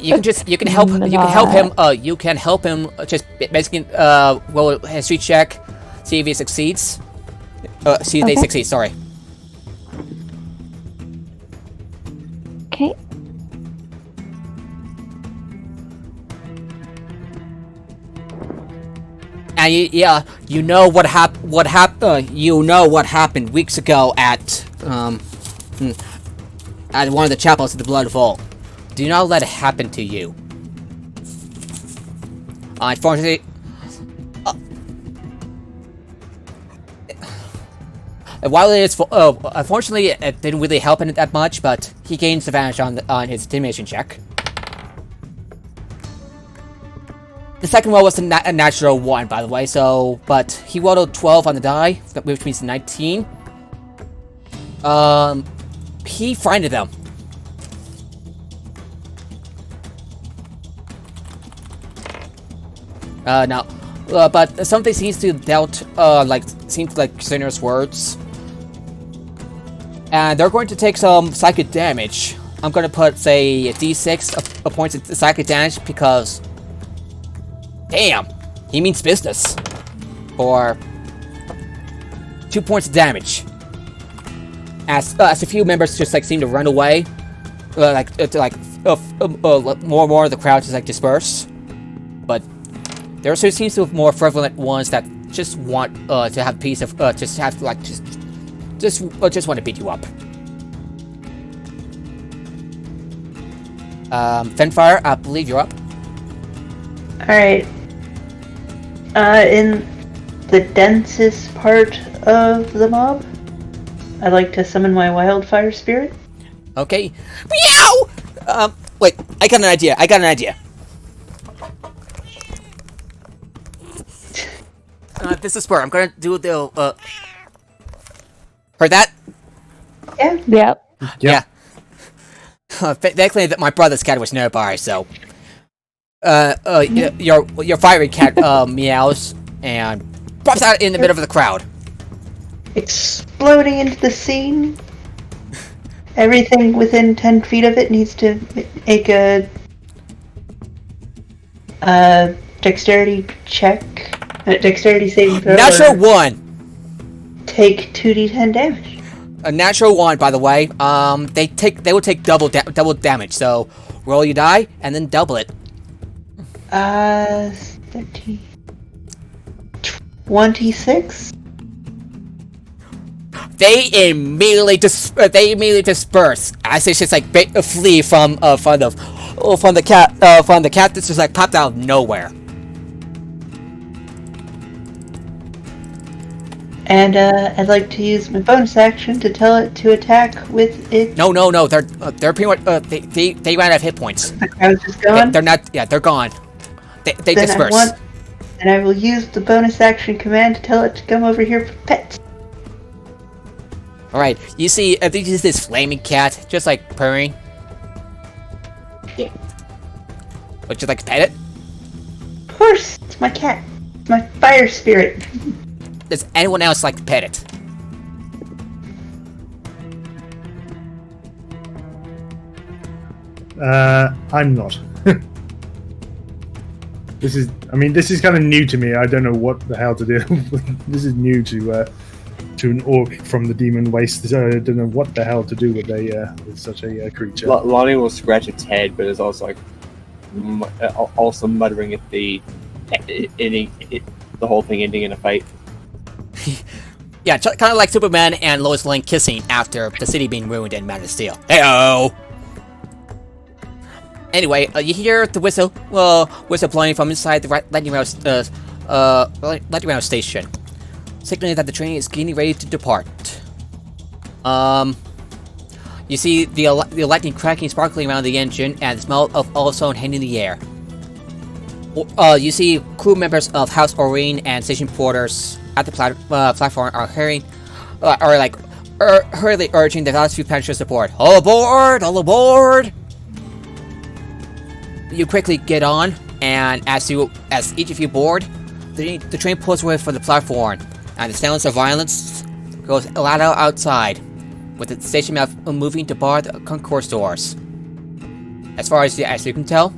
you can help him. You can help him. Just basically roll a history check, see if he succeeds. See if they succeed. Sorry. Okay. And you know what happened weeks ago at one of the chapels of the Blood Vault. Do not let it happen to you. Unfortunately, while it is unfortunately it didn't really help him that much, but he gains advantage on his intimidation check. The second roll was a natural 1, by the way, but he rolled a 12 on the die, which means 19. He frightened them. But something seems to doubt, seems like Sinner's words. And they're going to take some psychic damage. I'm going to put, say, a d6 of points of psychic damage because... Damn! He means business. For 2 points of damage. As a few members just seem to run away, more of the crowd just disperse. But there also seems to be more prevalent ones that just want to have peace of just want to beat you up. Fenfire, I believe you're up. All right. In the densest part of the mob, I'd like to summon my wildfire spirit. Okay. Meow! Wait, I got an idea. This is where I'm gonna do the, Heard that? Yeah. Yep. Yeah. Thankfully that my brother's cat was nearby, so... your fiery cat, meows, and pops out in the middle of the crowd. Exploding into the scene. Everything within 10 feet of it needs to make a dexterity check. Dexterity saving throw. Natural 1! Take 2d10 damage. A natural 1, by the way. They will take double damage, so roll your die, and then double it. 13... 26? They immediately disperse as they just flee from the cat that's just popped out of nowhere. And I'd like to use my bonus action to tell it to attack with it. No. They're pretty much they ran out of hit points. I was just gone. They're not. Yeah, they're gone. They disperse. And I will use the bonus action command to tell it to come over here for pets. Alright, you see, I think it's this flaming cat, just purring. Yeah. Would you like to pet it? Of course, it's my cat. It's my fire spirit. Does anyone else like to pet it? I'm not. This is kind of new to me. I don't know what the hell to do. This is new to an orc from the demon waste. I don't know what the hell to do with such a creature. Lonnie will scratch its head, but is also also muttering at the whole thing ending in a fight. Yeah, kind of like Superman and Lois Lane kissing after the city being ruined in Man of Steel. Heyo! Anyway, you hear the whistle blowing from inside the lightning round station, signaling that the train is getting ready to depart. You see the lightning cracking, sparkling around the engine, and the smell of ozone hanging in the air. You see crew members of House Orine and station porters at the platform are hurriedly urging the last few passengers aboard. All aboard! All aboard! You quickly get on, and as each of you board, the train pulls away from the platform, and the sounds of violence goes loud outside, with the station mouth moving to bar the concourse doors. As far as you can tell,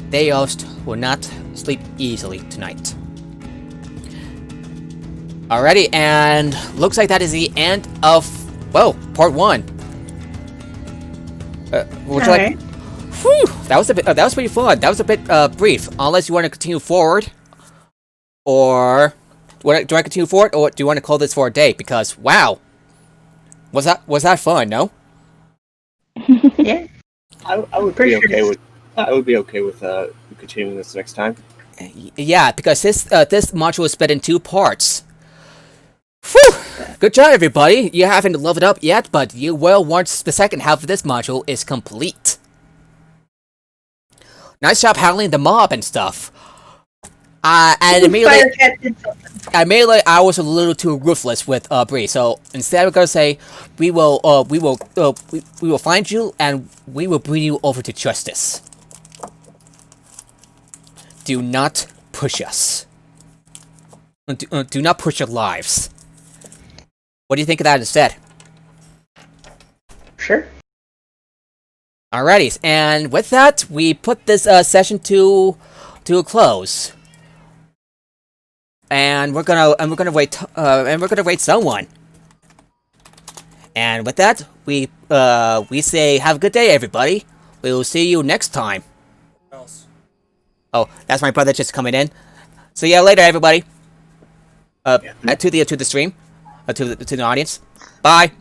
they host will not sleep easily tonight. Alrighty, and looks like that is the end of, well, part 1. Would you like? Whew, that was pretty fun. That was a bit brief. Unless you want to continue forward, or do I continue forward, or do you want to call this for a day? Because wow, was that fun? No. Yeah, I would be okay with. I would be okay with continuing this next time. Yeah, because this module is split in 2 parts. Whew! Good job, everybody. You haven't leveled up yet, but you will once the second half of this module is complete. Nice job handling the mob and stuff. And immediately, I was a little too ruthless with Bree. So instead, we're gonna say we will find you and we will bring you over to justice. Do not push us. Do not push your lives. What do you think of that instead? Sure. Alrighty, and with that, we put this session to a close. And we're gonna wait someone. And with that, we say have a good day, everybody. We will see you next time. Oh, that's my brother just coming in. See ya later, everybody. To the stream, to the audience. Bye.